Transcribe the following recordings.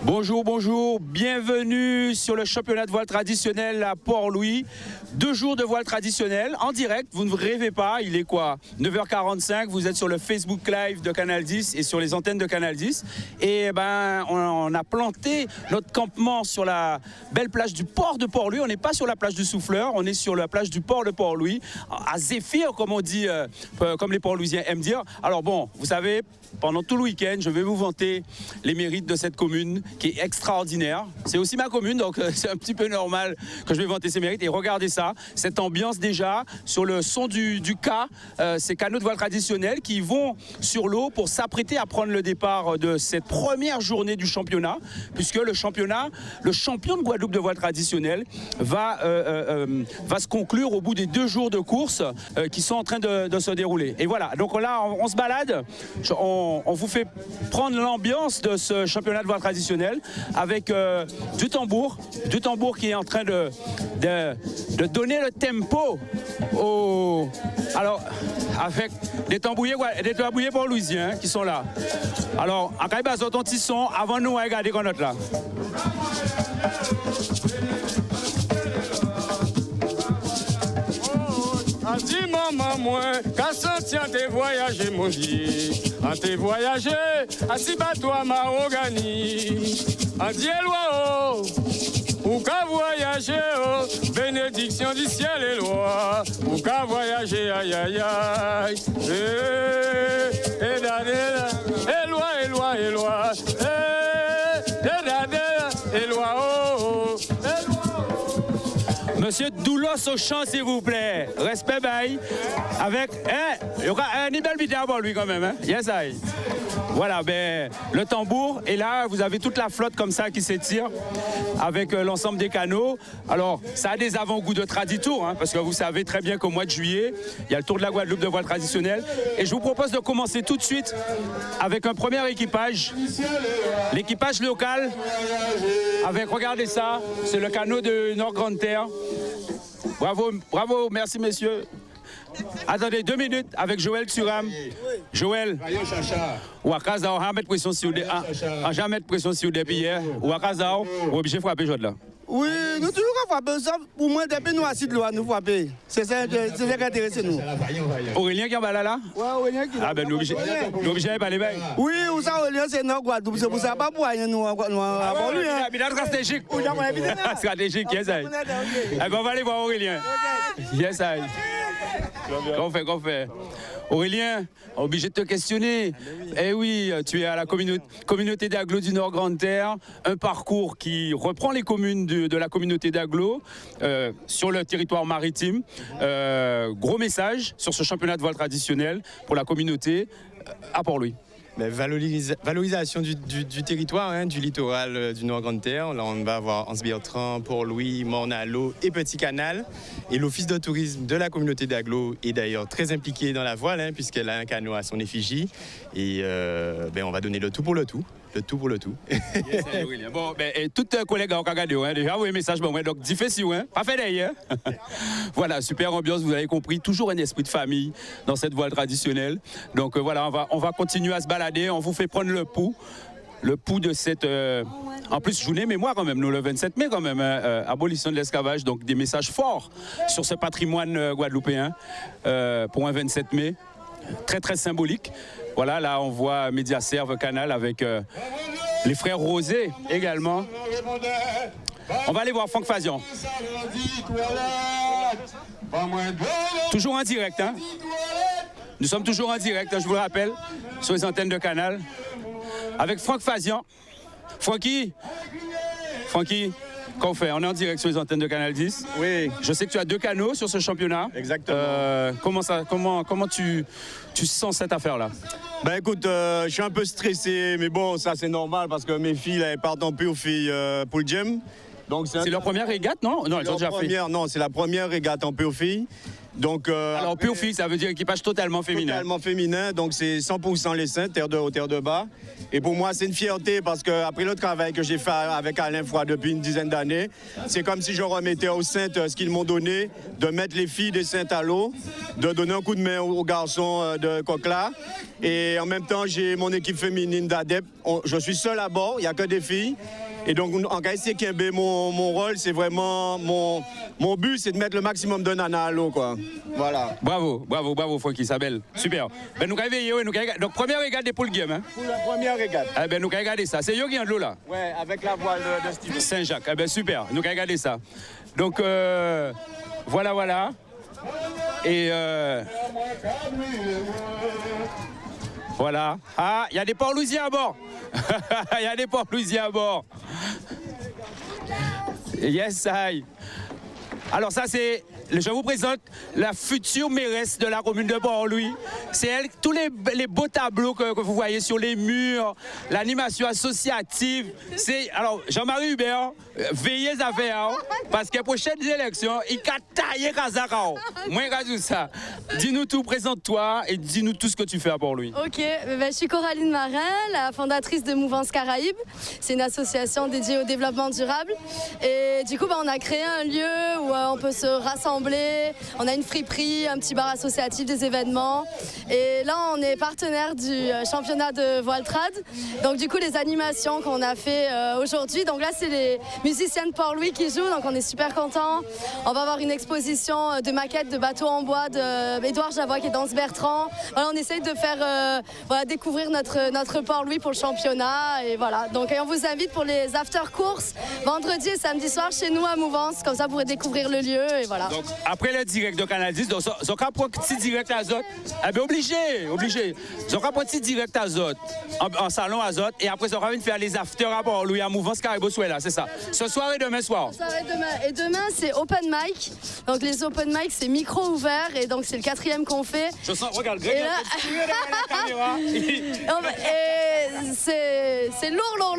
Bonjour, bonjour, bienvenue sur le championnat de voile traditionnel à Port-Louis. 2 jours de voile traditionnel en direct, vous ne rêvez pas, il est quoi 9h45, vous êtes sur le Facebook Live de Canal 10 et sur les antennes de Canal 10. Et ben, on a planté notre campement sur la belle plage du port de Port-Louis. On n'est pas sur la plage du Souffleur, on est sur la plage du port de Port-Louis, à Zéphyr, comme on dit, comme les Port-Louisiens aiment dire. Alors bon, vous savez, pendant tout le week-end, je vais vous vanter les mérites de cette commune qui est extraordinaire. C'est aussi ma commune, donc c'est un petit peu normal que je vais vanter ses mérites. Et regardez ça, cette ambiance déjà, sur le son du K, ces canots de voile traditionnels qui vont sur l'eau pour s'apprêter à prendre le départ de cette première journée du championnat, puisque le champion de Guadeloupe de voile traditionnel va se conclure au bout des 2 jours de course qui sont en train de se dérouler. Et voilà, donc là, on se balade, on vous fait prendre l'ambiance de ce championnat de voile traditionnel avec du tambour qui est en train de donner le tempo alors avec des tambouillers port-louisiens qui sont là. Alors en cas de ton petit son avant nous à regarder qu'on note là. Dis maman moi, qu'à sentir tes voyager mon Dieu, en tes voyager, assis bas toi ma organi, en Dieu loi ou qu'à voyager, bénédiction du ciel et loi, ou qu'à voyager, aïe aïe aïe, et loi, et loi, Monsieur Doulos au chant, s'il vous plaît. Respect, bye. Avec une belle vidéo pour lui quand même. Hein? Yes, I. Voilà, ben, le tambour. Et là, vous avez toute la flotte comme ça qui s'étire avec l'ensemble des canots. Alors, ça a des avant-goûts de Traditour, hein, parce que vous savez très bien qu'au mois de juillet, il y a le Tour de la Guadeloupe de voile traditionnel. Et je vous propose de commencer tout de suite avec un premier équipage. L'équipage local. Avec, regardez ça, c'est le canot de Nord-Grande-Terre. Bravo, bravo, merci messieurs. Attendez 2 minutes avec Joël Turam. Joël, ou à casa, on va mettre pression sur des, on va mettre pression sur des billets. Ou à casa, on est obligé de frapper Jod là. Oui, nous toujours frappons ça. Pour moi, depuis nous assis de loi, nous frapper. C'est ça qui intéresse nous. Aurélien qui est là? Oui, Aurélien qui est là. Ah ben nous obligés de parler. Oui, ou ça, Aurélien, c'est notre Guadeloupe. C'est pour ça pas pour rien nous avoir lui. C'est stratégique. Stratégique, yes, I. On va aller voir Aurélien. Yes, I. Qu'on fait. Aurélien, obligé de te questionner. Eh oui, tu es à la communauté d'agglos du Nord-Grande-Terre, un parcours qui reprend les communes de la communauté d'agglos sur le territoire maritime. Gros message sur ce championnat de voile traditionnel pour la communauté à Port-Louis. Valorisation du territoire, hein, du littoral du Nord-Grande-Terre. Là, on va avoir Anse-Bertrand, Port-Louis, Morne-à-l'Eau et Petit Canal. Et l'Office de tourisme de la communauté d'agglos est d'ailleurs très impliqué dans la voile, hein, puisqu'elle a un canot à son effigie. Et on va donner le tout pour le tout. Le tout pour le tout. Yes, bon, ben, et tous les collègues ont regardé, hein, déjà envoyé un message, bon, donc difficile, hein, pas fait d'ailleurs. Voilà, super ambiance, vous avez compris, toujours un esprit de famille dans cette voile traditionnelle. Donc voilà, on va continuer à se balader, on vous fait prendre le pouls de cette, en plus journée mémoire quand même, nous le 27 mai quand même, hein, abolition de l'esclavage, donc des messages forts sur ce patrimoine guadeloupéen pour un 27 mai, très très symbolique. Voilà, là on voit Mediaserve Canal avec les frères Rosé également. On va aller voir Franck Fazian. Toujours en direct, hein. Nous sommes toujours en direct, hein, je vous le rappelle, sur les antennes de Canal. Avec Franck Fazian. Francky, qu'on fait? On est en direct sur les antennes de Canal 10. Oui. Je sais que tu as 2 canots sur ce championnat. Exactement. Comment tu sens cette affaire-là? Ben écoute, je suis un peu stressé, mais bon, ça c'est normal parce que mes filles elles partent en POFI pour le gym. C'est leur première régate, non? Non, elles ont déjà fait. Non, c'est la première régate en POFI. Donc, Alors, pure fille, ça veut dire équipage totalement féminin. Totalement féminin, donc c'est 100% les seins, terre de haut, terre de bas. Et pour moi, c'est une fierté parce qu'après le travail que j'ai fait avec Alain Froid depuis une dizaine d'années, c'est comme si je remettais aux Saintes ce qu'ils m'ont donné, de mettre les filles des Saintes à l'eau, de donner un coup de main aux garçons de Coquelin. Et en même temps, j'ai mon équipe féminine d'adeptes. Je suis seul à bord, il n'y a que des filles. Et donc, en KSC Kimbé, mon rôle, c'est vraiment... Mon but, c'est de mettre le maximum de nanas à l'eau, quoi. Voilà. Bravo, Francky, Isabelle. Super. Ben, nous avons donc, première régate des poules game. Hein? Pour la première régate. Eh ben, nous avons regardé ça. C'est yo qui a de l'eau, là? Ouais, avec la voile de Steven. Saint-Jacques. Eh ben, super. Nous avons regardé ça. Donc, voilà. Et... Voilà. Ah, il y a des Port-Louisiens à bord. Il y a des Port-Louisiens à bord. Yes, I. Alors ça, c'est... Je vous présente la future mairesse de la commune de Port-Louis. C'est elle, tous les beaux tableaux que vous voyez sur les murs, l'animation associative. C'est, alors, Jean-Marie Hubert, veillez à faire, parce que prochaines élections, il a taillé Kazakao. Moi, je ça. Dis-nous tout, présente-toi et dis-nous tout ce que tu fais à Port-Louis. Ok, je suis Coraline Marin, la fondatrice de Mouvance Caraïbes. C'est une association dédiée au développement durable. Et du coup, on a créé un lieu où on peut se rassembler. On a une friperie, un petit bar associatif, des événements. Et là, on est partenaire du championnat de Voiltrad. Donc du coup, les animations qu'on a fait aujourd'hui. Donc là, c'est les musiciens de Port-Louis qui jouent. Donc on est super contents. On va avoir une exposition de maquettes de bateaux en bois d'Edouard Javois qui est dans ce Bertrand. Voilà, on essaye de faire découvrir notre Port-Louis pour le championnat. Et voilà. Donc on vous invite pour les after-courses vendredi et samedi soir chez nous à Mouvance. Comme ça, vous pourrez découvrir le lieu. Et voilà. Donc, après le direct de Canal 10, donc, on va prendre un petit direct à Azot. Eh bien, obligé. On va prendre un petit direct à Azot, en salon Azot, et après, on va venir faire les after à Port-Louis à Mouvance Caribou là, c'est ça. Ce soir et demain soir. Et demain, c'est open mic. Donc, les open mic, c'est micro ouvert, et donc, c'est le 4e qu'on fait. Je sens, regarde, Greg, la caméra. Et c'est lourd.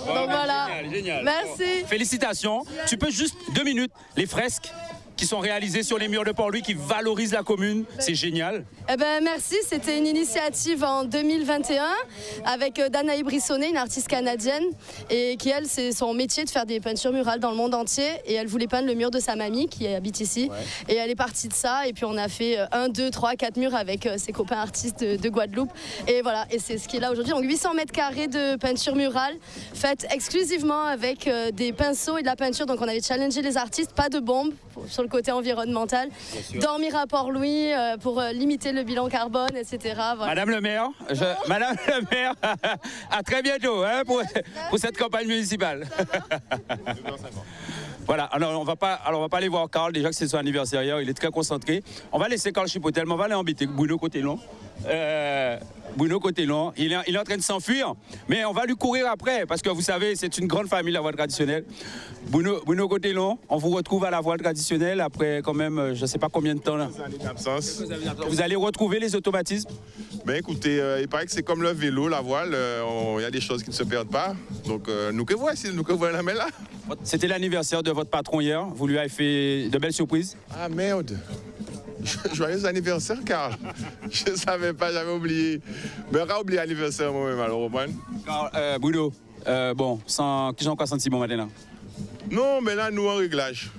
Donc, voilà. Génial. Merci. Félicitations. Tu peux juste 2 minutes, les fresques qui sont réalisées sur les murs de Port-Louis, qui valorisent la commune. C'est génial. Eh ben, merci. C'était une initiative en 2021 avec Danaï Brissonnet, une artiste canadienne, et qui, elle, c'est son métier de faire des peintures murales dans le monde entier. Et elle voulait peindre le mur de sa mamie, qui habite ici. Ouais. Et elle est partie de ça. Et puis, on a fait 1, 2, 3, 4 murs avec ses copains artistes de Guadeloupe. Et voilà. Et c'est ce qui est là aujourd'hui. Donc, 800 mètres carrés de peinture murale, faite exclusivement avec des pinceaux et de la peinture. Donc, on avait challengé les artistes. Pas de bombes sur le côté environnemental, dormir à Port-Louis pour limiter le bilan carbone, etc. Voilà. Madame le maire, à très bientôt hein, pour cette campagne municipale. Voilà, alors on va pas aller voir Carl, déjà que c'est son anniversaire hier, il est très concentré. On va laisser Carl chipoter, mais on va aller embêter Bruno Cotellon. Bruno Cotellon, il est en train de s'enfuir, mais on va lui courir après, parce que vous savez, c'est une grande famille, la voile traditionnelle. Bruno Cotellon, on vous retrouve à la voile traditionnelle après quand même, je ne sais pas combien de temps là. Vous allez retrouver les automatismes? Ben écoutez, il paraît que c'est comme le vélo, la voile, il y a des choses qui ne se perdent pas. Donc nous que voici, nous que voilà la main là. C'était l'anniversaire de votre patron hier, vous lui avez fait de belles surprises? Ah merde! Joyeux anniversaire, Carl. Je ne savais pas, j'avais oublié. Mais j'ai oublié l'anniversaire moi-même, alors, Robin. Carl, Bruno, bon, qui j'en quoi senti bon matin là? Non, mais là, nous en réglage.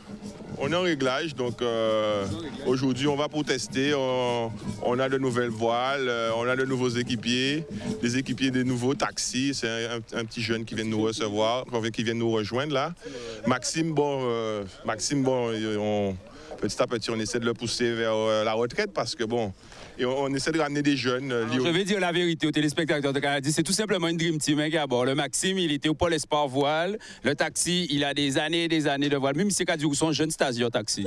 On est en réglage, donc aujourd'hui, on va protester. On a de nouvelles voiles, on a de nouveaux équipiers, des nouveaux taxis. C'est un petit jeune qui vient de nous recevoir, qui vient de nous rejoindre là. Maxime, petit à petit, on essaie de le pousser vers la retraite parce que bon, et on essaie de ramener des jeunes. Je vais dire la vérité aux téléspectateurs de Canal 10, c'est tout simplement une dream team qui est à bord. Le Maxime, il était au Pôle Espoir Voile. Le taxi, il a des années de voile. Même si c'est son jeune station taxi.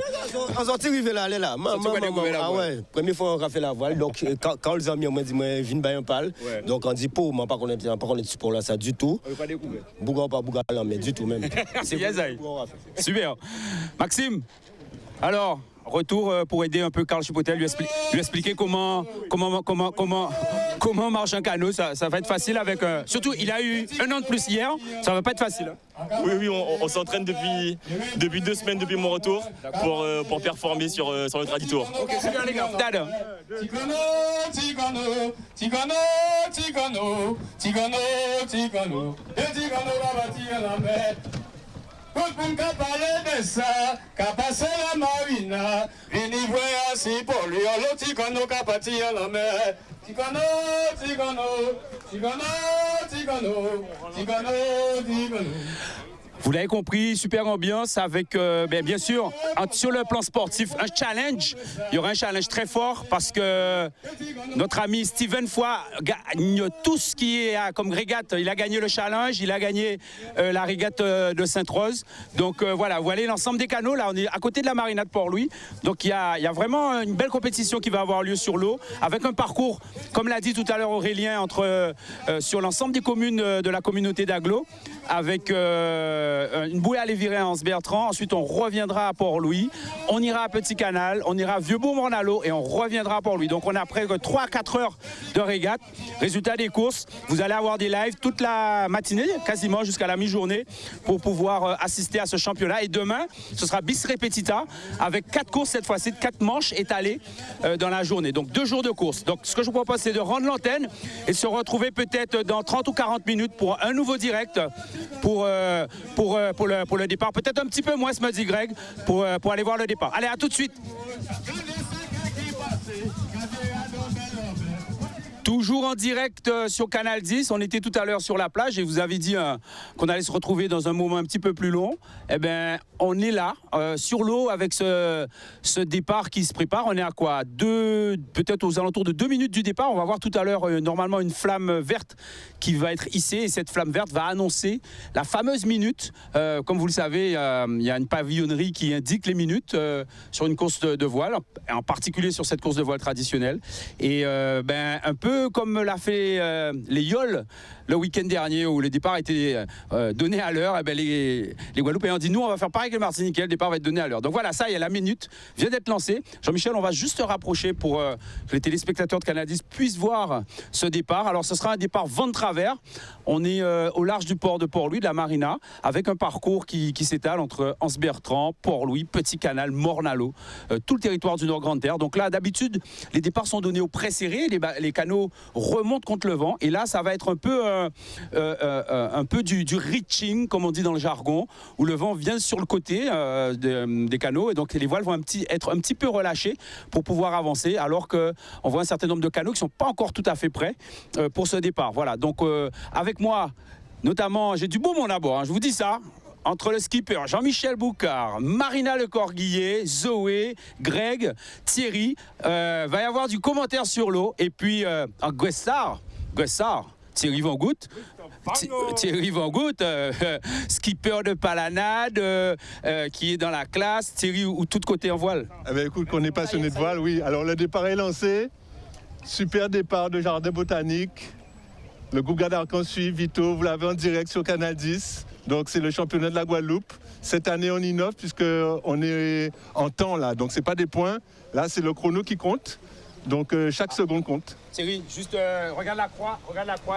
On sortit arrivé là, là. Ah ouais, première fois on a fait la voile. Donc quand les amis m'ont dit, moi, viens bailler un pal. Donc on dit, pour moi, pas qu'on est pour là, ça du tout. On ne pas découvrir. Bouga, mais du tout même. C'est super. Maxime. Alors, retour pour aider un peu Carl Chipotel, lui expliquer comment Comment marche un canot? Ça va être facile avec... Surtout, il a eu 1 an de plus hier. Ça va pas être facile. Oui, on s'entraîne depuis 2 semaines depuis mon retour pour performer sur le traditour. Ok, c'est bien les gars. Dada. Tigano, Tigano, Tigano, Tigano, Tigano, Tigano, et Tigano va bâtir la mer. Tout le monde a parlé de ça, qu'a passé la marina, vini voir assis pour lui, le Tigano qu'a bâti la mer. Tigano, Tigano, Tigano, Tigano, Tigano, Tigano. Vous l'avez compris, super ambiance avec, bien sûr, sur le plan sportif, un challenge. Il y aura un challenge très fort parce que notre ami Steven Foy gagne tout ce qui est comme régate. Il a gagné le challenge, il a gagné la régate de Sainte-Rose. Donc voilà, vous voyez l'ensemble des canots. Là, on est à côté de la marina de Port-Louis. Donc il y a vraiment une belle compétition qui va avoir lieu sur l'eau avec un parcours, comme l'a dit tout à l'heure Aurélien, sur l'ensemble des communes de la communauté d'Aglo, avec une bouée à Léviré à Anse-Bertrand. Ensuite, on reviendra à Port-Louis. On ira à Petit Canal, on ira à Vieux-Bourg-Mornalo et on reviendra à Port-Louis. Donc, on a près de 3 à 4 heures de régate. Résultat des courses, vous allez avoir des lives toute la matinée, quasiment jusqu'à la mi-journée, pour pouvoir assister à ce championnat. Et demain, ce sera bis repetita avec 4 courses cette fois-ci, 4 manches étalées dans la journée. Donc, 2 jours de course. Donc, ce que je vous propose, c'est de rendre l'antenne et se retrouver peut-être dans 30 ou 40 minutes pour un nouveau direct pour le départ. Peut-être un petit peu moins, me dit Greg, pour aller voir le départ. Allez, à tout de suite. Toujours en direct sur Canal 10. On était tout à l'heure sur la plage et vous avez dit qu'on allait se retrouver dans un moment un petit peu plus long. Eh bien, on est là, sur l'eau, avec ce départ qui se prépare. On est à quoi? Peut-être aux alentours de 2 minutes du départ. On va voir tout à l'heure, normalement, une flamme verte qui va être hissée. Et cette flamme verte va annoncer la fameuse minute. Comme vous le savez, il y a une pavillonnerie qui indique les minutes sur une course de voile, en particulier sur cette course de voile traditionnelle. Et un peu comme l'a fait les Yoles le week-end dernier, où le départ était donné à l'heure. Eh bien, les Guadeloupéens ont dit, nous, on va faire pareil que le Martiniquais, le départ va être donné à l'heure. Donc voilà, ça y est, la minute vient d'être lancée. Jean-Michel, on va juste se rapprocher pour que les téléspectateurs de Canal 10 puissent voir ce départ. Alors, ce sera un départ vent de travers. On est au large du port de Port-Louis, de la marina, avec un parcours qui s'étale entre Anse-Bertrand, Port-Louis, Petit Canal, Mornalo, tout le territoire du Nord-Grande-Terre. Donc là, d'habitude, les départs sont donnés au pré-serré, les canots remontent contre le vent. Et là, ça va être un peu du reaching, comme on dit dans le jargon, où le vent vient sur le côté des canots. Et donc, les voiles vont être un petit peu relâchées pour pouvoir avancer, alors qu'on voit un certain nombre de canots qui ne sont pas encore tout à fait prêts pour ce départ. Voilà, donc avec moi, notamment, j'ai du beau monde à bord, hein, je vous dis ça. Entre le skipper Jean-Michel Boucard, Marina Lecorguillet, Zoé, Greg, Thierry, va y avoir du commentaire sur l'eau. Et puis, Guessard, Thierry Van Gout. Thierry Van Gout, skipper de Palanade, qui est dans la classe. Thierry, ou tout côté en voile? Eh bien, écoute, qu'on est passionné de voile, oui. Alors, le départ est lancé. Super départ de Jardin Botanique. Le Gouga d'Arcan suit, Vito, vous l'avez en direct sur Canal 10. Donc, c'est le championnat de la Guadeloupe. Cette année, on innove puisqu'on est en temps, là. Donc, ce n'est pas des points. Là, c'est le chrono qui compte. Donc, chaque seconde compte. Thierry, juste regarde la croix.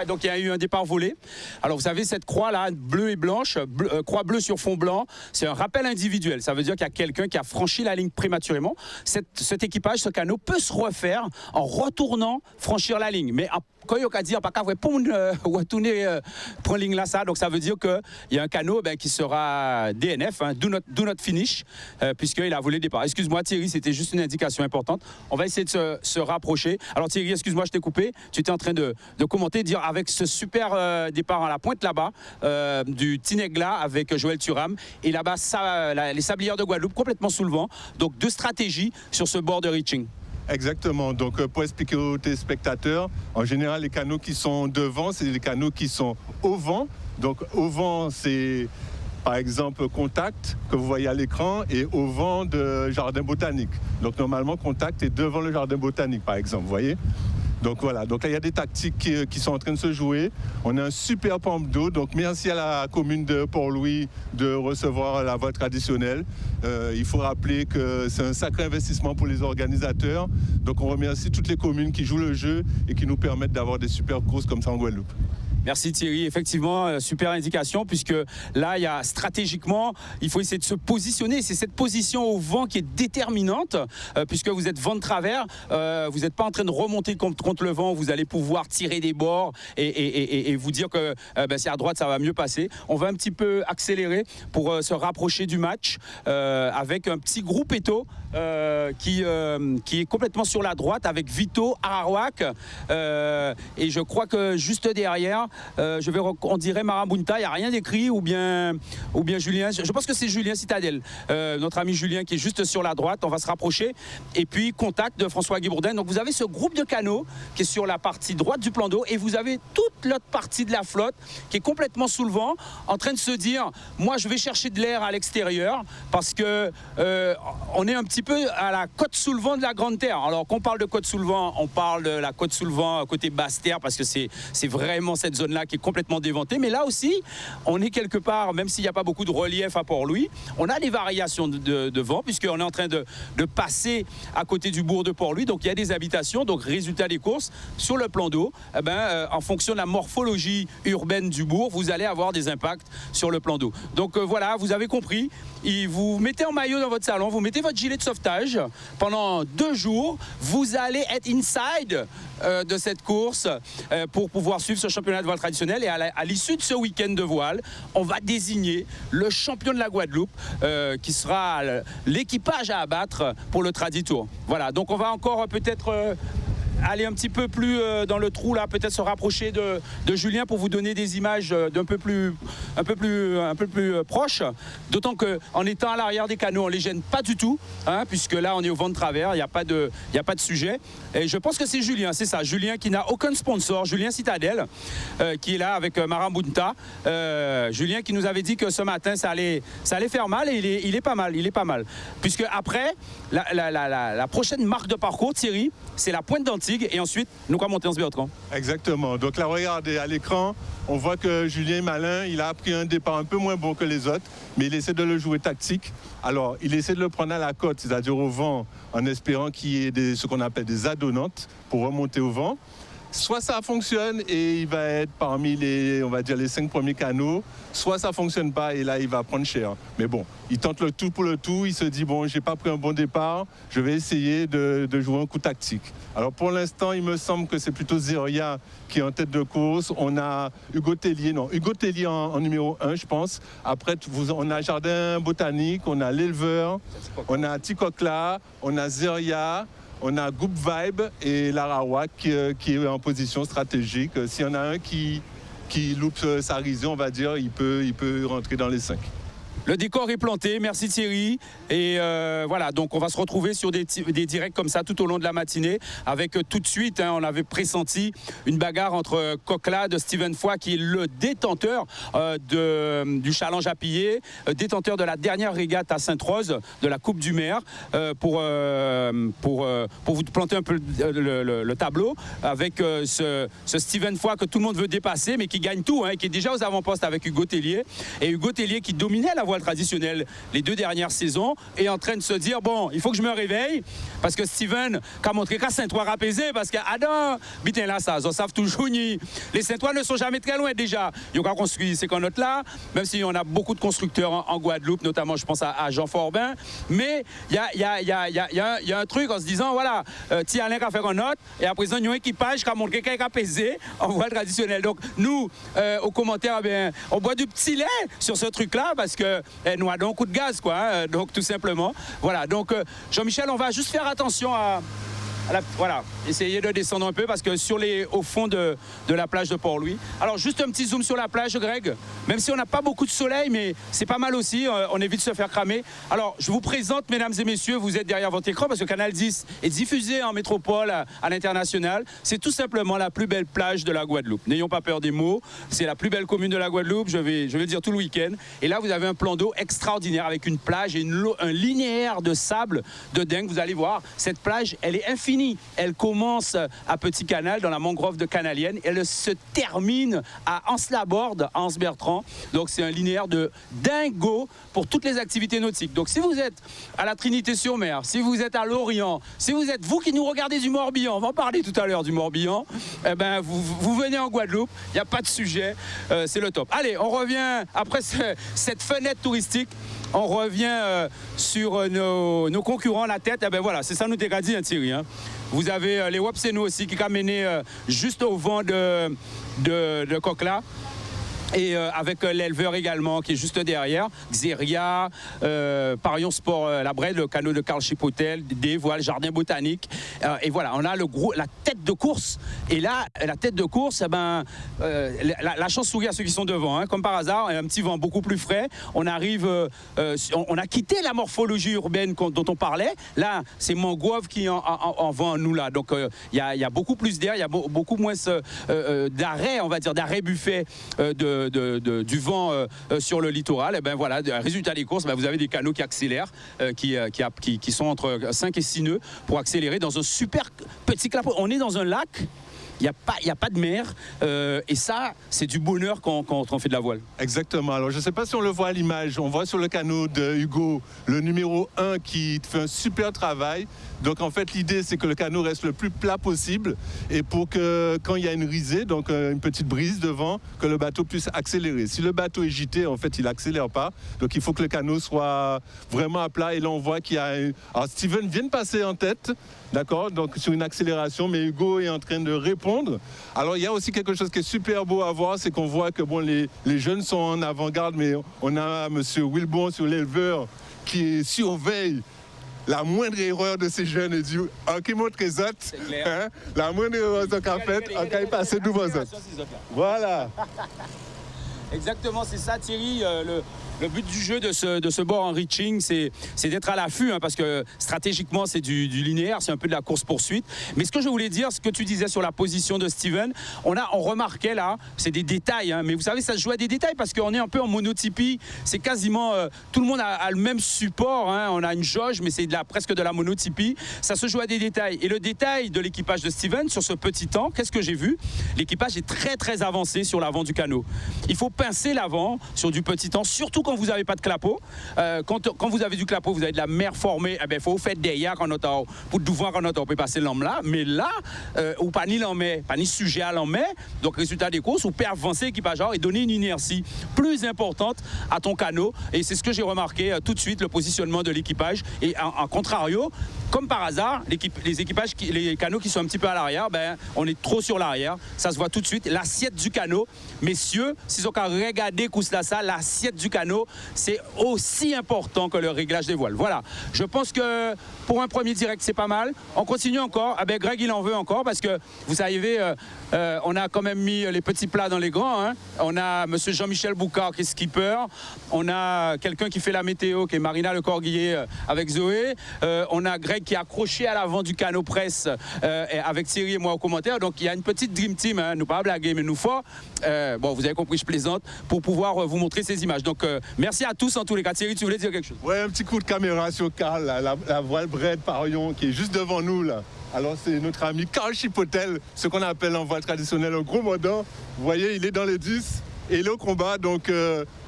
Et donc, il y a eu un départ volé. Alors, vous savez, cette croix-là, bleue et blanche, croix bleue sur fond blanc, c'est un rappel individuel. Ça veut dire qu'il y a quelqu'un qui a franchi la ligne prématurément. Cet équipage, ce canot, peut se refaire en retournant franchir la ligne. Mais quand il y a dit, pas qu'à retourner pour ligne là, ça. Donc, ça veut dire qu'il y a un canot qui sera DNF, hein, do not finish, puisqu'il a volé le départ. Excuse-moi, Thierry, c'était juste une indication importante. On va essayer de se rapprocher. Alors, Thierry, excuse-moi, je t'ai coupé. Tu étais en train de commenter, dire avec ce super départ à la pointe là-bas, du Tinegla avec Joël Thuram. Et là-bas, les sablières de Guadeloupe complètement sous le vent. Donc, 2 stratégies sur ce bord de reaching. Exactement. Donc, pour expliquer aux téléspectateurs, en général, les canaux qui sont devant, c'est les canaux qui sont au vent. Donc, au vent, c'est par exemple Contact, que vous voyez à l'écran, et au vent de Jardin Botanique. Donc, normalement, Contact est devant le Jardin Botanique, par exemple, vous voyez. Donc voilà, donc là il y a des tactiques qui sont en train de se jouer. On a un super pompe d'eau, donc merci à la commune de Port-Louis de recevoir la voile traditionnelle. Il faut rappeler que c'est un sacré investissement pour les organisateurs. Donc on remercie toutes les communes qui jouent le jeu et qui nous permettent d'avoir des super courses comme ça en Guadeloupe. Merci Thierry, effectivement, super indication, puisque là, il y a stratégiquement, il faut essayer de se positionner. C'est cette position au vent qui est déterminante, puisque vous êtes vent de travers, vous n'êtes pas en train de remonter contre le vent, vous allez pouvoir tirer des bords et vous dire que c'est à droite, ça va mieux passer. On va un petit peu accélérer pour se rapprocher du match avec un petit groupe Eto qui est complètement sur la droite avec Vito, Arawak et je crois que juste derrière, on dirait Marabunta, il n'y a rien d'écrit, ou bien Julien, je pense que c'est Julien Citadel, notre ami Julien qui est juste sur la droite. On va se rapprocher et puis contact de François-Guy Bourdin. Donc vous avez ce groupe de canots qui est sur la partie droite du plan d'eau et vous avez toute l'autre partie de la flotte qui est complètement sous le vent, en train de se dire, moi je vais chercher de l'air à l'extérieur parce que on est un petit peu à la côte sous le vent de la Grande Terre. Alors qu'on parle de côte sous le vent, on parle de la côte sous le vent côté Basse-Terre parce que c'est vraiment cette zone-là qui est complètement déventée. Mais là aussi, on est quelque part, même s'il n'y a pas beaucoup de relief à Port-Louis, on a des variations de vent puisqu'on est en train de passer à côté du bourg de Port-Louis. Donc il y a des habitations. Donc résultat des courses, sur le plan d'eau, en fonction de la morphologie urbaine du bourg, vous allez avoir des impacts sur le plan d'eau. Donc voilà, vous avez compris. Vous mettez en maillot dans votre salon, vous mettez votre gilet de sauvetage pendant 2 jours. Vous allez être inside de cette course pour pouvoir suivre ce championnat de voile traditionnel. Et à l'issue de ce week-end de voile, on va désigner le champion de la Guadeloupe qui sera l'équipage à abattre pour le Traditour. Voilà, donc on va encore peut-être aller un petit peu plus dans le trou là, peut-être se rapprocher de Julien pour vous donner des images un peu plus proches. D'autant qu'en étant à l'arrière des canots, on les gêne pas du tout, puisque là on est au vent de travers, il n'y a pas de sujet. Et je pense que c'est Julien, c'est ça, Julien qui n'a aucun sponsor, Julien Citadel, qui est là avec Marabunta. Julien qui nous avait dit que ce matin ça allait faire mal et il est pas mal, puisque après la prochaine marque de parcours, Thierry, c'est la Pointe d'Antigue et ensuite nous allons monter en Sbertrand. Exactement, donc là regardez à l'écran, on voit que Julien est malin, il a pris un départ un peu moins bon que les autres, mais il essaie de le jouer tactique. Alors il essaie de le prendre à la côte, c'est-à-dire au vent, en espérant qu'il y ait ce qu'on appelle des adonnantes pour remonter au vent. Soit ça fonctionne et il va être parmi les 5 premiers canots, soit ça fonctionne pas et là il va prendre cher. Mais bon, il tente le tout pour le tout, il se dit bon, j'ai pas pris un bon départ, je vais essayer de jouer un coup tactique. Alors pour l'instant, il me semble que c'est plutôt Zeria qui est en tête de course. On a Hugo Tellier en numéro 1, je pense. Après, on a Jardin Botanique, on a l'éleveur, on a Tikokla, on a Zeria. On a Goop Vibe et l'Arawak qui est en position stratégique. S'il y en a un qui loupe sa risée, on va dire, il peut rentrer dans les 5. Le décor est planté, merci Thierry. Et voilà, donc on va se retrouver sur des directs comme ça tout au long de la matinée avec tout de suite, on avait pressenti une bagarre entre Coquelin de Steven Foy qui est le détenteur du challenge à piller, détenteur de la dernière régate à Sainte-Rose de la Coupe du Maire pour vous planter un peu le tableau avec ce Steven Foy que tout le monde veut dépasser mais qui gagne tout, qui est déjà aux avant-postes avec Hugo Tellier. Et Hugo Tellier qui dominait la voile traditionnelle les 2 dernières saisons est en train de se dire bon, il faut que je me réveille parce que Steven a montré qu'à Saint-Ouen apaisé parce que Adam bitin là ça, ils savent toujours les Saint-Ouen ne sont jamais très loin déjà. Ils ont construit ces canots là, même si on a beaucoup de constructeurs en Guadeloupe, notamment je pense à Jean Forbin, mais il y a un truc en se disant voilà, Thierry Alain qui a fait un note et à présent il y a un équipage qui a montré qu'il a apaisé en voile traditionnelle. Donc nous aux commentaires, on boit du petit lait sur ce truc là parce que nous avons un coup de gaz, quoi. Donc, tout simplement. Voilà. Donc, Jean-Michel, on va juste faire attention voilà, essayer de descendre un peu parce que au fond de la plage de Port-Louis. Alors juste un petit zoom sur la plage, Greg, même si on n'a pas beaucoup de soleil, mais c'est pas mal aussi, on évite de se faire cramer. Alors je vous présente, mesdames et messieurs, vous êtes derrière votre écran parce que Canal 10 est diffusé en métropole à l'international. C'est tout simplement la plus belle plage de la Guadeloupe. N'ayons pas peur des mots, c'est la plus belle commune de la Guadeloupe, je vais le dire tout le week-end. Et là vous avez un plan d'eau extraordinaire avec une plage et un linéaire de sable de dingue. Vous allez voir, cette plage, elle est infinie. finie. Elle commence à Petit Canal, dans la mangrove de Canalienne. Elle se termine à Anse-la-Borde, à Anse-Bertrand. Donc c'est un linéaire de dingo pour toutes les activités nautiques. Donc si vous êtes à la Trinité-sur-Mer, si vous êtes à Lorient, si vous êtes vous qui nous regardez du Morbihan, on va en parler tout à l'heure du Morbihan, eh ben vous venez en Guadeloupe, il n'y a pas de sujet, c'est le top. Allez, on revient après cette fenêtre touristique. On revient sur nos concurrents, la tête. Eh ben voilà, c'est ça nous t'ai dit, hein, Thierry. Hein. Vous avez les Wapseno aussi qui ont mené juste au vent de Coquelin. Et avec l'éleveur également qui est juste derrière, Xeria, Parion Sport, la Brède, le canot de Karl Chipotel, des voiles, jardin botanique. Et voilà, on a la tête de course. Et là, la tête de course, eh ben, la chance sourit à ceux qui sont devant. Hein. Comme par hasard, un petit vent beaucoup plus frais. On arrive, on a quitté la morphologie urbaine dont on parlait. Là, c'est Mangrove qui en vent nous là. Donc, il y a beaucoup plus d'air, il y a beaucoup moins d'arrêt, on va dire, d'arrêt buffet du vent sur le littoral. Et ben voilà, résultat des courses, ben vous avez des canots qui accélèrent, qui sont entre 5 et 6 nœuds pour accélérer dans un super petit clapot. On est dans un lac. Il n'y a pas de mer et ça, c'est du bonheur quand on fait de la voile. Exactement. Alors, je ne sais pas si on le voit à l'image. On voit sur le canot de Hugo le numéro 1 qui fait un super travail. Donc, en fait, l'idée, c'est que le canot reste le plus plat possible et pour que, quand il y a une risée, donc une petite brise devant, que le bateau puisse accélérer. Si le bateau est gité, en fait, il n'accélère pas. Donc, il faut que le canot soit vraiment à plat. Et là, on voit qu'il y a... Alors, Steven vient de passer en tête. D'accord, donc sur une accélération, mais Hugo est en train de répondre. Alors il y a aussi quelque chose qui est super beau à voir, c'est qu'on voit que bon, les jeunes sont en avant-garde, mais on a M. Wilbon sur l'éleveur qui surveille la moindre erreur de ces jeunes et dit qui montre les autres, hein, la moindre erreur qu'on a faite, on a passé devant les autres. Voilà. Exactement, c'est ça Thierry. Le but du jeu de ce bord en reaching, c'est d'être à l'affût, hein, parce que stratégiquement, c'est du linéaire, c'est un peu de la course-poursuite. Mais ce que je voulais dire, ce que tu disais sur la position de Steven, on remarquait là, c'est des détails, hein, mais vous savez, ça se joue à des détails parce qu'on est un peu en monotypie. C'est quasiment, tout le monde a le même support, hein, on a une jauge, mais c'est presque de la monotypie. Ça se joue à des détails. Et le détail de l'équipage de Steven, sur ce petit temps, qu'est-ce que j'ai vu? L'équipage est très, très avancé sur l'avant du canot. Il faut pincer l'avant sur du petit temps, surtout quand vous n'avez pas de clapot. Quand vous avez du clapot, vous avez de la mer formée, il faut faire derrière quand on pour devant quand on peut passer l'homme là. Mais là, ou pas ni l'homme, pas ni sujet à l'homme. Donc résultat des courses, ou peut avancer l'équipage et donner une inertie plus importante à ton canot. Et c'est ce que j'ai remarqué tout de suite, le positionnement de l'équipage. Et en contrario, comme par hasard, les canots qui sont un petit peu à l'arrière, ben, on est trop sur l'arrière. Ça se voit tout de suite. L'assiette du canot, messieurs, s'ils ont qu'à regarder ça, l'assiette du canot, c'est aussi important que le réglage des voiles. Voilà. Je pense que pour un premier direct, c'est pas mal. On continue encore. Ah ben, Greg, il en veut encore parce que, vous savez, on a quand même mis les petits plats dans les grands. Hein. On a M. Jean-Michel Boucard qui est skipper. On a quelqu'un qui fait la météo, qui est Marina Le Corguillier avec Zoé. On a Greg qui est accroché à l'avant du canot presse avec Thierry et moi au commentaire. Donc, il y a une petite dream team. Hein. Nous pas blaguer, mais nous fort. Bon, vous avez compris, je plaisante, pour pouvoir vous montrer ces images. Donc, merci à tous en tous les cas. Thierry, tu voulais dire quelque chose? Ouais, un petit coup de caméra sur Karl, la voile Brède Parion qui est juste devant nous là. Alors c'est notre ami Karl Chipotel, ce qu'on appelle en voile traditionnelle un gros mordant. Vous voyez, il est dans les 10 et il est au combat, donc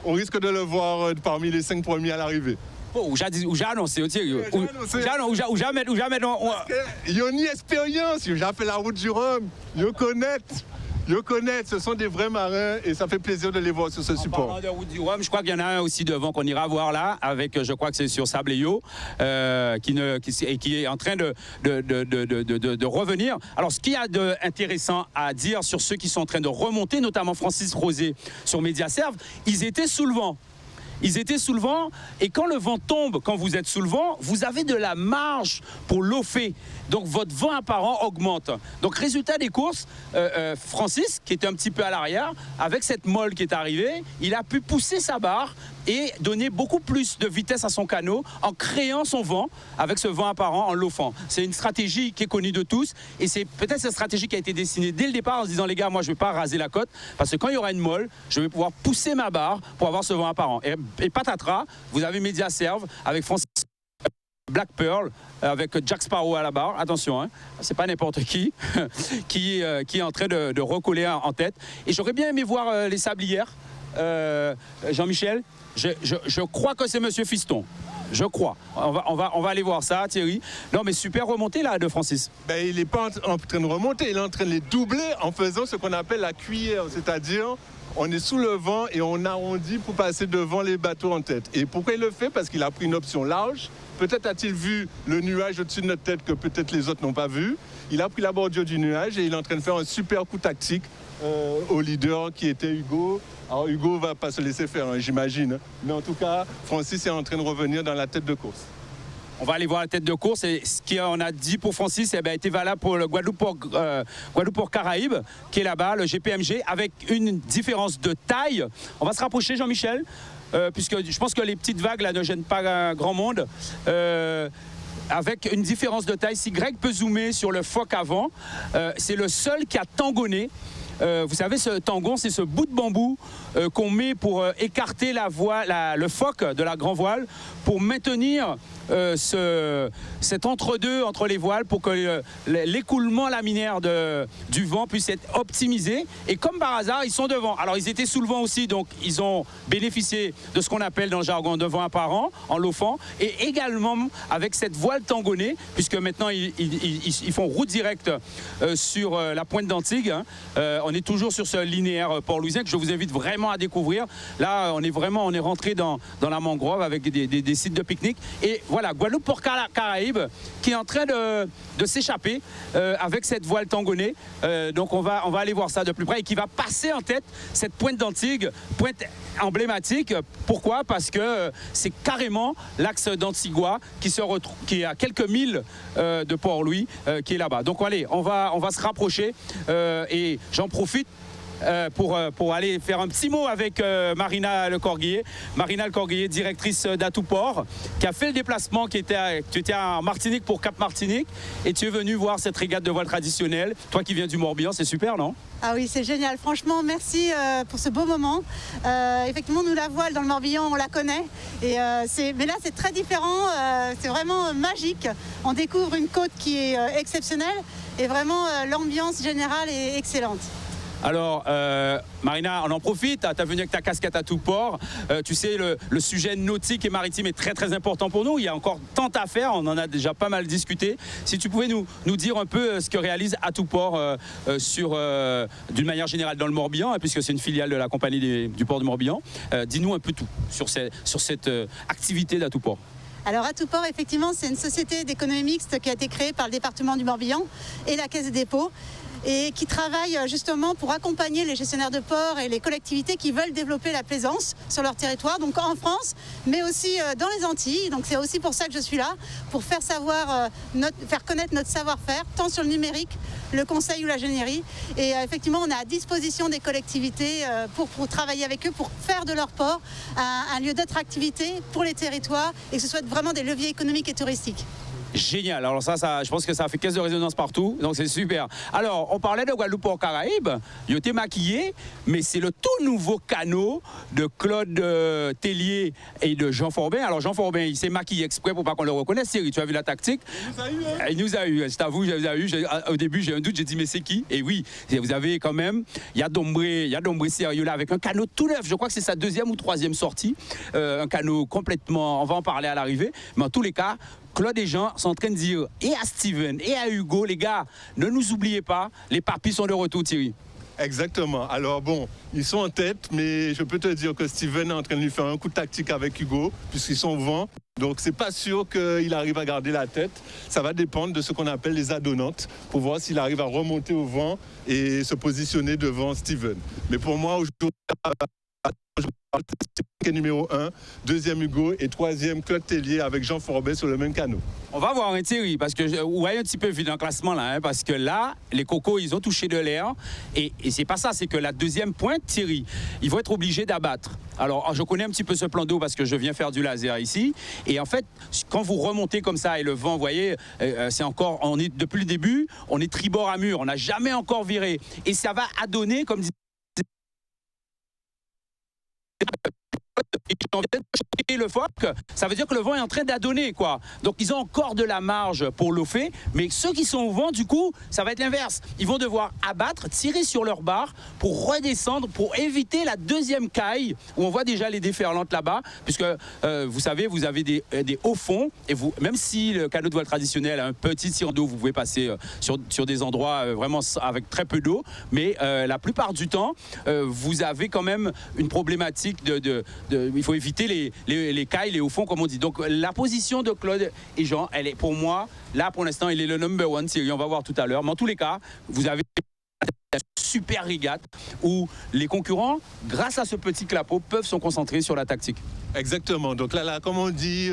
on risque de le voir parmi les 5 premiers à l'arrivée. Ou j'ai annoncé, Thierry. Ou jamais. Ils ont une expérience, ils ont fait la route du Rhum, ils connaissent, ce sont des vrais marins et ça fait plaisir de les voir sur ce support. En parlant de route du Rhum, je crois qu'il y en a un aussi devant qu'on ira voir là, avec, je crois que c'est sur Sabléo, qui est en train de revenir. Alors, ce qu'il y a d'intéressant à dire sur ceux qui sont en train de remonter, notamment Francis Rosé sur Mediaserve, ils étaient sous le vent. Et quand le vent tombe, quand vous êtes sous le vent, vous avez de la marge pour lofer. Donc votre vent apparent augmente. Donc résultat des courses, Francis, qui était un petit peu à l'arrière, avec cette molle qui est arrivée, il a pu pousser sa barre et donner beaucoup plus de vitesse à son canot en créant son vent avec ce vent apparent en loafant. C'est une stratégie qui est connue de tous et c'est peut-être cette stratégie qui a été dessinée dès le départ en se disant les gars, moi je ne vais pas raser la côte parce que quand il y aura une molle, je vais pouvoir pousser ma barre pour avoir ce vent apparent. Et patatras, vous avez Mediaserve avec Francis Black Pearl avec Jack Sparrow à la barre. Attention, hein, c'est pas n'importe qui qui est en train de recoller en tête. Et j'aurais bien aimé voir les sablières. Jean-Michel, je crois que c'est Monsieur Fiston. Je crois. On va aller voir ça, Thierry. Non, mais super remontée là de Francis. Ben, il n'est pas en train de remonter, il est en train de les doubler en faisant ce qu'on appelle la cuillère, c'est-à-dire on est sous le vent et on arrondit pour passer devant les bateaux en tête. Et pourquoi il le fait? Parce qu'il a pris une option large. Peut-être a-t-il vu le nuage au-dessus de notre tête que peut-être les autres n'ont pas vu. Il a pris la bordure du nuage et il est en train de faire un super coup tactique au leader qui était Hugo. Alors Hugo ne va pas se laisser faire, hein, j'imagine. Mais en tout cas, Francis est en train de revenir dans la tête de course. On va aller voir la tête de course et ce qu'on a dit pour Francis était valable pour le Guadeloupe-Caraïbes qui est là-bas, le GPMG, avec une différence de taille. On va se rapprocher, Jean-Michel, puisque je pense que les petites vagues là ne gênent pas grand monde. Avec une différence de taille, si Greg peut zoomer sur le phoque avant, c'est le seul qui a tangonné. Vous savez, ce tangon, c'est ce bout de bambou qu'on met pour écarter le phoque de la grand voile, pour maintenir cet entre-deux entre les voiles, pour que l'écoulement laminaire du vent puisse être optimisé. Et comme par hasard, ils sont devant. Alors, ils étaient sous le vent aussi, donc ils ont bénéficié de ce qu'on appelle dans le jargon de vent apparent, en loafant, et également avec cette voile tangonnée, puisque maintenant, ils font route directe sur la pointe d'Antigua. Hein. On est toujours sur ce linéaire port-louisien que je vous invite vraiment à découvrir. Là, on est rentré dans la mangrove avec des sites de pique-nique. Et voilà, Guadeloupe-Caraïbes qui est en train de s'échapper avec cette voile tangonnée. Donc on va aller voir ça de plus près et qui va passer en tête cette pointe d'Antigua, pointe emblématique. Pourquoi? Parce que c'est carrément l'axe d'Antigua qui est à quelques milles de Port-Louis, qui est là-bas. Donc allez, on va se rapprocher et j'en profite pour aller faire un petit mot avec Marina Lecorguillier. Marina Lecorguillier, directrice d'Atouport, qui a fait le déplacement, tu étais en Martinique pour Cap-Martinique et tu es venu voir cette régate de voile traditionnelle. Toi qui viens du Morbihan, c'est super, non? Ah oui, c'est génial. Franchement, merci pour ce beau moment. Effectivement, nous, la voile dans le Morbihan, on la connaît. Mais là, c'est très différent. C'est vraiment magique. On découvre une côte qui est exceptionnelle et vraiment l'ambiance générale est excellente. Alors, Marina, on en profite, tu as venu avec ta casquette à tout port. Tu sais, le sujet nautique et maritime est très très important pour nous. Il y a encore tant à faire, on en a déjà pas mal discuté. Si tu pouvais nous dire un peu ce que réalise Atouport d'une manière générale dans le Morbihan, puisque c'est une filiale de la compagnie du port du Morbihan. Dis-nous un peu tout sur cette activité d'Atouport. Alors Atouport, effectivement, c'est une société d'économie mixte qui a été créée par le département du Morbihan et la Caisse des dépôts, et qui travaille justement pour accompagner les gestionnaires de port et les collectivités qui veulent développer la plaisance sur leur territoire, donc en France, mais aussi dans les Antilles. Donc c'est aussi pour ça que je suis là, pour faire connaître notre savoir-faire, tant sur le numérique, le conseil ou l'ingénierie. Et effectivement, on est à disposition des collectivités pour travailler avec eux, pour faire de leur port un lieu d'attractivité pour les territoires et que ce soit vraiment des leviers économiques et touristiques. Génial. Alors ça, je pense que ça a fait caisse de résonance partout, donc c'est super. Alors, on parlait de Guadeloupe-Caraïbes, il était maquillé, mais c'est le tout nouveau canot de Claude Tellier et de Jean Forbin. Alors Jean Forbin, il s'est maquillé exprès pour pas qu'on le reconnaisse. Thierry, tu as vu la tactique? Il nous a eu, c'est à vous, je vous ai eu. Au début, j'ai un doute, j'ai dit mais c'est qui? Et oui, vous avez quand même, il y a Dombré sérieux là avec un canot tout neuf. Je crois que c'est sa deuxième ou troisième sortie. Un canot complètement, on va en parler à l'arrivée, mais en tous les cas, Claude et Jean sont en train de dire, et à Steven, et à Hugo, les gars, ne nous oubliez pas, les papis sont de retour, Thierry. Exactement. Alors bon, ils sont en tête, mais je peux te dire que Steven est en train de lui faire un coup de tactique avec Hugo, puisqu'ils sont au vent. Donc c'est pas sûr qu'il arrive à garder la tête. Ça va dépendre de ce qu'on appelle les adonnantes, pour voir s'il arrive à remonter au vent et se positionner devant Steven. Mais pour moi, aujourd'hui, c'est numéro 1, deuxième Hugo et troisième Claude Tellier avec Jean Forbet sur le même canot. On va voir, Thierry, parce que ouais, un petit peu vide en classement là, hein, parce que là, les cocos, ils ont touché de l'air et c'est pas ça, c'est que la deuxième pointe, Thierry, ils vont être obligés d'abattre. Alors, je connais un petit peu ce plan d'eau parce que je viens faire du laser ici et en fait, quand vous remontez comme ça et le vent, vous voyez, depuis le début, on est tribord à mur, on n'a jamais encore viré et ça va adonner, comme disait le phoque, ça veut dire que le vent est en train d'adonner, quoi. Donc ils ont encore de la marge pour lofer, mais ceux qui sont au vent, du coup, ça va être l'inverse. Ils vont devoir abattre, tirer sur leur barre pour redescendre, pour éviter la deuxième caille, où on voit déjà les déferlantes là-bas, puisque vous savez, vous avez des hauts fonds, et vous, même si le canot de voile traditionnel a un petit tir d'eau, vous pouvez passer sur des endroits vraiment avec très peu d'eau, mais la plupart du temps, vous avez quand même une problématique il faut éviter les cailles, les hauts fonds, comme on dit. Donc la position de Claude et Jean, elle est pour moi, là pour l'instant, il est le number one, Thierry, on va voir tout à l'heure. Mais en tous les cas, vous avez une super régate où les concurrents, grâce à ce petit clapot, peuvent se concentrer sur la tactique. Exactement. Donc là, comme on dit,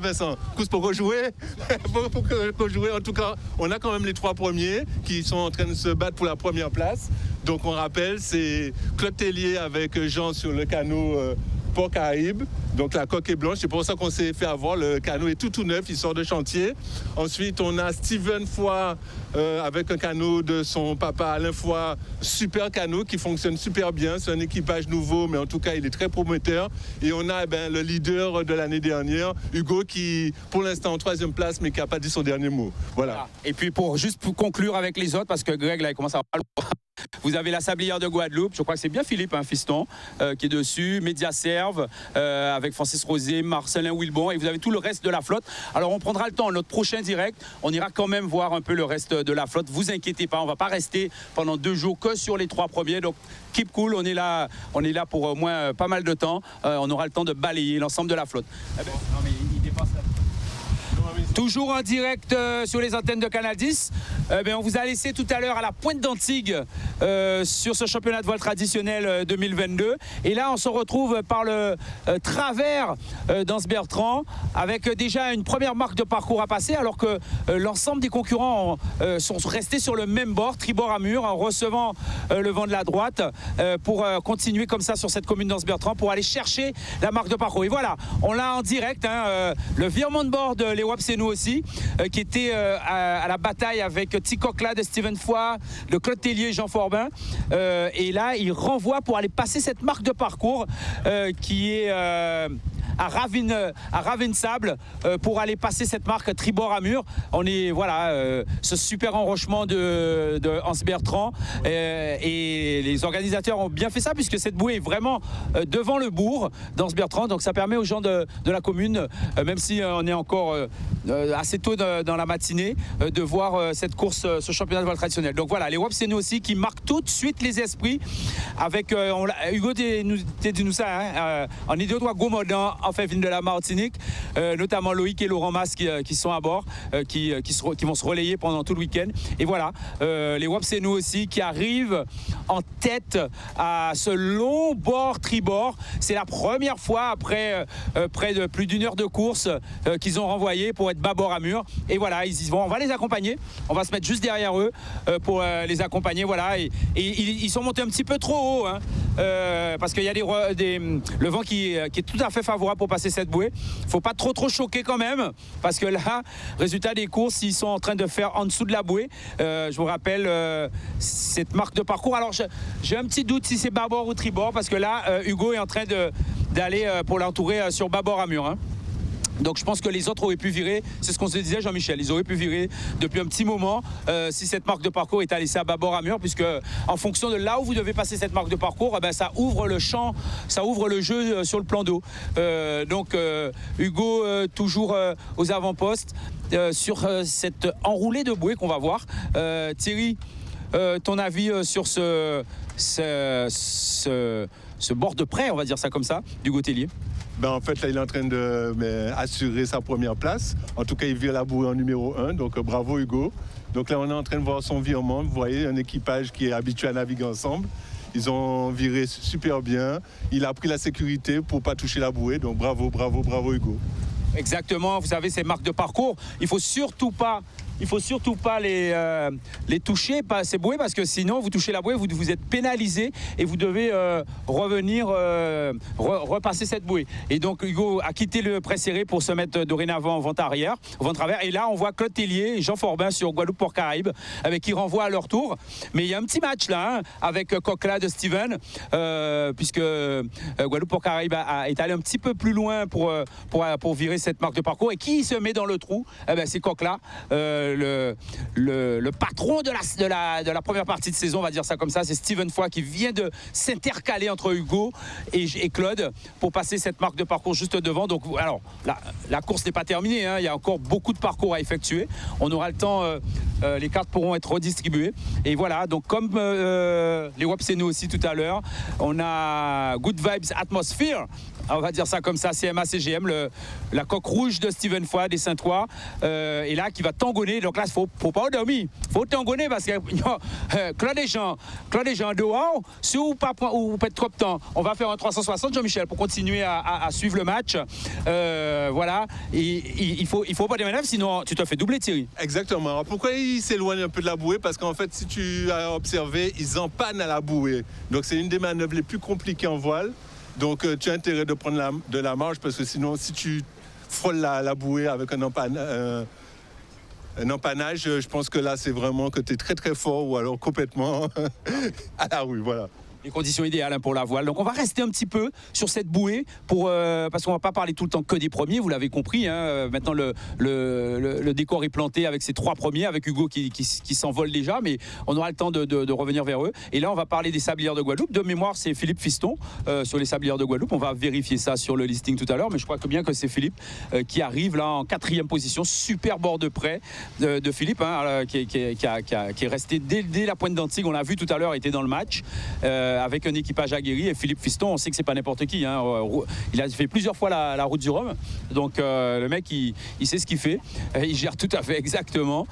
Vincent, cousse pour rejouer. pour rejouer. En tout cas, on a quand même les 3 premiers qui sont en train de se battre pour la première place. Donc on rappelle, c'est Claude Tellier avec Jean sur le canot Port Caraïbe. Donc la coque est blanche, c'est pour ça qu'on s'est fait avoir. Le canot est tout neuf, il sort de chantier. Ensuite, on a Steven Foy avec un canot de son papa Alain Foy, super canot qui fonctionne super bien. C'est un équipage nouveau, mais en tout cas, il est très prometteur. Et on a le leader de l'année dernière, Hugo, qui pour l'instant en 3e place, mais qui n'a pas dit son dernier mot. Voilà. Et puis pour conclure avec les autres, parce que Greg là, il commence à avoir le droit. Vous avez la Sablière de Guadeloupe, je crois que c'est bien Philippe, hein, fiston, qui est dessus, Médiaserve, avec Francis Rosé, Marcelin Wilbon, et vous avez tout le reste de la flotte. Alors on prendra le temps, notre prochain direct, on ira quand même voir un peu le reste de la flotte. Vous inquiétez pas, on ne va pas rester pendant 2 jours que sur les 3 premiers, donc keep cool, on est là pour au moins pas mal de temps, on aura le temps de balayer l'ensemble de la flotte. Eh ben, non, mais il dépasse la... Toujours en direct sur les antennes de Canal 10. On vous a laissé tout à l'heure à la Pointe d'Antigue sur ce championnat de voile traditionnel 2022. Et là, on se retrouve par le travers d'Anse-Bertrand avec déjà une première marque de parcours à passer, alors que l'ensemble des concurrents sont restés sur le même bord, tribord à mur, en recevant le vent de la droite pour continuer comme ça sur cette commune d'Anse-Bertrand pour aller chercher la marque de parcours. Et voilà, on l'a en direct, hein, le virement de bord de l'Ewap Senou aussi, qui était à la bataille avec Ticoc-là de Steven Foy, de Claude Tellier, Jean Forbin. Et là, il renvoie pour aller passer cette marque de parcours qui est... à Ravine-Sable pour aller passer cette marque tribord à mur. On est, voilà, ce super enrochement de Anse-Bertrand et les organisateurs ont bien fait ça puisque cette bouée est vraiment devant le bourg d'Anse-Bertrand, donc ça permet aux gens de la commune, même si on est encore assez tôt dans la matinée, de voir cette course, ce championnat de voile traditionnel. Donc voilà, les Wap c'est nous aussi qui marquent tout de suite les esprits avec Hugo dit ça, hein, en idée de Gomodin en fait de la Martinique, notamment Loïc et Laurent Mas qui sont à bord, qui vont se relayer pendant tout le week-end. Et voilà, les Wap c'est nous aussi qui arrivent en tête à ce long bord tribord. C'est la première fois après près de plus d'1 heure de course qu'ils ont renvoyé pour être bâbord à mur. Et voilà, ils y vont. On va les accompagner. On va se mettre juste derrière eux pour les accompagner. Voilà, et ils sont montés un petit peu trop haut, hein, parce qu'il y a le vent qui est tout à fait favorable pour passer cette bouée. Il ne faut pas trop choquer quand même, parce que là, résultat des courses, ils sont en train de faire en dessous de la bouée. Je vous rappelle cette marque de parcours. Alors j'ai un petit doute si c'est bâbord ou tribord, parce que là, Hugo est en train d'aller pour l'entourer sur bâbord à mur, hein. Donc je pense que les autres auraient pu virer, c'est ce qu'on se disait Jean-Michel, ils auraient pu virer depuis un petit moment si cette marque de parcours est à laisser à bâbord à mur, puisque en fonction de là où vous devez passer cette marque de parcours, ça ouvre le champ, ça ouvre le jeu sur le plan d'eau. Donc Hugo toujours aux avant-postes sur cette enroulée de bouée qu'on va voir. Thierry, ton avis sur ce bord de près, on va dire ça comme ça, d'Hugo Tellier? En fait, là, il est en train d'assurer sa première place. En tout cas, il vire la bouée en numéro 1. Donc, bravo, Hugo. Donc là, on est en train de voir son virement. Vous voyez, un équipage qui est habitué à naviguer ensemble. Ils ont viré super bien. Il a pris la sécurité pour ne pas toucher la bouée. Donc, bravo, Hugo. Exactement. Vous savez, ces marques de parcours, il ne faut surtout pas il faut surtout pas les toucher, pas ces bouées, parce que sinon vous touchez la bouée, vous êtes pénalisé et vous devez revenir repasser cette bouée. Et donc Hugo a quitté le pré serré pour se mettre dorénavant au ventre arrière, au ventre travers. Et là on voit Claude Tellier et Jean Forbin sur Guadeloupe-Port-Caraïbes, avec qui renvoie à leur tour. Mais il y a un petit match là, hein, avec Coquelin de Steven, puisque Guadeloupe-Port-Caraïbes est allé un petit peu plus loin pour virer cette marque de parcours. Et qui se met dans le trou? C'est Coquelin, le patron de la première partie de saison, on va dire ça comme ça. C'est Steven Foy qui vient de s'intercaler entre Hugo et Claude pour passer cette marque de parcours juste devant. Donc alors la course n'est pas terminée, hein. Il y a encore beaucoup de parcours à effectuer. On aura le temps, les cartes pourront être redistribuées. Et voilà, donc comme les Wapseno aussi tout à l'heure, on a Good Vibes Atmosphere, on va dire ça comme ça, CMA-CGM, la coque rouge de Steven Foy des Saint-Ouen, et là qui va tangonner. Donc là, il faut pas dormir, il faut tangonner parce que Claude et Jean dehors, si vous ne perdez trop de temps, on va faire un 360, Jean-Michel, pour continuer à suivre le match. Voilà, et il faut pas des manœuvres, sinon tu te fais doubler, Thierry. Exactement. Alors pourquoi ils s'éloignent un peu de la bouée? Parce qu'en fait, si tu as observé, ils empannent à la bouée. Donc c'est une des manœuvres les plus compliquées en voile. Donc tu as intérêt de prendre de la marge, parce que sinon, si tu frôles la bouée avec un empannage, je pense que là, c'est vraiment que tu es très très fort, ou alors complètement à la rue, voilà. Les conditions idéales pour la voile. Donc on va rester un petit peu sur cette bouée parce qu'on va pas parler tout le temps que des premiers, vous l'avez compris, hein. Maintenant le décor est planté avec ces trois premiers, avec Hugo qui s'envole déjà, mais on aura le temps de revenir vers eux. Et là on va parler des sablières de Guadeloupe. De mémoire, c'est Philippe Fiston sur les sablières de Guadeloupe. On va vérifier ça sur le listing tout à l'heure, mais je crois que bien que c'est Philippe qui arrive là en 4e position. Super bord de près de Philippe, hein, qui est resté dès la pointe d'Antigua. On l'a vu tout à l'heure, était dans le match avec un équipage aguerri. Et Philippe Fiston, on sait que c'est pas n'importe qui, hein. Il a fait plusieurs fois la route du Rhum, donc le mec il sait ce qu'il fait, il gère tout à fait exactement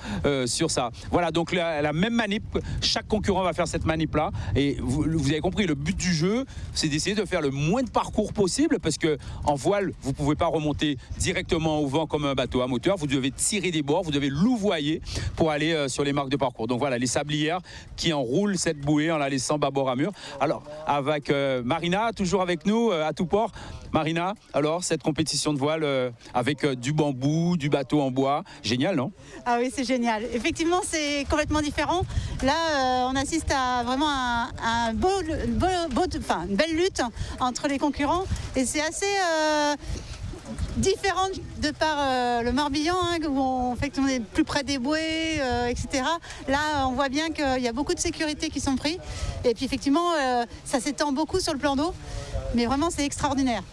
sur ça. Voilà, donc la même manip, chaque concurrent va faire cette manip là, et vous avez compris, le but du jeu c'est d'essayer de faire le moins de parcours possible, parce que en voile vous pouvez pas remonter directement au vent comme un bateau à moteur, vous devez tirer des bords, vous devez louvoyer pour aller sur les marques de parcours. Donc voilà, les sablières qui enroulent cette bouée en la laissant bâbord à mur. Alors, avec Marina, toujours avec nous à tout port. Marina, alors, cette compétition de voile avec du bambou, du bateau en bois, génial, non? Ah oui, c'est génial. Effectivement, c'est complètement différent. Là, on assiste à vraiment une belle lutte entre les concurrents. Et c'est assez différente de par le Morbihan, hein, où on est plus près des bouées, etc. Là, on voit bien qu'il y a beaucoup de sécurité qui sont pris. Et puis effectivement, ça s'étend beaucoup sur le plan d'eau. Mais vraiment, c'est extraordinaire.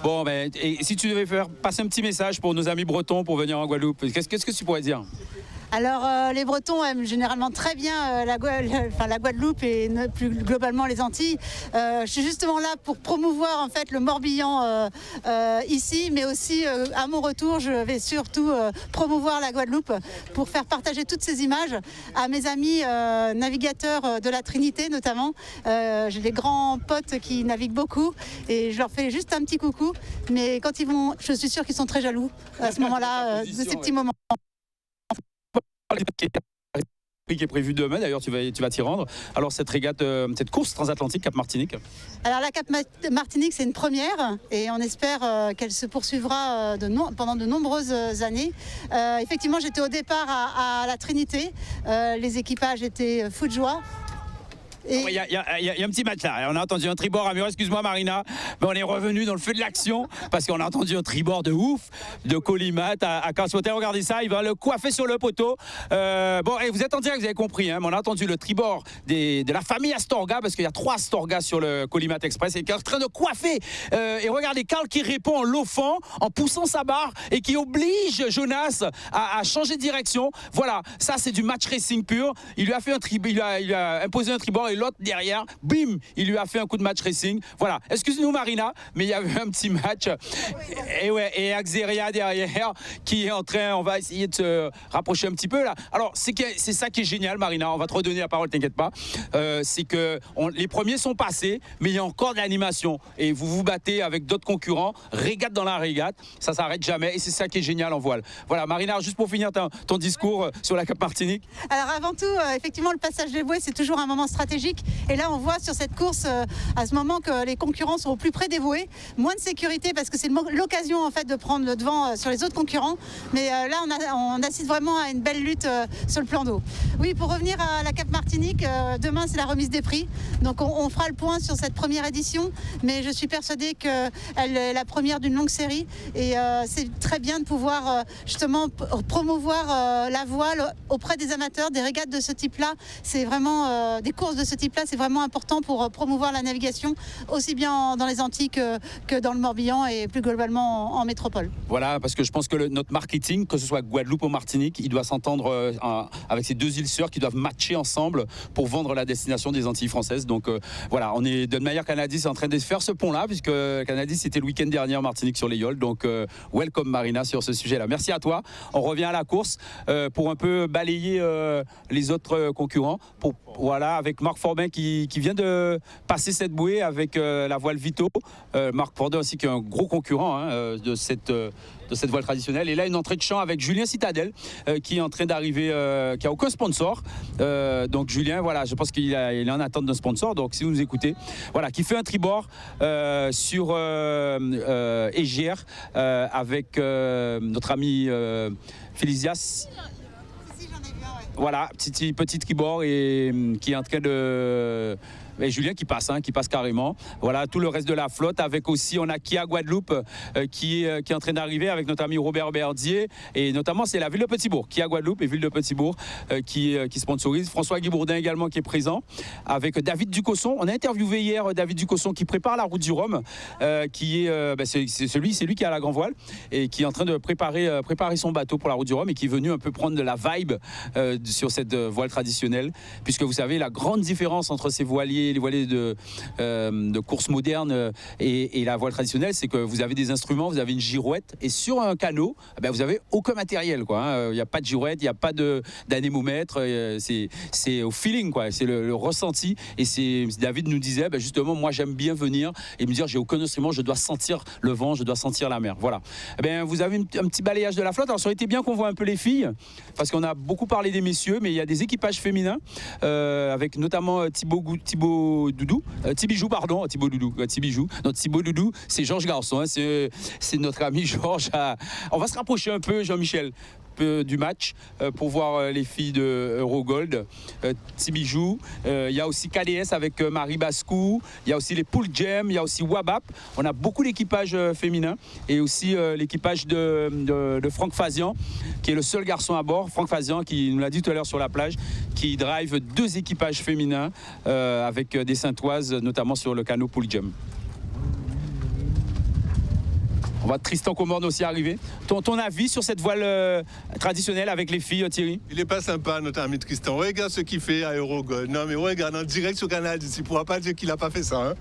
Bon, et si tu devais faire passer un petit message pour nos amis bretons pour venir en Guadeloupe, qu'est-ce que tu pourrais dire? Alors les Bretons aiment généralement très bien la Guadeloupe et plus globalement les Antilles. Je suis justement là pour promouvoir en fait le Morbihan ici, mais aussi à mon retour, je vais surtout promouvoir la Guadeloupe pour faire partager toutes ces images à mes amis navigateurs de la Trinité notamment. J'ai des grands potes qui naviguent beaucoup et je leur fais juste un petit coucou. Mais quand ils vont, je suis sûre qu'ils sont très jaloux à ce moment-là de ces petits moments. Qui est prévu demain, d'ailleurs tu vas t'y rendre. Alors cette régate, cette course transatlantique Cap Martinique. Alors la Cap Martinique, c'est une première et on espère qu'elle se poursuivra pendant de nombreuses années. Effectivement, j'étais au départ à la Trinité, les équipages étaient fous de joie. Il y a un petit match là, on a entendu un tribord à mur, excuse-moi Marina, mais on est revenu dans le feu de l'action parce qu'on a entendu un tribord de ouf de Collimat à Carswater. Regardez ça, il va le coiffer sur le poteau. Bon, et vous êtes en direct, vous avez compris, hein, mais on a entendu le tribord de la famille Astorga, parce qu'il y a 3 Astorga sur le Collimat Express, et qui est en train de coiffer. Et regardez Carl qui répond en l'offant, en poussant sa barre, et qui oblige Jonas à changer de direction. Voilà, ça c'est du match racing pur. Il lui a fait il a imposé un tribord. et l'autre derrière, bim, il lui a fait un coup de match racing. Voilà, excuse-nous Marina, mais il y avait un petit match. Et ouais, et Axeria derrière qui est en train, on va essayer de se rapprocher un petit peu là. Alors c'est ça qui est génial Marina, on va te redonner la parole, t'inquiète pas. C'est que les premiers sont passés, mais il y a encore de l'animation et vous vous battez avec d'autres concurrents, régate dans la régate, ça s'arrête jamais et c'est ça qui est génial en voile. Voilà Marina, juste pour finir ton discours sur la Cap Martinique. Alors avant tout, effectivement le passage des bouées c'est toujours un moment stratégique et là on voit sur cette course à ce moment que les concurrents sont au plus près des bouées, moins de sécurité parce que c'est l'occasion en fait de prendre le devant sur les autres concurrents, mais là on assiste vraiment à une belle lutte sur le plan d'eau. Oui, pour revenir à la Cap Martinique, demain c'est la remise des prix, donc on fera le point sur cette première édition, mais je suis persuadée qu'elle est la première d'une longue série et c'est très bien de pouvoir justement promouvoir la voile auprès des amateurs, des régates de ce type-là. C'est vraiment des courses de ce type-là, c'est vraiment important pour promouvoir la navigation aussi bien dans les Antilles que dans le Morbihan et plus globalement en métropole. Voilà, parce que je pense que notre marketing, que ce soit Guadeloupe ou Martinique, il doit s'entendre avec ces deux îles sœurs qui doivent matcher ensemble pour vendre la destination des Antilles françaises. Donc voilà, on est de manière Canadis en train de faire ce pont-là, puisque Canadis c'était le week-end dernier en Martinique sur les Yoles. Donc welcome Marina sur ce sujet-là. Merci à toi. On revient à la course pour un peu balayer les autres concurrents. Voilà, avec Marc Forbin qui vient de passer cette bouée avec la voile Vito. Marc Forbin aussi qui est un gros concurrent de cette voile traditionnelle. Et là, une entrée de champ avec Julien Citadel qui est en train d'arriver, qui a aucun sponsor. Donc Julien, voilà, je pense qu'il est en attente d'un sponsor. Donc si vous nous écoutez, voilà, qui fait un tribord sur Égère avec notre ami Félisias. Voilà, petit tribord et qui est en train de... Et Julien qui passe carrément. Voilà, tout le reste de la flotte avec aussi, on a Kia Guadeloupe qui est en train d'arriver avec notre ami Robert Berdier et notamment c'est la ville de Petit-Bourg, Kia Guadeloupe et ville de Petit-Bourg qui sponsorise. François Guy Bourdin également qui est présent avec David Ducosson. On a interviewé hier David Ducosson qui prépare la route du Rhum, qui est, c'est lui qui a la grand voile et qui est en train de préparer son bateau pour la route du Rhum et qui est venu un peu prendre de la vibe sur cette voile traditionnelle, puisque vous savez la grande différence entre ces voiliers, les voiliers de course moderne et la voile traditionnelle, c'est que vous avez des instruments, vous avez une girouette et sur un canot, vous avez aucun matériel, quoi. Il n'y a pas de girouette, il n'y a pas d'anémomètre, c'est au feeling, quoi. C'est le ressenti. Et David nous disait, justement, moi j'aime bien venir et me dire j'ai aucun instrument, je dois sentir le vent, je dois sentir la mer. Voilà. Vous avez un petit balayage de la flotte. Alors ça aurait été bien qu'on voit un peu les filles, parce qu'on a beaucoup parlé des messieurs, mais il y a des équipages féminins avec notamment Thibaut Doudou, Thibijou, pardon, Thibaut Doudou, Thibijou. Notre Thibaut Doudou, c'est Georges Garçon, c'est notre ami Georges. On va se rapprocher un peu, Jean-Michel, du match pour voir les filles de Eurogold. Thibijou, il y a aussi KDS avec Marie Bascou, il y a aussi les Pool Jam, il y a aussi Wabap. On a beaucoup d'équipages féminins et aussi l'équipage de Franck Fazian, qui est le seul garçon à bord. Franck Fazian, qui nous l'a dit tout à l'heure sur la plage, qui drive 2 équipages féminins avec des Saintoises, notamment sur le canot Pool Jam. On voit Tristan Comorne aussi arriver. Ton avis sur cette voile traditionnelle avec les filles, Thierry? Il est pas sympa, notre ami Tristan. Regarde ce qu'il fait à Eurogold. Non, mais regarde, en direct sur Canal, il ne pourra pas dire qu'il n'a pas fait ça.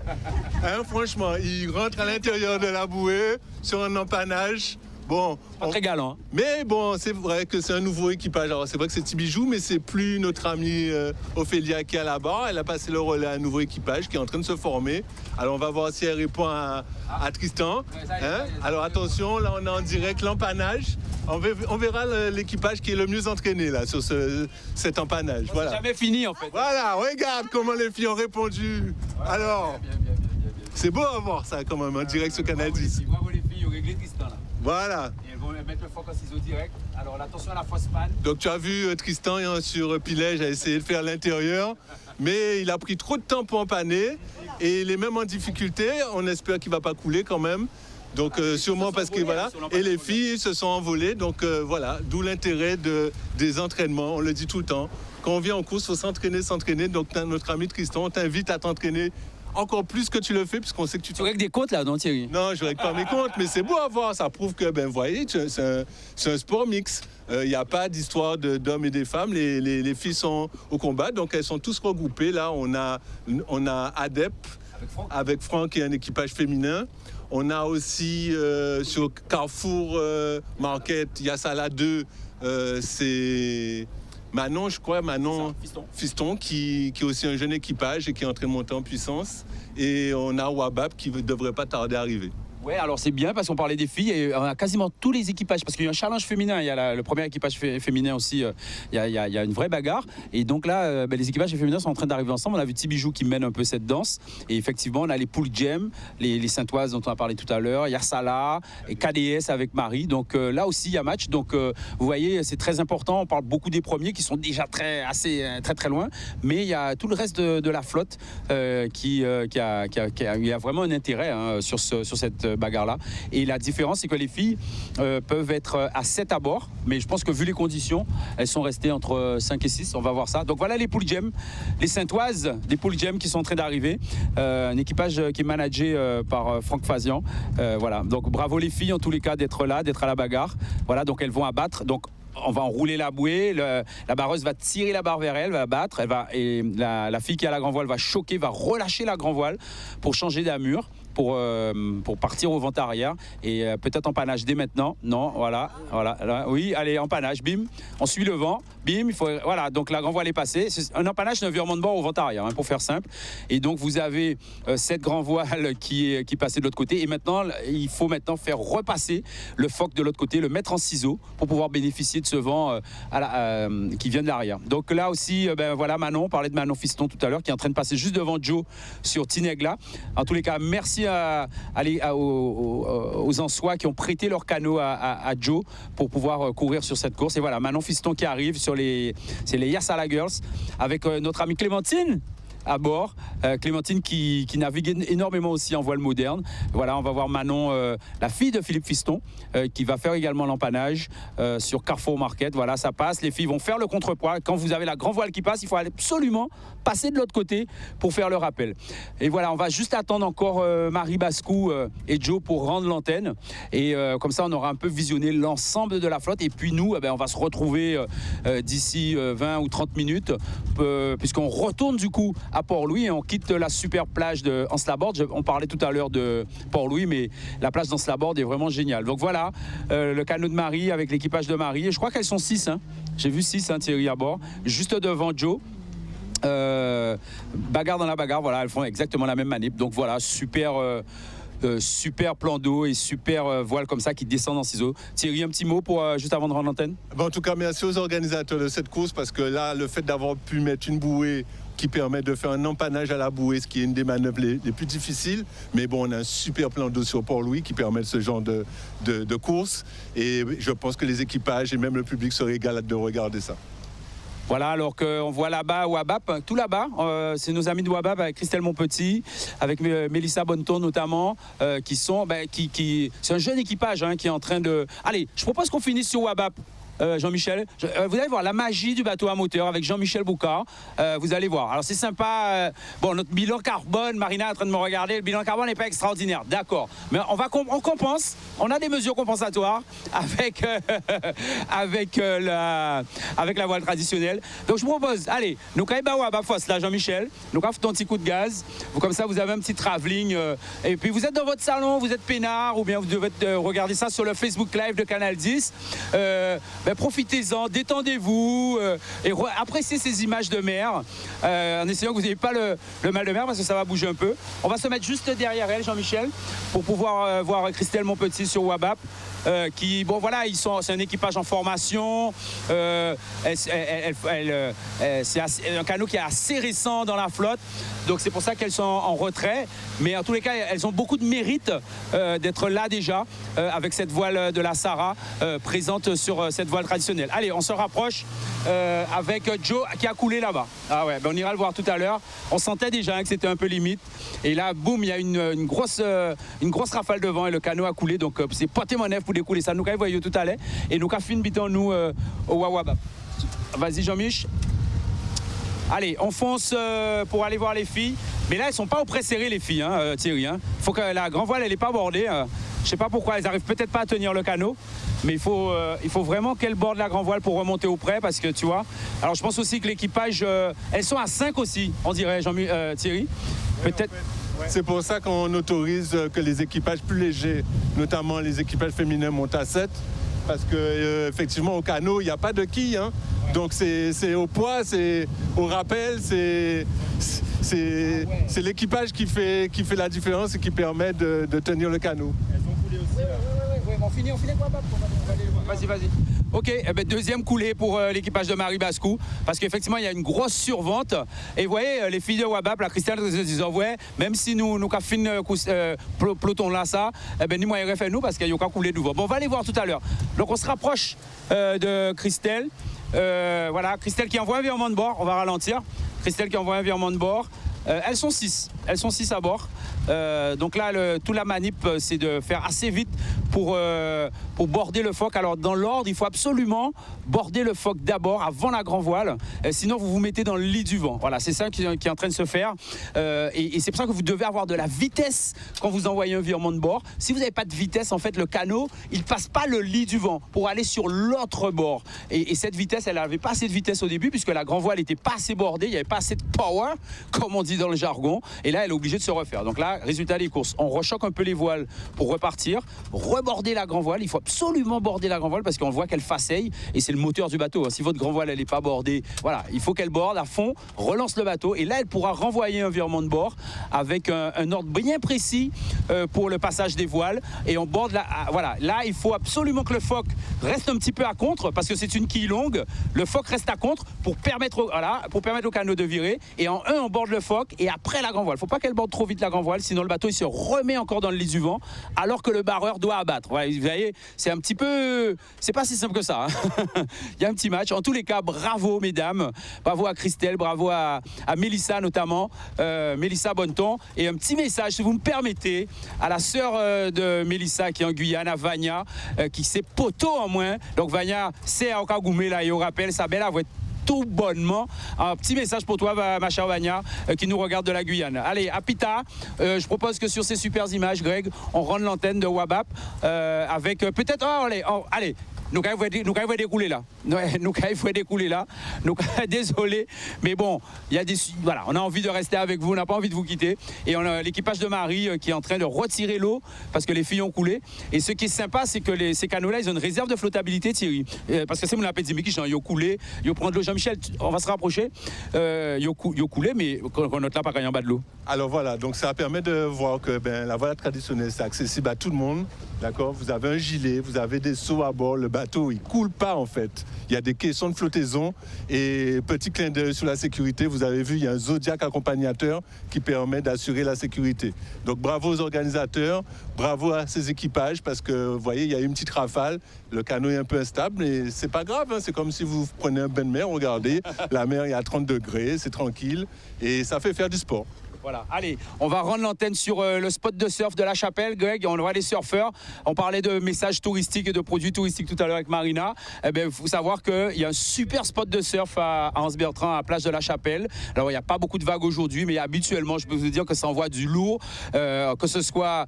Franchement, il rentre à l'intérieur de la bouée sur un empannage. Bon, pas très galant. Mais bon, c'est vrai que c'est un nouveau équipage. Alors c'est vrai que c'est Thibijou, mais c'est plus notre amie Ophélia qui est là-bas. Elle a passé le relais à un nouveau équipage qui est en train de se former. Alors on va voir si elle répond à Tristan. Alors attention, là on est en direct l'empannage. On verra l'équipage qui est le mieux entraîné là sur cet empannage. Voilà. C'est jamais fini en fait. Voilà, regarde comment les filles ont répondu. Bien, alors, bien. C'est beau à voir ça quand même en direct sur Canal 10. Bravo les filles, ils ont réglé Tristan là. Voilà. Et elles vont mettre le foc en ciseaux direct. Alors attention à la fausse panne. Donc tu as vu Tristan sur Pilège a essayé de faire l'intérieur, mais il a pris trop de temps pour empanner et il est même en difficulté. On espère qu'il ne va pas couler quand même. Donc sûrement parce que voilà. Et les filles se sont envolées. Donc voilà, d'où l'intérêt des entraînements. On le dit tout le temps. Quand on vient en course, il faut s'entraîner. Donc notre ami Tristan, on t'invite à t'entraîner encore plus que tu le fais, puisqu'on sait que tu règles des comptes là, non Thierry? Non, je règle pas mes comptes, mais c'est beau à voir. Ça prouve que, vous voyez, c'est un sport mix. Il n'y a pas d'histoire d'hommes et des femmes. Les filles sont au combat, donc elles sont tous regroupées. Là, on a Adep avec Franck qui est un équipage féminin. On a aussi sur Carrefour Market, il y a ça là 2. C'est Manon, je crois, Fiston qui est aussi un jeune équipage et qui est en train de monter en puissance. Et on a Wabab qui ne devrait pas tarder à arriver. Ouais, alors c'est bien parce qu'on parlait des filles et on a quasiment tous les équipages parce qu'il y a un challenge féminin, il y a le premier équipage féminin aussi, il y a une vraie bagarre et donc là les équipages féminins sont en train d'arriver ensemble. On a vu Tibijou qui mène un peu cette danse et effectivement on a les poules Gem, les Saintoises dont on a parlé tout à l'heure, Yarsala et KDS avec Marie, donc là aussi il y a match, donc vous voyez c'est très important. On parle beaucoup des premiers qui sont déjà très loin, mais il y a tout le reste de la flotte qui a vraiment un intérêt sur cette bagarre-là. Et la différence, c'est que les filles peuvent être à 7 à bord, mais je pense que vu les conditions, elles sont restées entre 5 et 6. On va voir ça. Donc voilà les poules Gem, les Saintoises des poules Gem qui sont en train d'arriver. Un équipage qui est managé par Franck Fazian. Voilà. Donc bravo les filles en tous les cas d'être là, d'être à la bagarre. Voilà, donc elles vont abattre. Donc on va enrouler la bouée, la barreuse va tirer la barre vers elle, va battre, et la fille qui a la grand voile va choquer, va relâcher la grand voile pour changer d'amure. Pour partir au vent arrière et peut-être empannage dès maintenant. Non, voilà, là, oui, allez, empannage, bim, on suit le vent, bim, voilà, donc la grand voile est passée. Un empannage, c'est un virement de bord au vent arrière, pour faire simple. Et donc vous avez cette grand voile qui passait de l'autre côté et maintenant, il faut maintenant faire repasser le phoque de l'autre côté, le mettre en ciseaux pour pouvoir bénéficier de ce vent qui vient de l'arrière. Donc là aussi, voilà, Manon, on parlait de Manon Fiston tout à l'heure, qui est en train de passer juste devant Joe sur Tinegla. En tous les cas, merci aux Ansois qui ont prêté leur canot à Joe pour pouvoir courir sur cette course. Et voilà, Manon Fiston qui arrive sur c'est les Yassala Girls avec notre amie Clémentine à bord. Clémentine qui navigue énormément aussi en voile moderne. Voilà, on va voir Manon, la fille de Philippe Fiston, qui va faire également l'empannage sur Carrefour Market. Voilà, ça passe. Les filles vont faire le contrepoids. Quand vous avez la grand voile qui passe, il faut absolument passer de l'autre côté pour faire le rappel. Et voilà, on va juste attendre encore Marie Bascou et Joe pour rendre l'antenne. Et comme ça, on aura un peu visionné l'ensemble de la flotte. Et puis nous, on va se retrouver d'ici 20 ou 30 minutes, puisqu'on retourne du coup à Port-Louis et on quitte la super plage de Anse-la-Borde. On parlait tout à l'heure de Port-Louis, mais la plage d'Anse-la-Borde est vraiment géniale. Donc voilà, le canot de Marie avec l'équipage de Marie. Et je crois qu'elles sont 6. J'ai vu 6, Thierry, à bord, juste devant Joe. Bagarre dans la bagarre, voilà, elles font exactement la même manip. Donc voilà, super plan d'eau et super voile comme ça qui descend en ciseaux. Thierry, un petit mot pour juste avant de rendre l'antenne? En tout cas, merci aux organisateurs de cette course parce que là, le fait d'avoir pu mettre une bouée qui permet de faire un empannage à la bouée, ce qui est une des manœuvres les plus difficiles. Mais bon, on a un super plan d'eau sur Port-Louis qui permet ce genre de course. Et je pense que les équipages et même le public se régalent de regarder ça. Voilà, alors qu'on voit là-bas Wabab, tout là-bas, c'est nos amis de Wabab avec Christelle Monpetit, avec Mélissa Bonneton notamment, qui sont, c'est un jeune équipage qui est en train de... Allez, je propose qu'on finisse sur Wabab. Jean-Michel, vous allez voir la magie du bateau à moteur avec Jean-Michel Boucard, vous allez voir. Alors c'est sympa, bon, notre bilan carbone, Marina est en train de me regarder, le bilan carbone n'est pas extraordinaire, d'accord, mais on compense, on a des mesures compensatoires avec la voile traditionnelle. Donc je vous propose, allez, nous caïbawa bafos là Jean-Michel, nous avons ton petit coup de gaz, comme ça vous avez un petit travelling, et puis vous êtes dans votre salon, vous êtes peinard, ou bien vous devez regarder ça sur le Facebook Live de Canal 10. Profitez-en, détendez-vous et appréciez ces images de mer en essayant que vous n'ayez pas le mal de mer parce que ça va bouger un peu. On va se mettre juste derrière elle, Jean-Michel, pour pouvoir voir Christelle Monpetit sur Wabab. Qui, bon voilà, c'est un équipage en formation, c'est un canot qui est assez récent dans la flotte, donc c'est pour ça qu'elles sont en retrait, mais en tous les cas, elles ont beaucoup de mérite d'être là déjà, avec cette voile de la Sarah présente sur cette voile traditionnelle. Allez, on se rapproche avec Joe qui a coulé là-bas. Ah ouais, on ira le voir tout à l'heure. On sentait déjà que c'était un peu limite, et là, boum, il y a une grosse rafale de vent et le canot a coulé, donc c'est poté mon pour découler ça. Nous voyons tout à l'heure et nous fin biton nous au Wawabab. Vas-y Jean-Mich. Allez, on fonce pour aller voir les filles. Mais là, elles sont pas au près serré, les filles, hein, Thierry. Faut que la grand voile, elle n'est pas bordée. Je sais pas pourquoi, elles arrivent peut-être pas à tenir le canot. Mais il faut vraiment qu'elles bordent la grand voile pour remonter au près, parce que tu vois. Alors je pense aussi que l'équipage, elles sont à 5 aussi, on dirait, Thierry. Peut-être. C'est pour ça qu'on autorise que les équipages plus légers, notamment les équipages féminins, montent à 7. Parce que effectivement au canot, il n'y a pas de quille. Hein. Donc c'est au poids, c'est au rappel, c'est l'équipage qui fait la différence et qui permet de tenir le canot. Elles ont coulé aussi. Oui, on finit quoi, Bab? Vas-y. Ok, deuxième coulée pour l'équipage de Marie Bascou, parce qu'effectivement il y a une grosse survente. Et vous voyez, les filles de Wabap, la Christelle se disent ouais, même si nous caffine peloton là ça, ni moi RF nous parce qu'il y a qu'à couler de nouveau. Bon, on va aller voir tout à l'heure. Donc on se rapproche de Christelle. Voilà, Christelle qui envoie un virement de bord, on va ralentir. Christelle qui envoie un virement de bord. Elles sont 6 à bord. Donc là, toute la manip, c'est de faire assez vite pour border le phoque. Alors dans l'ordre, il faut absolument border le phoque d'abord, avant la grand voile. Sinon, vous vous mettez dans le lit du vent. Voilà, c'est ça qui est en train de se faire. Et c'est pour ça que vous devez avoir de la vitesse quand vous envoyez un virement de bord. Si vous n'avez pas de vitesse, en fait, le canot, il ne passe pas le lit du vent pour aller sur l'autre bord. Et cette vitesse, elle n'avait pas assez de vitesse au début, puisque la grand voile n'était pas assez bordée, il n'y avait pas assez de power, comme on dit dans le jargon. Et là, elle est obligée de se refaire. Donc là, résultat des courses, on rechoque un peu les voiles pour repartir, reborder la grand voile. Il faut absolument border la grand voile parce qu'on voit qu'elle faceille et c'est le moteur du bateau. Si votre grand voile elle n'est pas bordée, voilà, il faut qu'elle borde à fond, relance le bateau et là elle pourra renvoyer un virement de bord avec un ordre bien précis pour le passage des voiles et on borde là. Voilà, là il faut absolument que le phoque reste un petit peu à contre parce que c'est une quille longue. Le phoque reste à contre pour permettre au canot de virer et en on borde le phoque et après la grand voile. Faut pas qu'elle borde trop vite la grand voile, sinon le bateau il se remet encore dans le lit du vent alors que le barreur doit abattre. Voilà, vous voyez, c'est un petit peu, c'est pas si simple que ça. Hein. Il y a un petit match. En tous les cas, bravo mesdames, bravo à Christelle, bravo à Mélissa notamment, Mélissa Bonneton. Et un petit message, si vous me permettez, à la sœur de Mélissa qui est en Guyane, à Vania, qui s'est poteau en moins. Donc Vania, c'est à Okagoumé là, et on rappelle sa belle avouette tout bonnement. Un petit message pour toi, ma chère Vania, qui nous regarde de la Guyane. Allez, à Pita, je propose que sur ces super images, Greg, on rende l'antenne de Wabap avec peut-être... allez, nous allons découler là. Désolé, mais bon, il y a voilà, on a envie de rester avec vous, on n'a pas envie de vous quitter. Et on a l'équipage de Marie qui est en train de retirer l'eau parce que les filles ont coulé. Et ce qui est sympa, c'est que ces canots-là, ils ont une réserve de flottabilité, Thierry. Parce que c'est mon appel Zimiki, ils ont coulé, ils ont pris de l'eau. Jean-Michel, on va se rapprocher. Ils ont coulé, mais on note là pas quand il y a en bas de l'eau. Alors voilà, donc ça permet de voir que la voile traditionnelle, c'est accessible à tout le monde. D'accord, vous avez un gilet, vous avez des seaux à bord, le bateau il coule pas en fait. Il y a des caissons de flottaison et petit clin d'œil sur la sécurité, vous avez vu, il y a un Zodiac accompagnateur qui permet d'assurer la sécurité. Donc bravo aux organisateurs, bravo à ces équipages parce que vous voyez, il y a une petite rafale, le canot est un peu instable mais c'est pas grave, hein, c'est comme si vous prenez un bain de mer, regardez, la mer est à 30 degrés, c'est tranquille et ça fait faire du sport. Voilà, allez, on va rendre l'antenne sur le spot de surf de la Chapelle, Greg, on voit les surfeurs. On parlait de messages touristiques et de produits touristiques tout à l'heure avec Marina. Eh bien, il faut savoir qu'il y a un super spot de surf à Anse-Bertrand, à la plage de la Chapelle. Alors, il n'y a pas beaucoup de vagues aujourd'hui, mais habituellement, je peux vous dire que ça envoie du lourd, que ce soit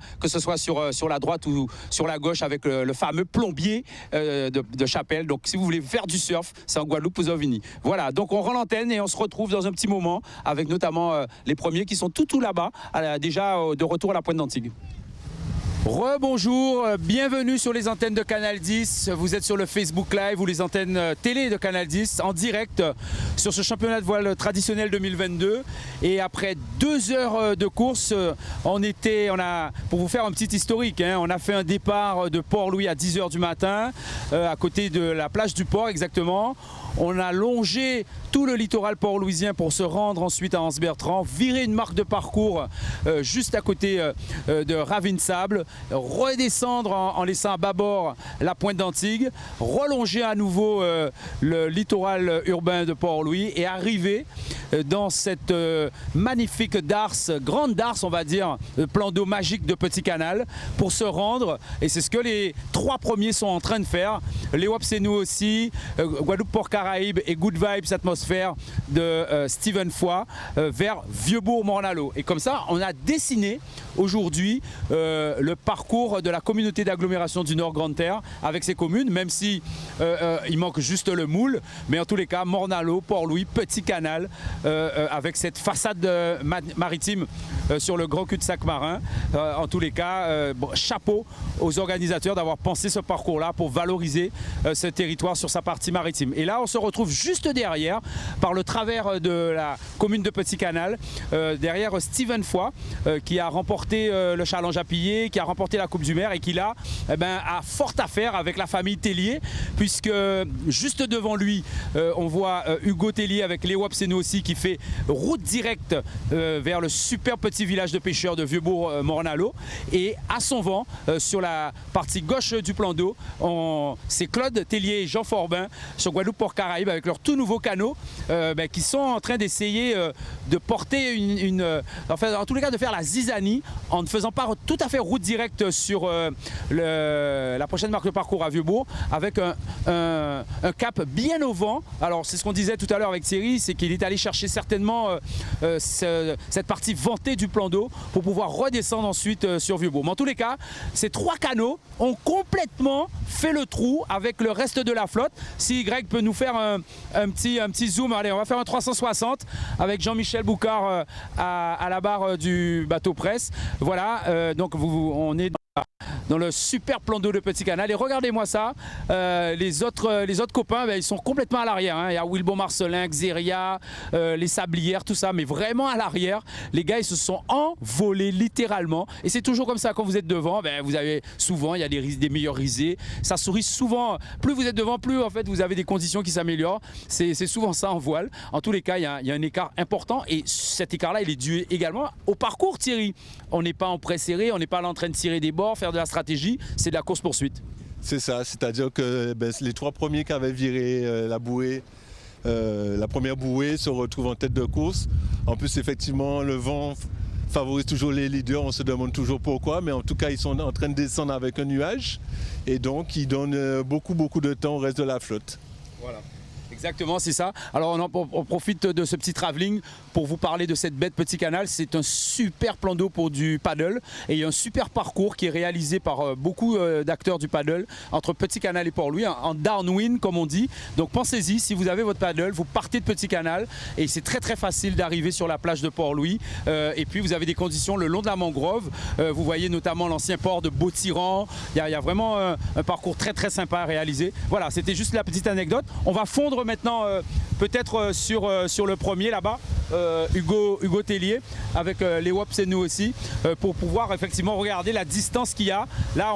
sur la droite ou sur la gauche avec le fameux plombier de Chapelle. Donc, si vous voulez faire du surf, c'est en Guadeloupe, aux Ovini. Voilà, donc on rend l'antenne et on se retrouve dans un petit moment avec notamment les premiers qui sont tout là-bas, déjà de retour à la Pointe d'Antigue. Rebonjour, bienvenue sur les antennes de Canal 10. Vous êtes sur le Facebook Live ou les antennes télé de Canal 10 en direct sur ce championnat de voile traditionnel 2022. Et après 2 heures de course, pour vous faire un petit historique, hein, on a fait un départ de Port-Louis à 10h du matin, à côté de la plage du port exactement. On a longé tout le littoral port-louisien pour se rendre ensuite à Anse-Bertrand, virer une marque de parcours juste à côté de Ravine-Sable. redescendre en laissant à bâbord la pointe d'Antigua, relonger à nouveau le littoral urbain de Port-Louis et arriver dans cette magnifique darse, grande darse on va dire, plan d'eau magique de Petit Canal pour se rendre, et c'est ce que les 3 premiers sont en train de faire, les Wapsenou aussi, Guadeloupe Port Caraïbes et Good Vibes Atmosphère de Steven Foy vers Vieux-Bourg-Mornalo. Et comme ça, on a dessiné aujourd'hui le parcours de la communauté d'agglomération du Nord Grande Terre avec ses communes, même si il manque juste le moule, mais en tous les cas, Mornalo, Port-Louis, Petit Canal, avec cette façade maritime sur le grand cul-de-sac marin. En tous les cas, chapeau aux organisateurs d'avoir pensé ce parcours-là pour valoriser ce territoire sur sa partie maritime. Et là, on se retrouve juste derrière, par le travers de la commune de Petit Canal, derrière Steven Foy, qui a remporté le challenge à piller, qui a remporté la Coupe du Maire et qui là a fort affaire avec la famille Tellier, puisque juste devant lui, on voit Hugo Tellier avec les Wapsenou aussi qui fait route directe vers le super petit village de pêcheurs de Vieux-Bourg-Mornalo, et à son vent, sur la partie gauche du plan d'eau, c'est Claude Tellier et Jean Forbin sur Guadeloupe Port Caraïbes avec leur tout nouveau canot qui sont en train d'essayer de porter enfin, en tous les cas de faire la zizanie en ne faisant pas tout à fait route directe sur la prochaine marque de parcours à Vieux-Bourg, avec un cap bien au vent. Alors c'est ce qu'on disait tout à l'heure avec Thierry, c'est qu'il est allé chercher certainement cette partie ventée du plan d'eau pour pouvoir redescendre ensuite sur Vieux-Bourg. Mais en tous les cas, ces 3 canots ont complètement fait le trou avec le reste de la flotte. Si Greg peut nous faire un petit zoom, allez, on va faire un 360 avec Jean-Michel Boucard à la barre du bateau presse. Voilà, donc on est dans le super plan d'eau de Petit Canal, et regardez-moi ça, les autres copains, ils sont complètement à l'arrière, hein. Il y a Wilbon Marcelin, Xeria, les Sablières, tout ça, mais vraiment à l'arrière. Les gars, ils se sont envolés littéralement, et c'est toujours comme ça quand vous êtes devant, vous avez souvent, il y a des meilleurs risées, ça sourit souvent, plus vous êtes devant, plus en fait vous avez des conditions qui s'améliorent, c'est souvent ça en voile. En tous les cas, il y a un écart important, et cet écart-là, il est dû également au parcours, Thierry. On n'est pas en pré serré, on n'est pas là en train de tirer des bords, faire de la stratégie, c'est de la course-poursuite. C'est ça, c'est-à-dire que les 3 premiers qui avaient viré la bouée, la première bouée, se retrouvent en tête de course. En plus, effectivement, le vent favorise toujours les leaders, on se demande toujours pourquoi, mais en tout cas, ils sont en train de descendre avec un nuage, et donc ils donnent beaucoup de temps au reste de la flotte. Voilà. Exactement, c'est ça. Alors on profite de ce petit travelling pour vous parler de cette bête Petit Canal. C'est un super plan d'eau pour du paddle, et il y a un super parcours qui est réalisé par beaucoup d'acteurs du paddle entre Petit Canal et Port-Louis, en downwind comme on dit. Donc pensez-y, si vous avez votre paddle, vous partez de Petit Canal et c'est très facile d'arriver sur la plage de Port-Louis. Et puis vous avez des conditions le long de la mangrove. Vous voyez notamment l'ancien port de Beau-Tyran. Il y a vraiment un parcours très sympa à réaliser. Voilà, c'était juste la petite anecdote. On va fondre maintenant peut-être sur le premier là-bas, Hugo Tellier avec les Wapsenou aussi, pour pouvoir effectivement regarder la distance qu'il y a. Là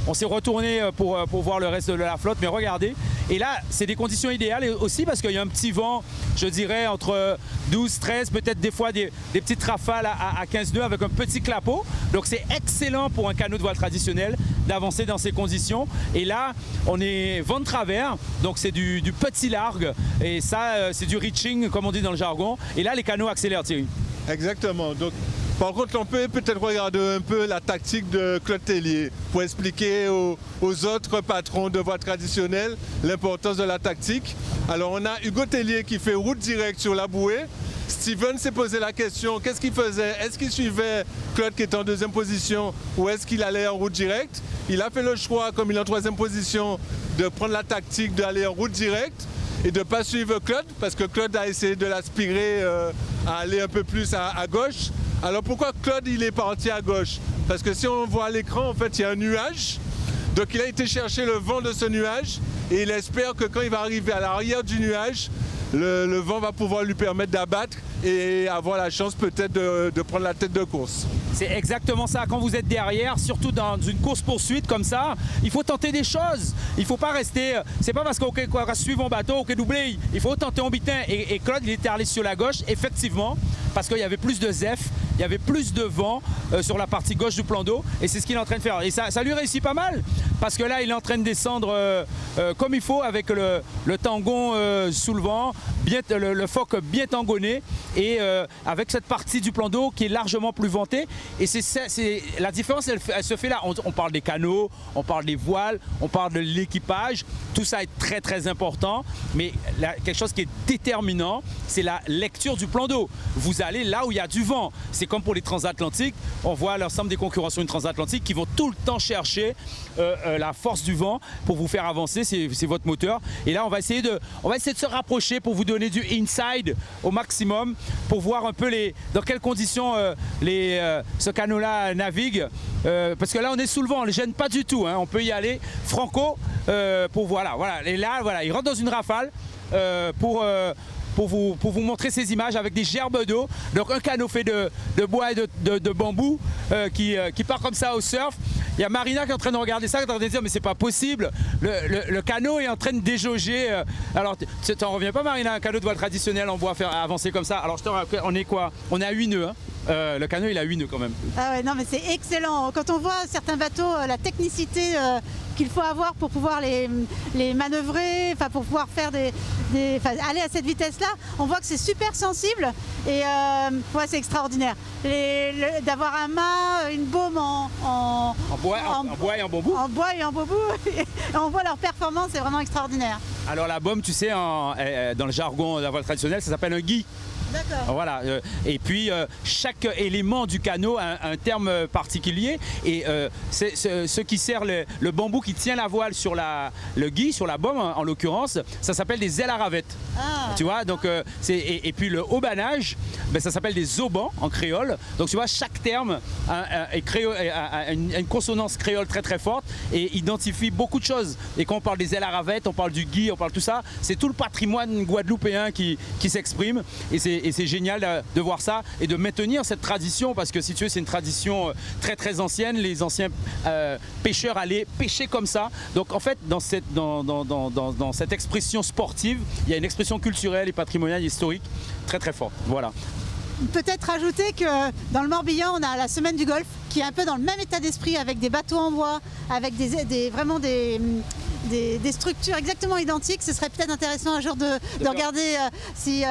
on s'est retourné pour voir le reste de la flotte, mais regardez, et là c'est des conditions idéales aussi parce qu'il y a un petit vent, je dirais entre 12, 13, peut-être des fois des petites rafales à 15 nœuds avec un petit clapot. Donc c'est excellent pour un canot de voile traditionnel d'avancer dans ces conditions. Et là on est vent de travers, donc c'est du petit largue, et ça c'est du reaching comme on dit dans le jargon, et là les canots accélèrent, Thierry. Exactement. Donc, par contre, on peut peut-être regarder un peu la tactique de Claude Tellier pour expliquer aux autres patrons de voile traditionnelle l'importance de la tactique. Alors on a Hugo Tellier qui fait route directe sur la bouée. Steven s'est posé la question, qu'est-ce qu'il faisait? Est-ce qu'il suivait Claude qui est en 2e position, ou est-ce qu'il allait en route directe? Il a fait le choix, comme il est en 3e position, de prendre la tactique d'aller en route directe et de ne pas suivre Claude, parce que Claude a essayé de l'aspirer à aller un peu plus à gauche. Alors pourquoi Claude il est parti à gauche? Parce que si on voit à l'écran, en fait, il y a un nuage. Donc il a été chercher le vent de ce nuage, et il espère que quand il va arriver à l'arrière du nuage, le vent va pouvoir lui permettre d'abattre et avoir la chance peut-être de prendre la tête de course. C'est exactement ça, quand vous êtes derrière, surtout dans une course-poursuite comme ça, il faut tenter des choses. Il ne faut pas rester, c'est pas parce qu'on va suivre un bateau, qu'on doublé, il faut tenter un bitin. Et Claude, il était allé sur la gauche, effectivement, parce qu'il y avait plus de zef, il y avait plus de vent sur la partie gauche du plan d'eau et c'est ce qu'il est en train de faire. Et ça lui réussit pas mal parce que là, il est en train de descendre comme il faut avec le tangon sous le vent, le phoque bien tangonné et avec cette partie du plan d'eau qui est largement plus ventée. Et la différence, elle se fait là. On parle des canots, on parle des voiles, on parle de l'équipage. Tout ça est très très important. Mais quelque chose qui est déterminant, c'est la lecture du plan d'eau. Vous allez là où il y a du vent. C'est comme pour les transatlantiques. On voit l'ensemble des concurrents sur une transatlantique qui vont tout le temps chercher la force du vent pour vous faire avancer. C'est votre moteur. Et là, on va essayer de se rapprocher pour vous donner du inside au maximum pour voir un peu dans quelles conditions ce canot-là navigue. Parce que là, on est sous le vent, on ne le gêne pas du tout. Hein. On peut y aller franco pour voilà. Et là, voilà, il rentre dans une rafale pour vous montrer ces images avec des gerbes d'eau. Donc un canot fait de bois et de bambou qui part comme ça au surf. Il y a Marina qui est en train de regarder ça, qui est en train de dire mais c'est pas possible. Le canot est en train de déjauger. Alors tu t'en reviens pas Marina, un canot de voile traditionnel en bois faire avancer comme ça. Alors on est quoi? On est à 8 nœuds. Hein. Le canot il a 8 nœuds quand même. Ah ouais, non mais c'est excellent. Quand on voit certains bateaux, la technicité qu'il faut avoir pour pouvoir les manœuvrer, pour pouvoir faire aller à cette vitesse-là, on voit que c'est super sensible et ouais, c'est extraordinaire. D'avoir un mât, une baume en bois et en bambou. En bois et en bambou. On voit leur performance, c'est vraiment extraordinaire. Alors la baume, tu sais, dans le jargon de la voile traditionnelle, ça s'appelle un gui. D'accord. Voilà. Et puis chaque élément du canot a un terme particulier et c'est ce qui sert le bambou qui tient la voile sur le gui, sur la baume en l'occurrence, ça s'appelle des ailes à ravette. Ah. Tu vois, donc et puis le haubanage, ça s'appelle des aubans en créole. Donc tu vois, chaque terme a une consonance créole très très forte et identifie beaucoup de choses. Et quand on parle des ailes à ravette, on parle du gui, on parle tout ça, c'est tout le patrimoine guadeloupéen qui s'exprime et c'est génial de voir ça et de maintenir cette tradition parce que si tu veux c'est une tradition très très ancienne. Les anciens pêcheurs allaient pêcher comme ça. Donc en fait dans cette expression sportive, il y a une expression culturelle et patrimoniale historique très très forte. Voilà. Peut-être rajouter que dans le Morbihan, on a la semaine du golf qui est un peu dans le même état d'esprit avec des bateaux en bois, avec vraiment des structures exactement identiques. Ce serait peut-être intéressant un jour de regarder si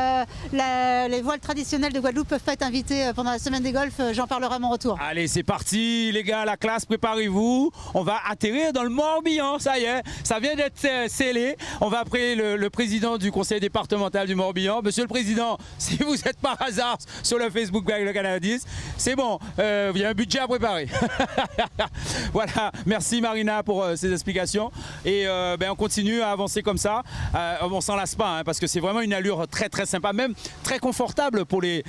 les voiles traditionnelles de Guadeloupe peuvent pas être invitées pendant la semaine des golfs. J'en parlerai à mon retour. Allez, c'est parti les gars, la classe, préparez-vous. On va atterrir dans le Morbihan, ça y est, ça vient d'être scellé. On va appeler le président du conseil départemental du Morbihan. Monsieur le président, si vous êtes par hasard sur le Facebook avec le Canal 10, c'est bon, il y a un budget à préparer. Voilà, merci Marina pour ces explications. Et on continue à avancer comme ça. On s'en lasse pas parce que c'est vraiment une allure très très sympa, même très confortable pour les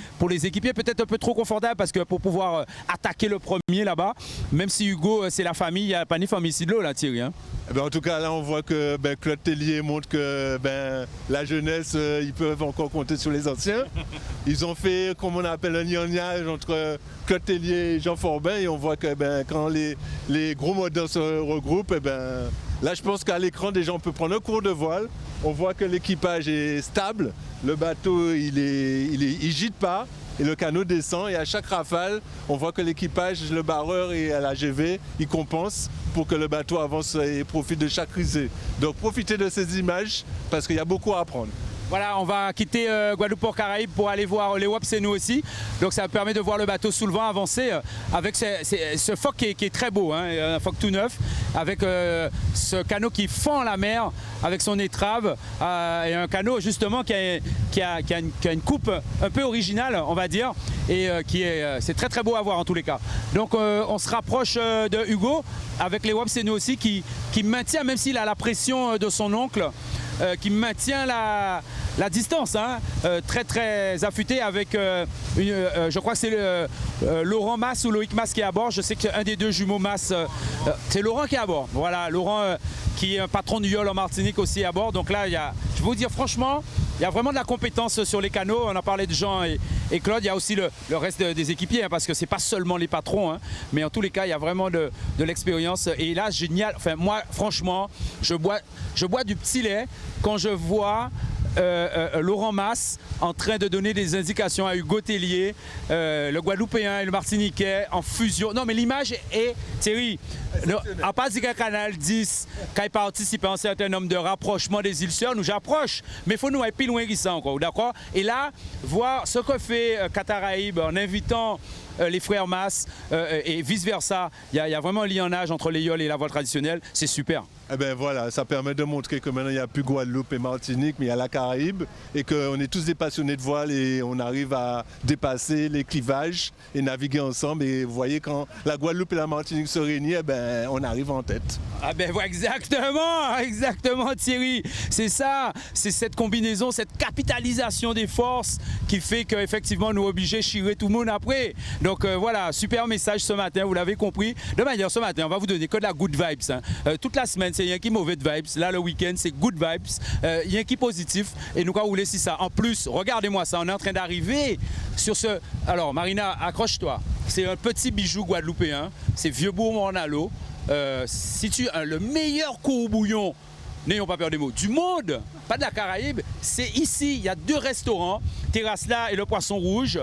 équipiers, peut-être un peu trop confortable parce que pour pouvoir attaquer le premier là-bas, même si Hugo c'est la famille, il n'y a pas ni famille ici de l'eau là Thierry. Hein. En tout cas là on voit que Claude Tellier montre que la jeunesse ils peuvent encore compter sur les anciens. Ils ont fait comme on appelle un lignage entre Claude Tellier et Jean Forbin et on voit que quand les gros moteurs se regroupent, là je pense qu'à l'écran déjà on peut prendre un cours de voile. On voit que l'équipage est stable, le bateau il gîte pas. Et le canot descend et à chaque rafale, on voit que l'équipage, le barreur et à la GV, ils compensent pour que le bateau avance et profite de chaque risée. Donc profitez de ces images parce qu'il y a beaucoup à apprendre. Voilà, on va quitter Guadeloupe-Port-Caraïbes pour aller voir les WAPS et nous aussi. Donc ça permet de voir le bateau sous le vent avancer avec ce phoque qui est très beau, hein, un phoque tout neuf, avec ce canot qui fend la mer avec son étrave et un canot justement qui a une coupe un peu originale, on va dire, et c'est très très beau à voir en tous les cas. Donc on se rapproche de Hugo avec les WAPS et nous aussi qui maintient, même s'il a la pression de son oncle, qui maintient la distance, hein, très très affûté avec, je crois que c'est Laurent Mas ou Loïc Mas qui est à bord. Je sais qu'un des deux jumeaux Mas, c'est Laurent qui est à bord. Voilà, Laurent qui est un patron du yacht en Martinique aussi à bord. Donc là, je vais vous dire franchement, il y a vraiment de la compétence sur les canots. On a parlé de Jean et Claude. Il y a aussi le reste des équipiers, hein, parce que c'est pas seulement les patrons, hein, mais en tous les cas, il y a vraiment de l'expérience. Et là, génial. Enfin, moi, franchement, je bois du petit lait quand je vois Laurent Mas en train de donner des indications à Hugo Tellier, le Guadeloupéen et le Martiniquais en fusion. Non, mais l'image est, Thierry, à part dire que Canal 10, quand il participe à un certain nombre de rapprochements des îles Sœurs, nous j'approche, mais il faut nous aller plus loin que ça encore, d'accord? Et là, voir ce que fait Cataraïbe en invitant les frères Mas et vice-versa, il y a vraiment un lionnage entre les yoles et la voile traditionnelle, c'est super. Eh bien voilà, ça permet de montrer que maintenant il n'y a plus Guadeloupe et Martinique, mais il y a la Caraïbe et qu'on est tous des passionnés de voile et on arrive à dépasser les clivages et naviguer ensemble. Et vous voyez, quand la Guadeloupe et la Martinique se réunissent, eh ben, on arrive en tête. Ah ben voilà, exactement Thierry. C'est ça, c'est cette combinaison, cette capitalisation des forces qui fait qu'effectivement nous obligés de chirer tout le monde après. Donc voilà, super message ce matin, vous l'avez compris. De manière, ce matin, on va vous donner que de la good vibes. Hein. Toute la semaine, c'est rien qui mauvais vibes. Là, le week-end, c'est good vibes. Rien qui positif. Et nous, quoi, vous laissez ça. En plus, regardez-moi ça. On est en train d'arriver sur ce. Alors, Marina, accroche-toi. C'est un petit bijou guadeloupéen. C'est Vieux-Bourg-Morne-à-l'Eau. Situe le meilleur courbouillon, n'ayons pas peur des mots, du monde, pas de la Caraïbe, c'est ici. Il y a 2 restaurants, Terrasse là et le Poisson Rouge,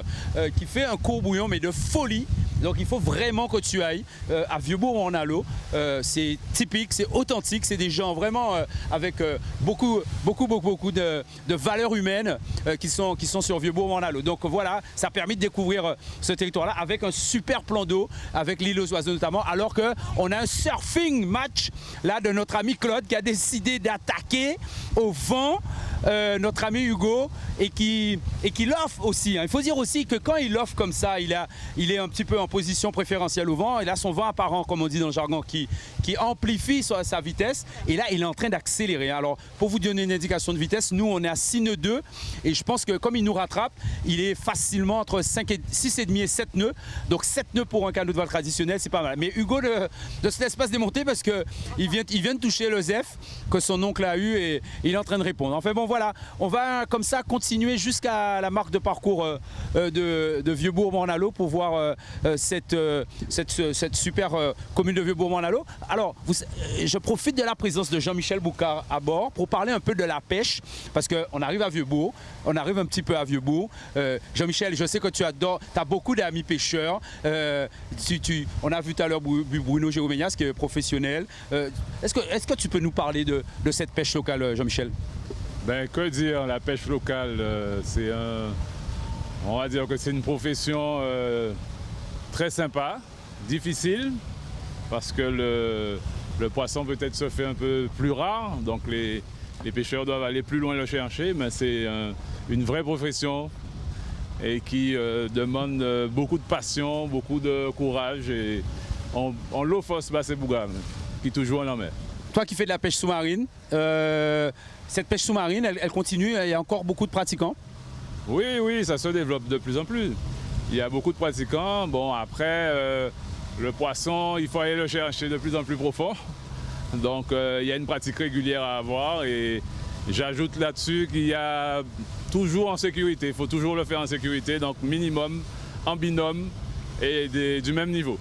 qui fait un courbouillon, mais de folie. Donc il faut vraiment que tu ailles à Vieux-Bourg-Morne-à-l'Eau. C'est typique, c'est authentique, c'est des gens vraiment avec beaucoup de valeurs humaines qui sont sur Vieux-Bourg-Morne-à-l'Eau. Donc voilà, ça permet de découvrir ce territoire-là avec un super plan d'eau, avec l'île aux oiseaux notamment, alors qu'on a un surfing match là de notre ami Claude qui a décidé d'attaquer au vent notre ami Hugo et qui l'offre aussi. Hein. Il faut dire aussi que quand il l'offre comme ça, il est un petit peu en position préférentielle au vent. Il a son vent apparent, comme on dit dans le jargon, qui amplifie sa vitesse. Et là, il est en train d'accélérer. Alors, pour vous donner une indication de vitesse, nous, on est à 6 nœuds 2. Et je pense que comme il nous rattrape, il est facilement entre 6,5 et 7 nœuds. Donc, 7 nœuds pour un canot de voile traditionnel, c'est pas mal. Mais Hugo ne se laisse pas se démonter parce qu'il vient de toucher le ZEF que son oncle a eu et il est en train de répondre. Enfin bon, voilà, on va comme ça continuer jusqu'à la marque de parcours de Vieux-Bourg-Morne-à-l'Eau pour voir cette super commune de Vieux-Bourg-Morne-à-l'Eau. Alors, je profite de la présence de Jean-Michel Boucard à bord pour parler un peu de la pêche, parce qu'on arrive à Vieux-Bourg, on arrive un petit peu à Vieux-Bourg. Jean-Michel, je sais que tu as beaucoup d'amis pêcheurs. On a vu tout à l'heure Bruno Géroménias, qui est professionnel. Est-ce que tu peux nous parler de cette pêche locale, Jean-Michel? Ben, que dire, la pêche locale, on va dire que c'est une profession très sympa, difficile, parce que le poisson peut-être se fait un peu plus rare, donc les pêcheurs doivent aller plus loin le chercher, mais c'est une vraie profession et qui demande beaucoup de passion, beaucoup de courage, et on l'eau fausse c'est Bougam, qui toujours en mer. Toi qui fais de la pêche sous-marine, cette pêche sous-marine, elle continue, il y a encore beaucoup de pratiquants? Oui, ça se développe de plus en plus. Il y a beaucoup de pratiquants. Bon, après, le poisson, il faut aller le chercher de plus en plus profond. Donc, il y a une pratique régulière à avoir. Et j'ajoute là-dessus qu'il y a toujours en sécurité. Il faut toujours le faire en sécurité, donc minimum, en binôme et du même niveau.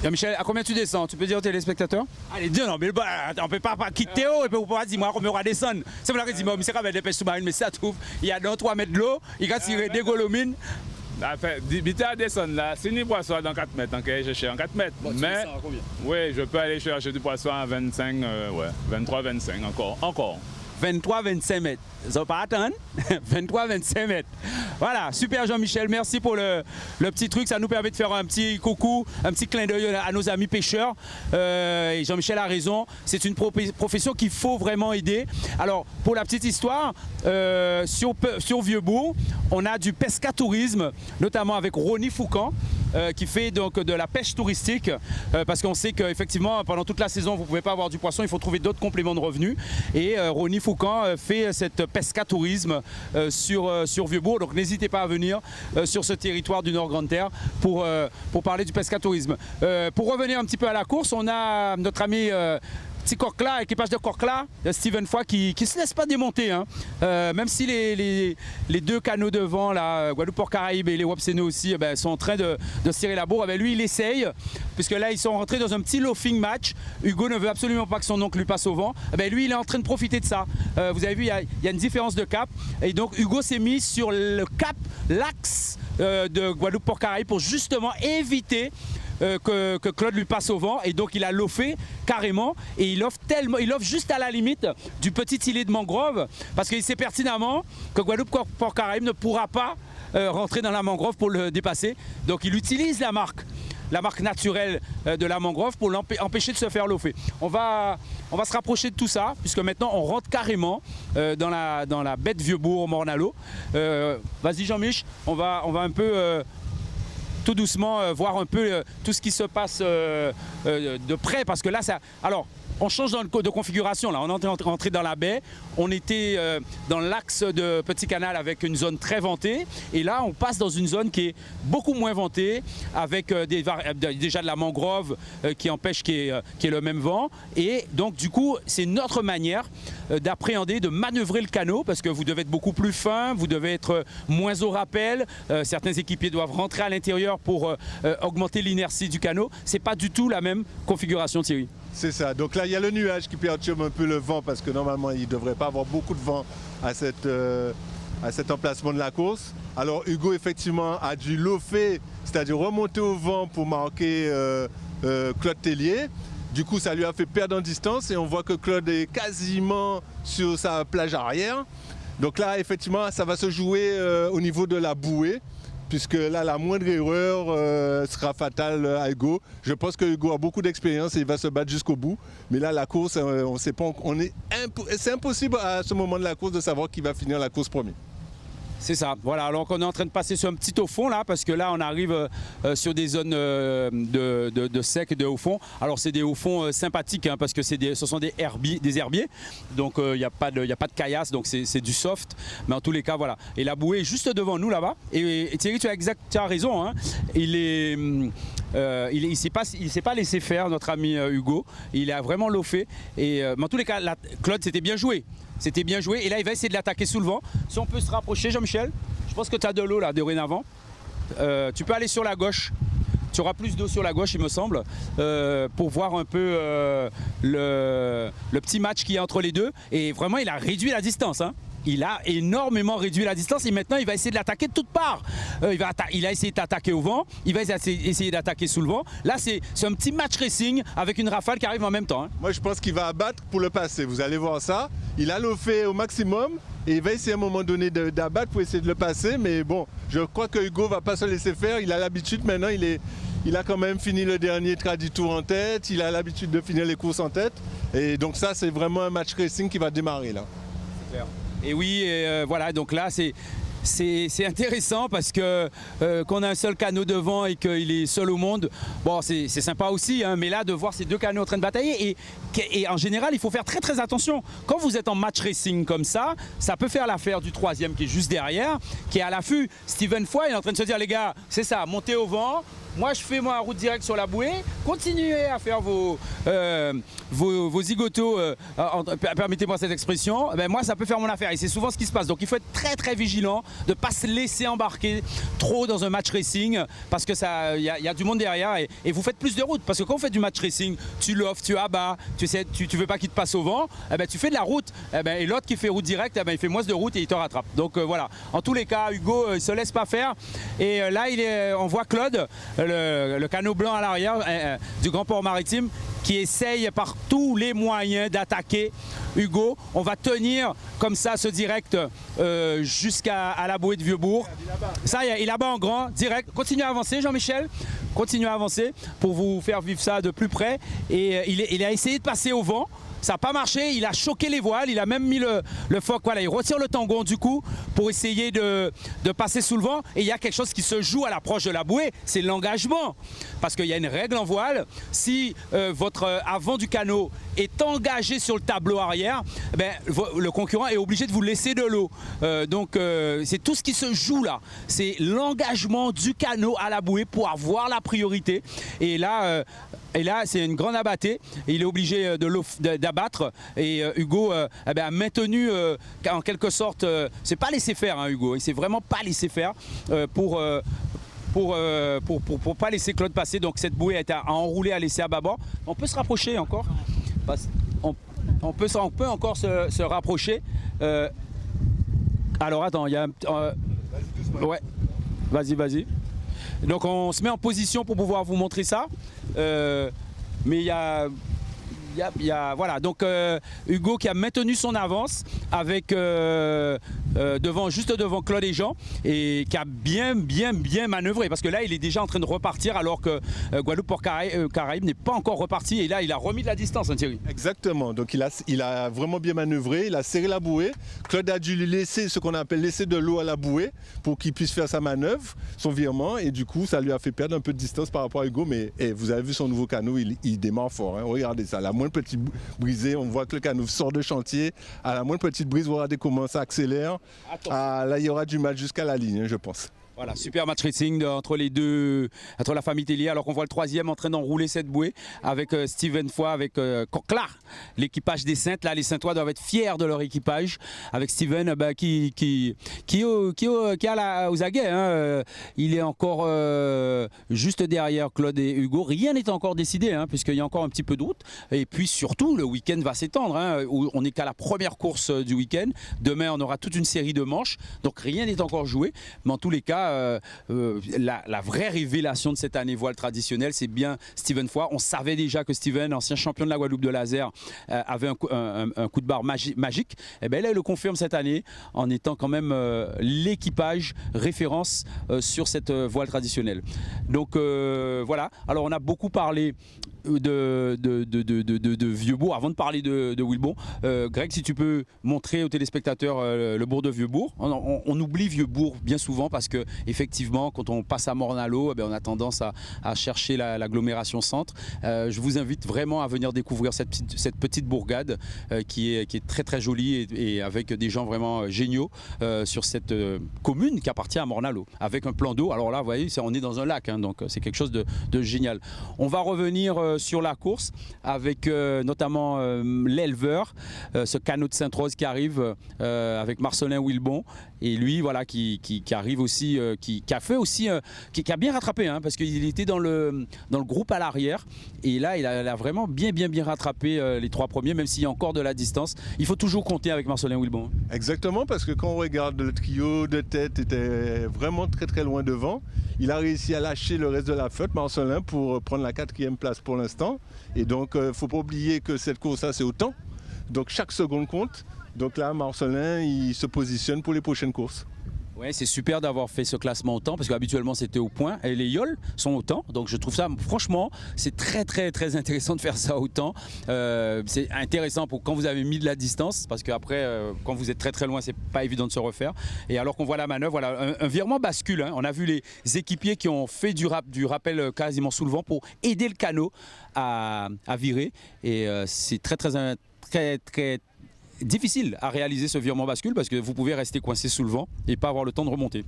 Jean-Michel, à combien tu descends? Tu peux dire aux téléspectateurs? Allez, dis non, mais on ne peut pas quitter haut et puis on peut pas dire moi combien on va descendre. C'est pour la raison, c'est quand même des pêches sous-marines, mais ça trouve, il y a dans 3 mètres de l'eau, il va tirer des golomines. Enfin, vite à descendre là, c'est une poisson dans 4 mètres, ok, je cherche en 4 mètres. Bon, mais à combien? Oui, je peux aller chercher du poisson à 25, 23, 25 encore. 23-25 mètres. Ça va pas attendre. 23-25 mètres. Voilà, super Jean-Michel, merci pour le petit truc. Ça nous permet de faire un petit coucou, un petit clin d'œil à nos amis pêcheurs. Et Jean-Michel a raison, c'est une profession qu'il faut vraiment aider. Alors, pour la petite histoire, sur Vieux-Bourg, on a du pescatourisme, notamment avec Ronnie Foucan, qui fait donc de la pêche touristique, parce qu'on sait qu'effectivement, pendant toute la saison, vous ne pouvez pas avoir du poisson, il faut trouver d'autres compléments de revenus. Et Ronnie Foucan fait cette pescatourisme sur Vieux-Bourg. Donc n'hésitez pas à venir sur ce territoire du Nord-Grande-Terre pour parler du pescatourisme. Pour revenir un petit peu à la course, on a notre ami petit Corcla, équipage de Corcla, Steven Foy qui ne se laisse pas démonter. Hein. Même si les deux canots devant, là, Guadeloupe-Port-Caraïbes et les Wapseno aussi, sont en train de se tirer la bourre, lui il essaye, puisque là ils sont rentrés dans un petit loafing match. Hugo ne veut absolument pas que son oncle lui passe au vent. Lui il est en train de profiter de ça. Vous avez vu, il y a une différence de cap. Et donc Hugo s'est mis sur le cap, l'axe de Guadeloupe-Port-Caraïbes pour justement éviter que Claude lui passe au vent, et donc il a loffé carrément, et il offre juste à la limite du petit îlet de mangrove, parce qu'il sait pertinemment que Guadeloupe-Port-Caraïbes ne pourra pas rentrer dans la mangrove pour le dépasser, donc il utilise la marque naturelle de la mangrove pour l'empêcher de se faire loffer. On va se rapprocher de tout ça, puisque maintenant on rentre carrément dans la baie de Vieux-Bourg, Morne-à-l'eau. Vas-y Jean-Mich, on va un peu tout doucement voir un peu tout ce qui se passe de près, parce que là ça... Alors, on change de configuration, là. On est entré dans la baie, on était dans l'axe de Petit Canal avec une zone très ventée, et là on passe dans une zone qui est beaucoup moins ventée, avec déjà de la mangrove qui empêche qu'il y ait le même vent, et donc du coup c'est notre manière d'appréhender, de manœuvrer le canot, parce que vous devez être beaucoup plus fin, vous devez être moins au rappel, certains équipiers doivent rentrer à l'intérieur pour augmenter l'inertie du canot. C'est pas du tout la même configuration, Thierry. C'est ça, donc là il y a le nuage qui perturbe un peu le vent, parce que normalement il ne devrait pas avoir beaucoup de vent à cet emplacement de la course. Alors Hugo effectivement a dû lofer, c'est-à-dire remonter au vent pour marquer Claude Tellier. Du coup ça lui a fait perdre en distance, et on voit que Claude est quasiment sur sa plage arrière. Donc là effectivement ça va se jouer au niveau de la bouée, puisque là, la moindre erreur sera fatale à Hugo. Je pense que Hugo a beaucoup d'expérience et il va se battre jusqu'au bout. Mais là, la course, on sait pas, c'est impossible à ce moment de la course de savoir qui va finir la course premier. C'est ça, voilà, alors qu'on est en train de passer sur un petit au fond là, parce que là on arrive sur des zones de sec et de haut fond. Alors c'est des hauts fonds sympathiques, hein, parce que ce sont des herbiers, donc il n'y a pas de caillasse, donc c'est du soft, mais en tous les cas voilà. Et la bouée est juste devant nous là-bas, et Thierry tu as raison, hein. Il s'est pas laissé faire, notre ami Hugo, il a vraiment loffé, mais en tous les cas Claude c'était bien joué. C'était bien joué, et là il va essayer de l'attaquer sous le vent. Si on peut se rapprocher, Jean-Michel, je pense que tu as de l'eau là dorénavant. Tu peux aller sur la gauche, tu auras plus d'eau sur la gauche il me semble, pour voir un peu le petit match qu'il y a entre les deux. Et vraiment il a réduit la distance, hein. Il a énormément réduit la distance, et maintenant il va essayer de l'attaquer de toutes parts. Il a essayé d'attaquer au vent, il va essayer d'attaquer sous le vent. Là c'est un petit match racing avec une rafale qui arrive en même temps, hein. Moi je pense qu'il va abattre pour le passer, vous allez voir ça. Il a loffé au maximum et il va essayer à un moment donné d'abattre pour essayer de le passer. Mais bon, je crois que Hugo va pas se laisser faire, il a l'habitude maintenant, il a quand même fini le dernier Traditour en tête, il a l'habitude de finir les courses en tête. Et donc ça c'est vraiment un match racing qui va démarrer là. C'est clair. Et oui, voilà, donc là c'est intéressant, parce que qu'on a un seul canot devant et qu'il est seul au monde, bon c'est sympa aussi, hein, mais là de voir ces deux canots en train de batailler, et en général il faut faire très très attention. Quand vous êtes en match racing comme ça peut faire l'affaire du troisième qui est juste derrière, qui est à l'affût. Steven Foy est en train de se dire, les gars, c'est ça, montez au vent. Moi, je fais ma route directe sur la bouée. Continuez à faire vos zigotos, permettez-moi cette expression. Moi, ça peut faire mon affaire. Et c'est souvent ce qui se passe. Donc, il faut être très, très vigilant de ne pas se laisser embarquer trop dans un match racing, parce que y a du monde derrière. Et vous faites plus de route. Parce que quand vous faites du match racing, tu l'offres, tu abats, tu veux pas qu'il te passe au vent, tu fais de la route. Et l'autre qui fait route directe, il fait moins de route et il te rattrape. Donc, voilà. En tous les cas, Hugo, il ne se laisse pas faire. Et là, on voit Claude, le canot blanc à l'arrière du Grand Port Maritime, qui essaye par tous les moyens d'attaquer Hugo. On va tenir comme ça ce direct jusqu'à la bouée de Vieux-Bourg. Ça, il abat en grand, direct. Continuez à avancer, Jean-Michel. Continuez à avancer pour vous faire vivre ça de plus près. Et il a essayé de passer au vent. ça n'a pas marché, il a choqué les voiles, il a même mis le foc, voilà, il retire le tangon du coup pour essayer de passer sous le vent. Et il y a quelque chose qui se joue à l'approche de la bouée, c'est l'engagement. Parce qu'il y a une règle en voile, si votre avant du canot est engagé sur le tableau arrière, ben, le concurrent est obligé de vous laisser de l'eau. Donc c'est tout ce qui se joue là, c'est l'engagement du canot à la bouée pour avoir la priorité. Et là c'est une grande abattée. Il est obligé d'abattre. Et Hugo a maintenu en quelque sorte, c'est pas laissé faire hein, Hugo, il s'est vraiment pas laissé faire pour pas laisser Claude passer. Donc cette bouée a été enroulée, à laisser à bâbord. On peut se rapprocher encore. On peut encore se rapprocher. Alors attends, il y a ouais, vas-y. Donc on se met en position pour pouvoir vous montrer ça. Mais il y a voilà, donc Hugo qui a maintenu son avance avec juste devant Claude et Jean, et qui a bien manœuvré, parce que là il est déjà en train de repartir alors que Guadeloupe-Port-Caraïbes n'est pas encore reparti, et là il a remis de la distance, hein, Thierry. Exactement, donc il a vraiment bien manœuvré, il a serré la bouée. Claude a dû lui laisser ce qu'on appelle laisser de l'eau à la bouée pour qu'il puisse faire sa manœuvre, son virement, et du coup ça lui a fait perdre un peu de distance par rapport à Hugo. Mais vous avez vu son nouveau canot, il démarre fort, hein. Regardez ça, la moindre petite brisée, on voit que le canot sort de chantier, à la moindre petite brise, vous regardez comment ça accélère. Là, il y aura du match jusqu'à la ligne, hein, je pense. Voilà, super match racing entre la famille Tellier, alors qu'on voit le troisième en train d'enrouler cette bouée avec Steven Foy, avec Coquelard, l'équipage des Saintes. Là, les Saintois doivent être fiers de leur équipage, avec Steven qui est aux aguets, hein. Il est encore juste derrière Claude et Hugo. Rien n'est encore décidé, hein, puisqu'il y a encore un petit peu de route. Et puis surtout, le week-end va s'étendre, hein, où on n'est qu'à la première course du week-end. Demain, on aura toute une série de manches, donc rien n'est encore joué. Mais en tous les cas, la vraie révélation de cette année voile traditionnelle, c'est bien Steven Foy. On savait déjà que Steven, ancien champion de la Guadeloupe de laser, avait un coup de barre magique. Et bien là, il le confirme cette année en étant quand même l'équipage référence sur cette voile traditionnelle. Donc voilà. Alors on a beaucoup parlé de Vieux-Bourg. Avant de parler de Wilbon, Greg, si tu peux montrer aux téléspectateurs le bourg de Vieux-Bourg. On oublie Vieux-Bourg bien souvent parce que effectivement, quand on passe à Morne-à-l'Eau, on a tendance à chercher l'agglomération centre. Je vous invite vraiment à venir découvrir cette petite bourgade qui est très très jolie et avec des gens vraiment géniaux sur cette commune qui appartient à Morne-à-l'Eau, avec un plan d'eau. Alors là, vous voyez, on est dans un lac, hein, donc c'est quelque chose de génial. On va revenir sur la course avec notamment l'éleveur, ce canot de Sainte-Rose qui arrive avec Marcelin Wilbon, et lui voilà qui arrive aussi, qui a bien rattrapé, hein, parce qu'il était dans le groupe à l'arrière, et là il a vraiment bien rattrapé les trois premiers, même s'il y a encore de la distance. Il faut toujours compter avec Marcelin Wilbon. Exactement, parce que quand on regarde, le trio de tête était vraiment très très loin devant. Il a réussi à lâcher le reste de la flotte, Marcelin, pour prendre la 4e place pour l'instant. Et donc il ne faut pas oublier que cette course-là, c'est au temps. Donc chaque seconde compte. Donc là, Marcelin, il se positionne pour les prochaines courses. Ouais, c'est super d'avoir fait ce classement au temps, parce qu'habituellement c'était au point, et les yoles sont au temps, donc je trouve ça, franchement, c'est très très très intéressant de faire ça au temps. C'est intéressant pour quand vous avez mis de la distance, parce qu'après, quand vous êtes très très loin, c'est pas évident de se refaire. Et alors qu'on voit la manœuvre, voilà, un virement bascule, hein. On a vu les équipiers qui ont fait du rappel quasiment sous le vent pour aider le canot à virer, et c'est très difficile à réaliser ce virement bascule, parce que vous pouvez rester coincé sous le vent et pas avoir le temps de remonter.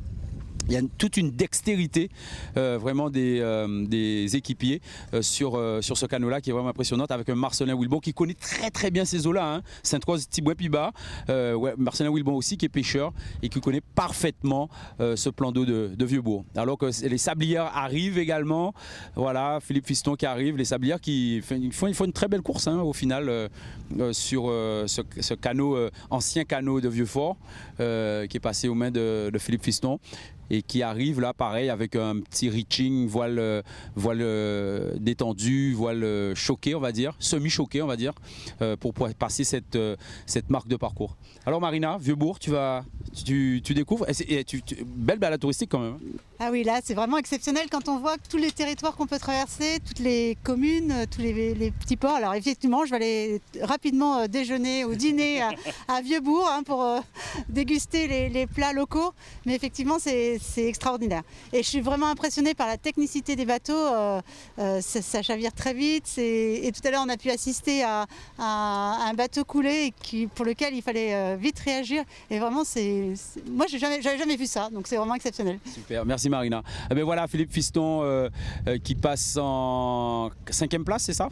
Il y a toute une dextérité vraiment des équipiers sur ce canot-là qui est vraiment impressionnante, avec un Marcelin Wilbon qui connaît très très bien ces eaux-là, hein. Sainte-Rose, Tiboué-Piba, Marcelin Wilbon aussi qui est pêcheur et qui connaît parfaitement ce plan d'eau de Vieux-Bourg. Alors que les sablières arrivent également, voilà, Philippe Fiston qui arrive, les sablières qui font une très belle course, hein, au final sur ce canot, ancien canot de Vieux-Fort qui est passé aux mains de Philippe Fiston. et qui arrive là pareil avec un petit reaching, voile détendu, voile choqué on va dire, semi-choqué on va dire, pour passer cette marque de parcours. Alors Marina, Vieux-Bourg, tu découvres, belle balade touristique quand même. Ah oui, là c'est vraiment exceptionnel quand on voit tous les territoires qu'on peut traverser, toutes les communes, tous les petits ports. Alors effectivement, je vais aller rapidement déjeuner ou dîner à Vieux-Bourg pour déguster les plats locaux, mais effectivement c'est extraordinaire. Et je suis vraiment impressionnée par la technicité des bateaux, ça chavire très vite, et tout à l'heure on a pu assister à un bateau coulé pour lequel il fallait vite réagir, et vraiment moi j'avais jamais vu ça, donc c'est vraiment exceptionnel. Super, merci Marina. Eh bien voilà, Philippe Fiston qui passe en 5e place, c'est ça?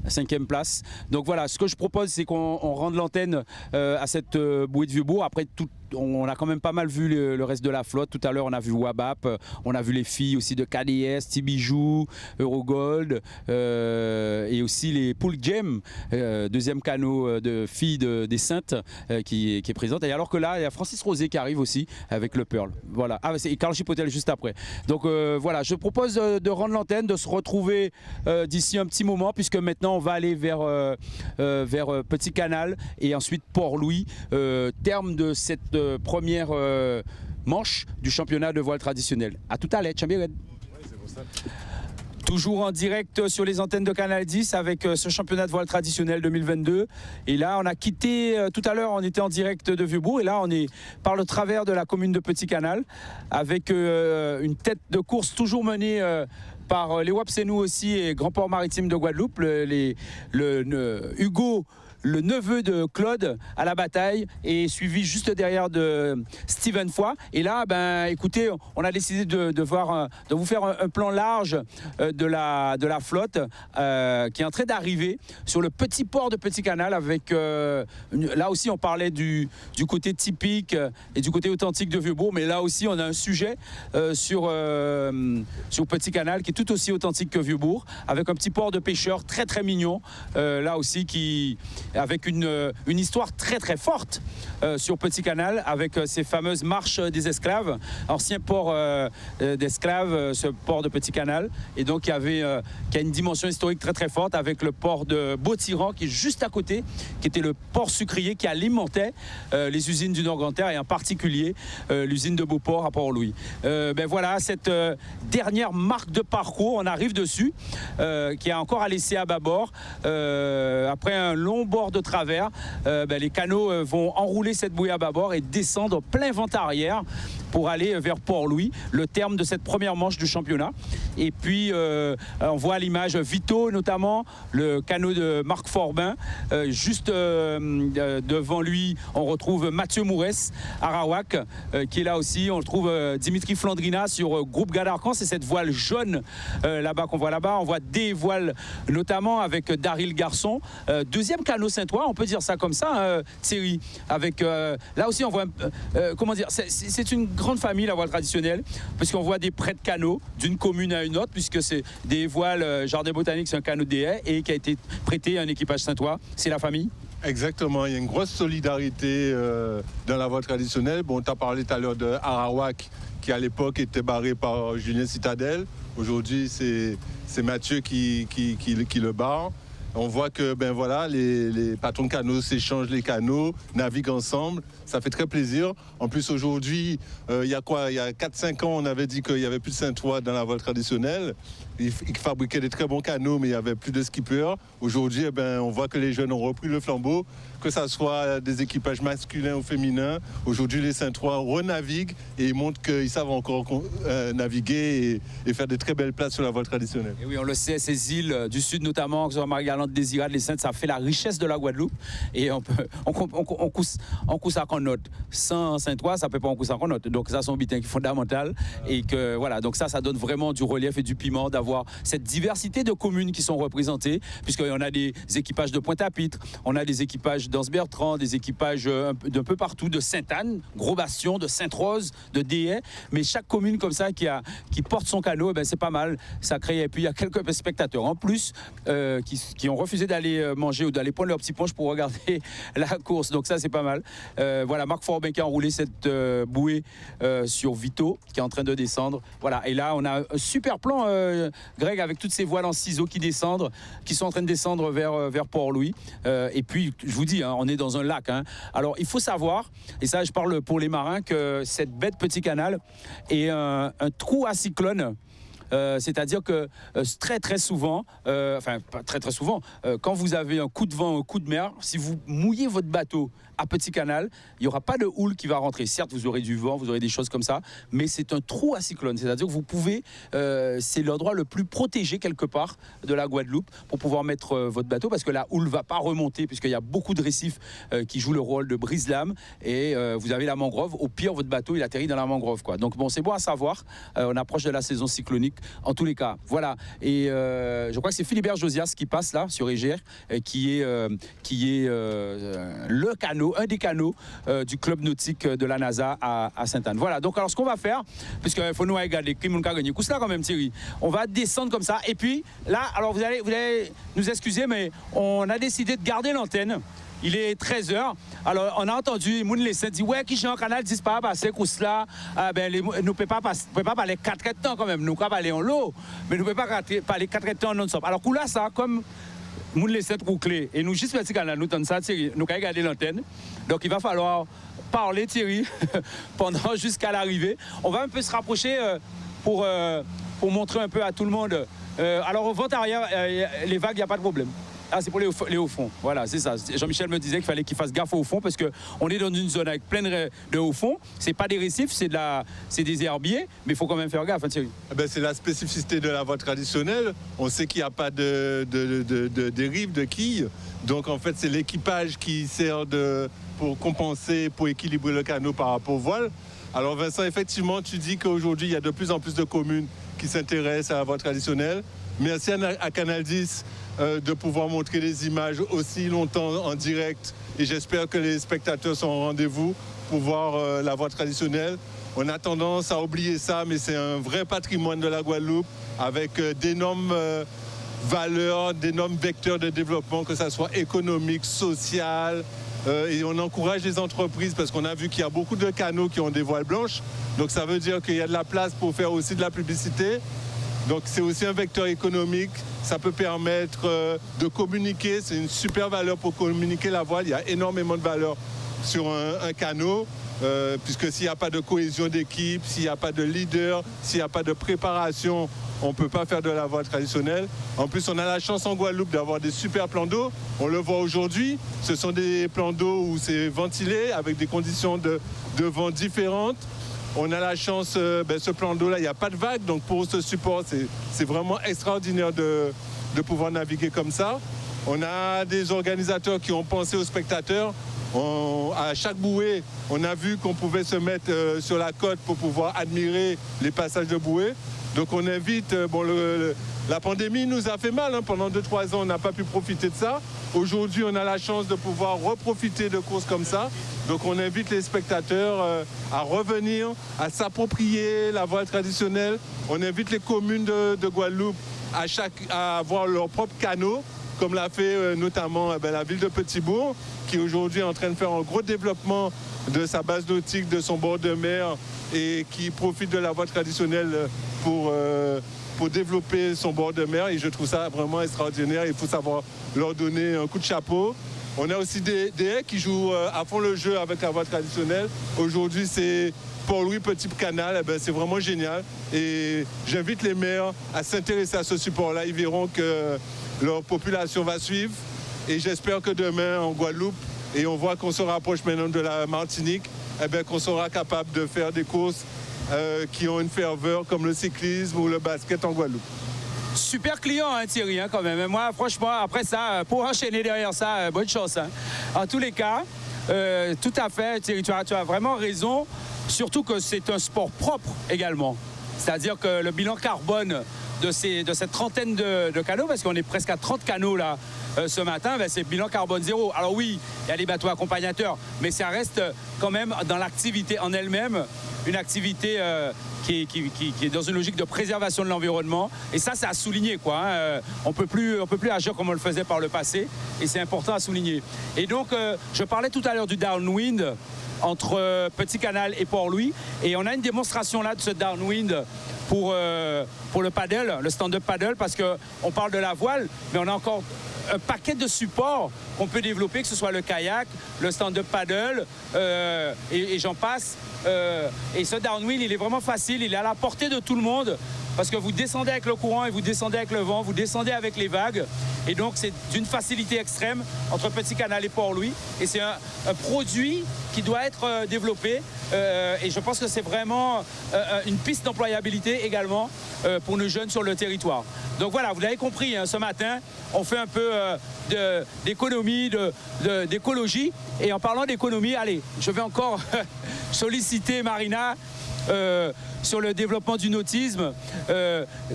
5e place. Donc voilà, ce que je propose, c'est qu'on rende l'antenne à cette bouée de Vieux-Bourg. Après, on a quand même pas mal vu le reste de la flotte. Tout à l'heure, on a vu Wabap, on a vu les filles aussi de KDS, Tibijou, Eurogold, et aussi les Pool Gem, deuxième canot de filles des Saintes qui est présente. Et alors que là, il y a Francis Rosé qui arrive aussi avec le Pearl. Voilà. Ah, et Carl Chipotel juste après. Donc voilà, je propose de rendre l'antenne, de se retrouver d'ici un petit moment, puisque maintenant on va aller vers Petit Canal et ensuite Port-Louis, terme de cette première manche du championnat de voile traditionnel. À tout à l'heure, Chambired. Toujours en direct sur les antennes de Canal 10 avec ce championnat de voile traditionnel 2022. Et là, on a quitté, tout à l'heure, on était en direct de Vieux-Bourg. Et là, on est par le travers de la commune de Petit Canal avec une tête de course toujours menée par les Wapsenou aussi et Grand Port Maritime de Guadeloupe. Hugo, le neveu de Claude, à la bataille, et suivi juste derrière de Steven Foy. Et là, écoutez, on a décidé de vous faire un plan large de la flotte qui est en train d'arriver sur le petit port de Petit Canal avec, là aussi on parlait du côté typique et du côté authentique de Vieux-Bourg, mais là aussi on a un sujet sur Petit Canal qui est tout aussi authentique que Vieux-Bourg, avec un petit port de pêcheurs très très mignon, là aussi avec une histoire très très forte sur Petit Canal, avec ces fameuses marches des esclaves, ancien port d'esclaves, ce port de Petit Canal, et donc qui a une dimension historique très très forte, avec le port de Beautiran qui est juste à côté, qui était le port sucrier qui alimentait les usines du Nord-Grand-Terre, et en particulier l'usine de Beauport à Port-Louis. Voilà, cette dernière marque de parcours, on arrive dessus, qui a encore à laisser à bâbord, après un long bord de travers. Les canots vont enrouler cette bouée à bâbord et descendre plein vent arrière pour aller vers Port-Louis, le terme de cette première manche du championnat. Et puis on voit à l'image Vito, notamment le canot de Marc Forbin. Juste devant lui, on retrouve Mathieu Mourès, Arawak, qui est là aussi. On retrouve Dimitri Flandrina sur Groupe Gadarcan, c'est cette voile jaune là-bas qu'on voit là-bas. On voit des voiles notamment avec Daryl Garçon, deuxième canot saintois, on peut dire ça comme ça, Thierry, avec là aussi on voit comment dire, c'est une grande famille la voile traditionnelle, puisqu'on voit des prêts de canots d'une commune à une autre, puisque c'est des voiles Jardin Botanique, c'est un canot des haies et qui a été prêté à un équipage saintois. C'est la famille. Exactement, il y a une grosse solidarité dans la voile traditionnelle. Bon, tu as parlé tout à l'heure de Arawak, qui à l'époque était barré par Julien Citadel. Aujourd'hui, c'est Mathieu qui le barre. On voit que les patrons de canots s'échangent les canots, naviguent ensemble. Ça fait très plaisir. En plus, aujourd'hui, il y a 4-5 ans, on avait dit qu'il n'y avait plus de Saint-Ouen dans la voile traditionnelle. Ils fabriquaient des très bons canots, mais il n'y avait plus de skippers. Aujourd'hui, on voit que les jeunes ont repris le flambeau, que ce soit des équipages masculins ou féminins. Aujourd'hui, les Saint-Ouen renaviguent et ils montrent qu'ils savent encore naviguer et faire de très belles places sur la voile traditionnelle. Et oui, on le sait, ces îles du sud notamment, que ce soit Marie-Galante, Désirade, les Saintes, ça fait la richesse de la Guadeloupe. Et on cousse à qu'on note. Sans Saint-Ouen, ça ne peut pas en cousse à qu'on note. Donc ça, c'est un bitin qui est fondamental. Et que voilà, donc ça donne vraiment du relief et du piment d'avoir d'avoir cette diversité de communes qui sont représentées, puisqu'on a des équipages de Pointe-à-Pitre, on a des équipages d'Anse-Bertrand, des équipages d'un peu partout, de Sainte-Anne, Gros Bastion, de Sainte-Rose, de Déhay, mais chaque commune comme ça qui porte son canot, c'est pas mal, ça crée. Et puis il y a quelques spectateurs en plus qui ont refusé d'aller manger ou d'aller prendre leur petit punch pour regarder la course, donc ça c'est pas mal. Voilà, Marc Forbin qui a enroulé cette bouée sur Vito, qui est en train de descendre. Voilà, et là on a un super plan, Greg, avec toutes ces voiles en ciseaux qui sont en train de descendre vers Port-Louis. Et puis je vous dis, on est dans un lac. Alors il faut savoir, et ça je parle pour les marins, que cette bête Petit Canal est un trou à cyclone. C'est-à-dire que très souvent, enfin pas très souvent, quand vous avez un coup de vent, un coup de mer, si vous mouillez votre bateau à Petit Canal, il n'y aura pas de houle qui va rentrer. Certes, vous aurez du vent, vous aurez des choses comme ça, mais c'est un trou à cyclone. C'est-à-dire que vous pouvez, c'est l'endroit le plus protégé quelque part de la Guadeloupe pour pouvoir mettre votre bateau, parce que la houle ne va pas remonter, puisqu'il y a beaucoup de récifs qui jouent le rôle de brise-lames, et vous avez la mangrove. Au pire, votre bateau, il atterrit dans la mangrove, quoi. Donc bon, c'est bon à savoir. On approche de la saison cyclonique en tous les cas. Voilà. Et je crois que c'est Philibert Josias qui passe là sur Égère, qui est le canot, un des canots du club nautique de la NASA à Sainte-Anne. Voilà, donc alors ce qu'on va faire, puisqu'il faut nous regarder, quand même Thierry, on va descendre comme ça, et puis là, alors vous allez nous excuser, mais on a décidé de garder l'antenne. Il est 13h. Alors, on a entendu Moun Lessin dire ouais, qui Jean Canal dit pas passer comme cela. Nous ne pouvons pas parler 4 temps quand même. Nous pouvons parler en lot, mais nous ne pouvons pas parler 4 temps non-stop. Alors, là, ça, comme Moun Lessin trou clé, et nous, juste Petit Canal, nous tenons ça, Thierry, nous allons garder l'antenne. Donc, il va falloir parler, Thierry, pendant jusqu'à l'arrivée. On va un peu se rapprocher pour montrer un peu à tout le monde. Alors, au vent arrière, les vagues, il n'y a pas de problème. Ah, c'est pour les hauts fonds. Voilà, c'est ça. Jean-Michel me disait qu'il fallait qu'il fasse gaffe au fond, parce qu'on est dans une zone avec plein de hauts fonds. C'est pas des récifs, c'est des herbiers, mais il faut quand même faire gaffe, Thierry. C'est la spécificité de la voile traditionnelle. On sait qu'il n'y a pas de dérive, de quilles. Donc en fait, c'est l'équipage qui sert pour compenser, pour équilibrer le canot par rapport aux voiles. Alors Vincent, effectivement, tu dis qu'aujourd'hui, il y a de plus en plus de communes qui s'intéressent à la voile traditionnelle. Merci à Canal 10 de pouvoir montrer les images aussi longtemps en direct, et j'espère que les spectateurs sont au rendez-vous pour voir la voile traditionnelle. On a tendance à oublier ça, mais c'est un vrai patrimoine de la Guadeloupe avec d'énormes valeurs, d'énormes vecteurs de développement, que ce soit économique, social, et on encourage les entreprises parce qu'on a vu qu'il y a beaucoup de canots qui ont des voiles blanches, donc ça veut dire qu'il y a de la place pour faire aussi de la publicité. Donc c'est aussi un vecteur économique, ça peut permettre de communiquer, c'est une super valeur pour communiquer la voile. Il y a énormément de valeur sur un canot, puisque s'il n'y a pas de cohésion d'équipe, s'il n'y a pas de leader, s'il n'y a pas de préparation, on ne peut pas faire de la voile traditionnelle. En plus, on a la chance en Guadeloupe d'avoir des super plans d'eau. On le voit aujourd'hui, ce sont des plans d'eau où c'est ventilé avec des conditions de vent différentes. On a la chance, ce plan d'eau-là, il n'y a pas de vagues, donc pour ce support, c'est vraiment extraordinaire de pouvoir naviguer comme ça. On a des organisateurs qui ont pensé aux spectateurs. À chaque bouée, on a vu qu'on pouvait se mettre sur la côte pour pouvoir admirer les passages de bouée. Donc on invite, la pandémie nous a fait mal, pendant 2-3 ans on n'a pas pu profiter de ça. Aujourd'hui on a la chance de pouvoir reprofiter de courses comme ça. Donc on invite les spectateurs à revenir, à s'approprier la voile traditionnelle. On invite les communes de Guadeloupe à avoir leur propre canot, comme l'a fait notamment la ville de Petit-Bourg, qui aujourd'hui est en train de faire un gros développement de sa base nautique, de son bord de mer, et qui profite de la voile traditionnelle pour développer son bord de mer. Et je trouve ça vraiment extraordinaire. Il faut savoir leur donner un coup de chapeau. On a aussi des haies qui jouent à fond le jeu avec la voile traditionnelle. Aujourd'hui, c'est Port-Louis, Petit Canal. C'est vraiment génial. Et j'invite les maires à s'intéresser à ce support-là. Ils verront que leur population va suivre. Et j'espère que demain, en Guadeloupe, et on voit qu'on se rapproche maintenant de la Martinique, qu'on sera capable de faire des courses qui ont une ferveur comme le cyclisme ou le basket en Guadeloupe. Super client, Thierry, quand même. Moi, franchement, après ça, pour enchaîner derrière ça, bonne chance. En tous les cas, tout à fait, Thierry, tu as vraiment raison. Surtout que c'est un sport propre également. C'est-à-dire que le bilan carbone cette trentaine de canaux, parce qu'on est presque à 30 canaux là ce matin, ben, c'est bilan carbone zéro. Alors oui, il y a les bateaux accompagnateurs, mais ça reste quand même dans l'activité en elle-même, une activité qui est dans une logique de préservation de l'environnement. Et ça, c'est à souligner, quoi. Hein. On peut plus agir comme on le faisait par le passé, et c'est important à souligner. Et donc, je parlais tout à l'heure du downwind entre Petit Canal et Port-Louis, et on a une démonstration là de ce downwind pour le paddle, le stand-up paddle, parce qu'on parle de la voile, mais on a encore un paquet de supports qu'on peut développer, que ce soit le kayak, le stand-up paddle, et j'en passe. Et ce downwind, il est vraiment facile, il est à la portée de tout le monde, parce que vous descendez avec le courant et vous descendez avec le vent, vous descendez avec les vagues, et donc c'est d'une facilité extrême entre Petit Canal et Port-Louis, et c'est un produit qui doit être développé, et je pense que c'est vraiment une piste d'employabilité également pour nos jeunes sur le territoire. Donc voilà, vous l'avez compris, hein, ce matin, on fait un peu d'économie, d'écologie, et en parlant d'économie, allez, je vais encore solliciter Marina sur le développement du nautisme.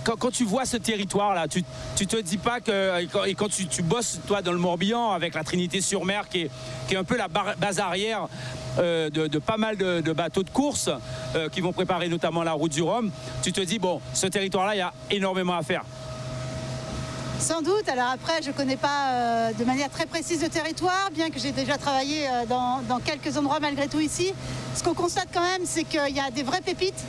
Quand tu vois ce territoire-là, tu te dis pas que... Et quand tu bosses, toi, dans le Morbihan, avec la Trinité-sur-Mer, qui est un peu la base arrière de pas mal de bateaux de course qui vont préparer notamment la route du Rhum, tu te dis, bon, ce territoire-là, il y a énormément à faire. Sans doute. Alors après, je ne connais pas de manière très précise le territoire, bien que j'ai déjà travaillé dans quelques endroits malgré tout ici. Ce qu'on constate quand même, c'est qu'il y a des vraies pépites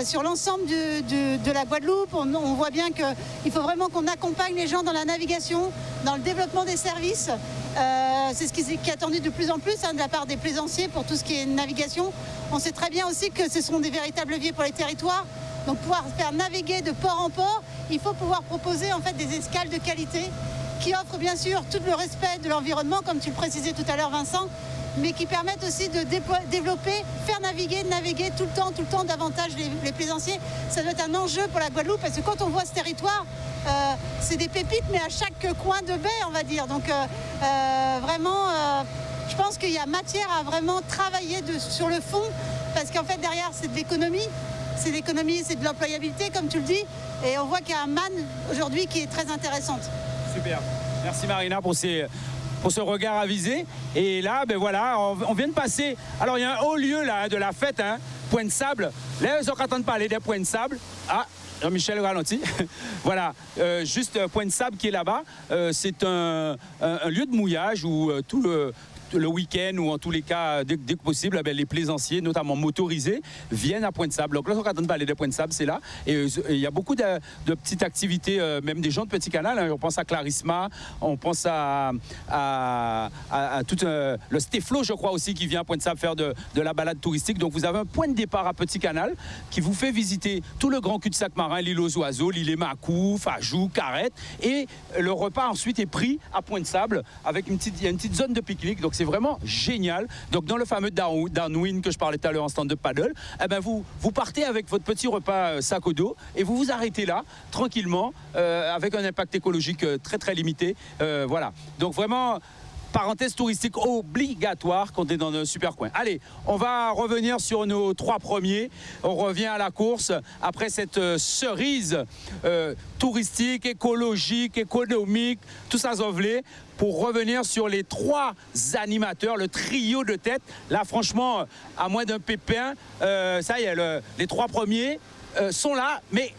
sur l'ensemble de la Guadeloupe. On voit bien qu'il faut vraiment qu'on accompagne les gens dans la navigation, dans le développement des services. C'est ce qui est attendu de plus en plus de la part des plaisanciers pour tout ce qui est navigation. On sait très bien aussi que ce sont des véritables leviers pour les territoires. Donc pouvoir faire naviguer de port en port, il faut pouvoir proposer en fait des escales de qualité qui offrent bien sûr tout le respect de l'environnement, comme tu le précisais tout à l'heure Vincent, mais qui permettent aussi de développer, faire naviguer tout le temps davantage les plaisanciers. Ça doit être un enjeu pour la Guadeloupe, parce que quand on voit ce territoire, c'est des pépites, mais à chaque coin de baie, on va dire. Donc vraiment, je pense qu'il y a matière à vraiment travailler sur le fond, parce qu'en fait derrière c'est de l'économie. C'est l'économie, c'est de l'employabilité, comme tu le dis. Et on voit qu'il y a un man aujourd'hui qui est très intéressante. Super. Merci Marina pour ce regard avisé. Et là, ben voilà, on vient de passer. Alors, il y a un haut lieu là, de la fête, hein, Point de Sable. Là, ils sont contents de parler des Points de Sable. Ah, Jean-Michel ralenti. Voilà, juste Point de Sable qui est là-bas. C'est un lieu de mouillage où tout le week-end ou en tous les cas, dès que possible, les plaisanciers, notamment motorisés, viennent à Point de Sable. Donc là, on est en train de parler de Point de Sable, c'est là. Et il y a beaucoup de petites activités, même des gens de Petit Canal. Hein. On pense à Clarisma, on pense à tout le Stéphlo, je crois aussi, qui vient à Point de Sable faire de la balade touristique. Donc vous avez un point de départ à Petit Canal qui vous fait visiter tout le grand cul-de-sac marin, l'île aux oiseaux, l'île Macou, Fajou, Carrette. Et le repas ensuite est pris à Point de Sable avec il y a une petite zone de pique-nique. Donc c'est vraiment génial. Donc dans le fameux downwind que je parlais tout à l'heure en stand-up paddle, eh ben vous partez avec votre petit repas sac au dos et vous vous arrêtez là tranquillement avec un impact écologique très très limité. Voilà. Donc vraiment parenthèse touristique obligatoire quand on est dans un super coin. Allez, on va revenir sur nos 3 premiers. On revient à la course après cette cerise touristique, écologique, économique, tout ça s'envolé, pour revenir sur les 3 animateurs, le trio de tête. Là, franchement, à moins d'un pépin, ça y est, les 3 premiers sont là, mais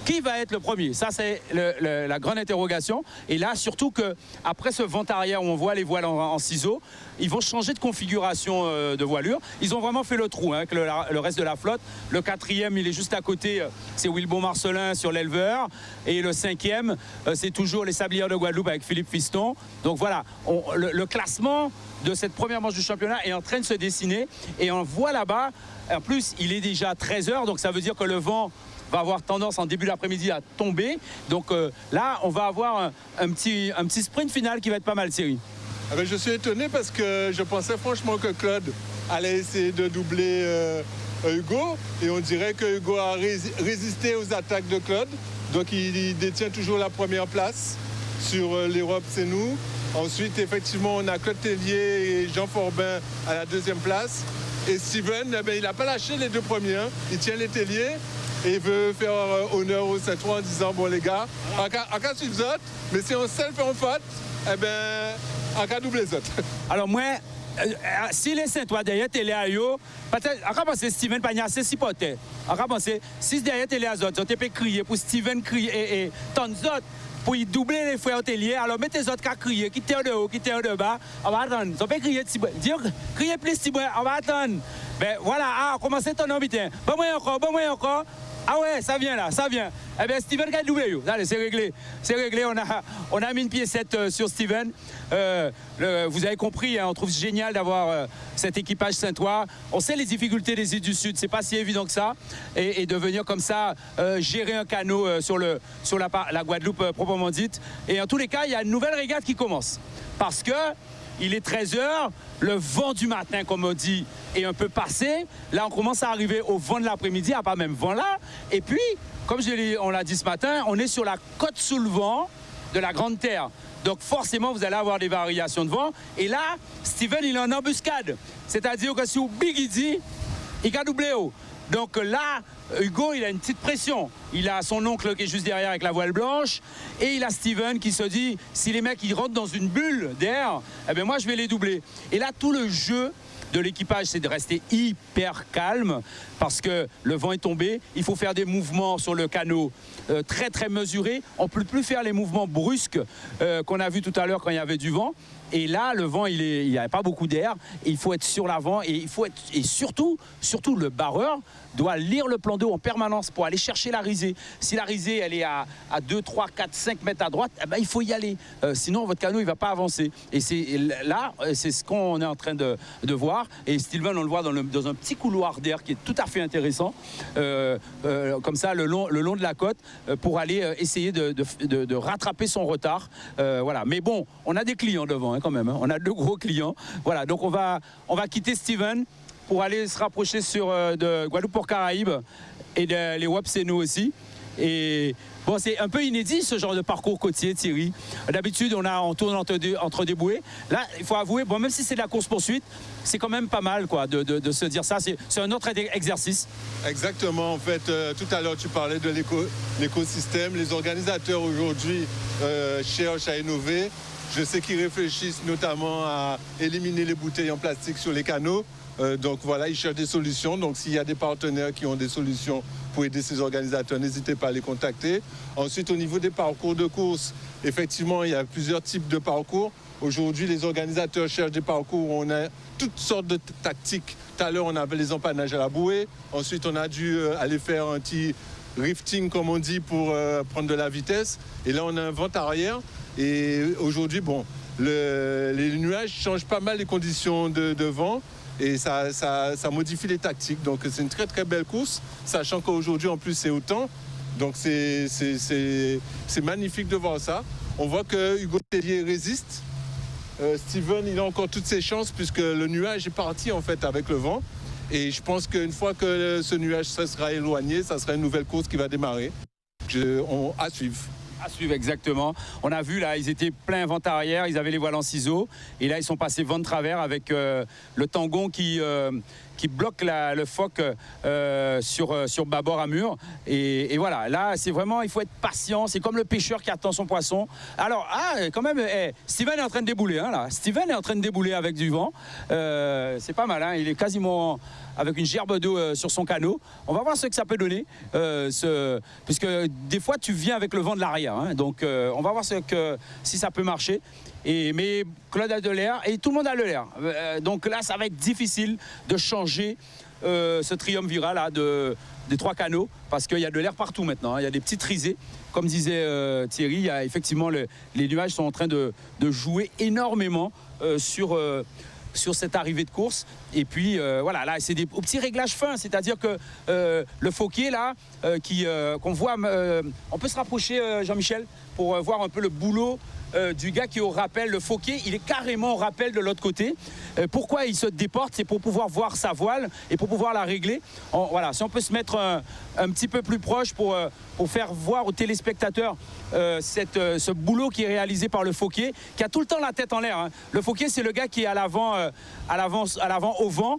qui va être le premier? Ça, c'est la grande interrogation. Et là, surtout qu'après ce vent arrière où on voit les voiles en ciseaux, ils vont changer de configuration de voilure. Ils ont vraiment fait le trou avec le reste de la flotte. Le 4e, il est juste à côté, c'est Wilbon Marcelin sur l'éleveur. Et le 5e, c'est toujours les Sablières de Guadeloupe avec Philippe Fiston. Donc voilà, le classement de cette première manche du championnat est en train de se dessiner. Et on voit là-bas, en plus, il est déjà 13h, donc ça veut dire que le vent va avoir tendance en début d'après-midi à tomber. Donc là, on va avoir un petit sprint final qui va être pas mal, Thierry. Ah ben, je suis étonné parce que je pensais franchement que Claude allait essayer de doubler Hugo. Et on dirait que Hugo a résisté aux attaques de Claude. Donc il détient toujours la première place sur l'Europe, c'est nous. Ensuite, effectivement, on a Claude Tellier et Jean Forbin à la 2e place. Et Steven, eh ben, il n'a pas lâché les 2 premiers. Hein. Il tient les Tellier. et il veut faire honneur au Saint-Ouen en disant, bon les gars, en cas suivre les autres, mais si on seul fait en faute, eh bien, en cas double les autres. Alors moi, si les Saint-Ouen derrière télé à yo, peut-être, on va penser Steven Pagna, c'est supporter. On va penser, si derrière télé à autres, on peut crier pour Steven crier et tant d'autres. Pour y doubler les frères hôteliers, alors mettez les autres qu'à crier, qui terre de haut, qui terre de bas, on va attendre. On peut crier, dire, crier plus, on va attendre. Ben voilà, commencez ton ambition. Bon moi encore. Ah ouais, ça vient là, ça vient. Eh bien, Steven a doublé. Allez, c'est réglé. C'est réglé. On a mis une piécette sur Steven. Vous avez compris, hein, on trouve génial d'avoir cet équipage Saint-Ouen. On sait les difficultés des îles du Sud. C'est pas si évident que ça. Et de venir comme ça gérer un canot sur la Guadeloupe proprement dite. Et en tous les cas, il y a une nouvelle régate qui commence. Parce que il est 13h, le vent du matin, comme on dit, est un peu passé. Là, on commence à arriver au vent de l'après-midi, à pas même vent là. Et puis, comme on l'a dit ce matin, on est sur la côte sous le vent de la Grande Terre. Donc forcément, vous allez avoir des variations de vent. Et là, Steven, il est en embuscade. C'est-à-dire que si Big dit, il a doublé haut. Donc là, Hugo, il a une petite pression. Il a son oncle qui est juste derrière avec la voile blanche. Et il a Steven qui se dit, si les mecs ils rentrent dans une bulle d'air, eh bien moi je vais les doubler. Et là, tout le jeu de l'équipage, c'est de rester hyper calme parce que le vent est tombé. Il faut faire des mouvements sur le canot très très mesurés. On ne peut plus faire les mouvements brusques qu'on a vu tout à l'heure quand il y avait du vent. Et là, le vent, il n'y a pas beaucoup d'air. Il faut être sur l'avant et surtout, le barreur doit lire le plan d'eau en permanence pour aller chercher la risée. Si la risée, elle est à 2, 3, 4, 5 mètres à droite, eh ben, il faut y aller. Sinon, votre canot, il ne va pas avancer. Et là, c'est ce qu'on est en train de voir. Et Steven, on le voit dans un petit couloir d'air qui est tout à fait intéressant, comme ça, le long de la côte, pour aller essayer de rattraper son retard. Voilà. Mais bon, on a des clients devant, hein, quand même. Hein. On a 2 gros clients. Voilà. Donc, on va quitter Steven pour aller se rapprocher de Guadeloupe pour Caraïbes et les Wapseno aussi. Et bon, c'est un peu inédit ce genre de parcours côtier, Thierry. D'habitude, on tourne entre des bouées. Là, il faut avouer, bon, même si c'est de la course-poursuite, c'est quand même pas mal quoi, de se dire ça. C'est un autre exercice. Exactement. En fait, tout à l'heure, tu parlais de l'écosystème. Les organisateurs aujourd'hui cherchent à innover. Je sais qu'ils réfléchissent notamment à éliminer les bouteilles en plastique sur les canaux. Donc voilà, ils cherchent des solutions. Donc s'il y a des partenaires qui ont des solutions pour aider ces organisateurs, n'hésitez pas à les contacter. Ensuite, au niveau des parcours de course, effectivement, il y a plusieurs types de parcours. Aujourd'hui, les organisateurs cherchent des parcours où on a toutes sortes de tactiques. Tout à l'heure, on avait les empannages à la bouée. Ensuite, on a dû aller faire un petit rifting, comme on dit, pour prendre de la vitesse. Et là, on a un vent arrière. Et aujourd'hui, bon, les nuages changent pas mal les conditions de vent. Et ça modifie les tactiques. Donc c'est une très très belle course, sachant qu'aujourd'hui en plus c'est autant. Donc c'est magnifique de voir ça. On voit que Hugo Tellier résiste. Steven, il a encore toutes ses chances puisque le nuage est parti en fait avec le vent. Et je pense qu'une fois que ce nuage sera éloigné, ça sera une nouvelle course qui va démarrer. À suivre. À suivre, exactement. On a vu là, ils étaient plein vent arrière, ils avaient les voiles en ciseaux. Et là, ils sont passés vent de travers avec le tangon qui bloque le phoque sur bâbord à mur. Et voilà, là, c'est vraiment, il faut être patient. C'est comme le pêcheur qui attend son poisson. Alors, quand même, Steven est en train de débouler. Hein, là. Steven est en train de débouler avec du vent. C'est pas mal, hein, il est quasiment avec une gerbe d'eau sur son canot. On va voir ce que ça peut donner. Puisque des fois, tu viens avec le vent de l'arrière. Hein, donc, on va voir si ça peut marcher. Mais Claude a de l'air et tout le monde a de l'air. Donc là, ça va être difficile de changer ce triumvirat là des 3 canaux parce qu'il y a de l'air partout maintenant. Hein. Il y a des petites risées. Comme disait Thierry, il y a effectivement les nuages sont en train de jouer énormément sur cette arrivée de course. Et puis voilà, là c'est des petits réglages fins, c'est-à-dire que le Fauquier là qu'on voit, on peut se rapprocher Jean-Michel pour voir un peu le boulot du gars qui est au rappel. Le Fauquier, il est carrément au rappel de l'autre côté. Pourquoi il se déporte? C'est pour pouvoir voir sa voile et pour pouvoir la régler. Voilà, si on peut se mettre un petit peu plus proche pour faire voir aux téléspectateurs ce boulot qui est réalisé par le Fauquier, qui a tout le temps la tête en l'air. Hein. Le Fauquier, c'est le gars qui est à l'avant au vent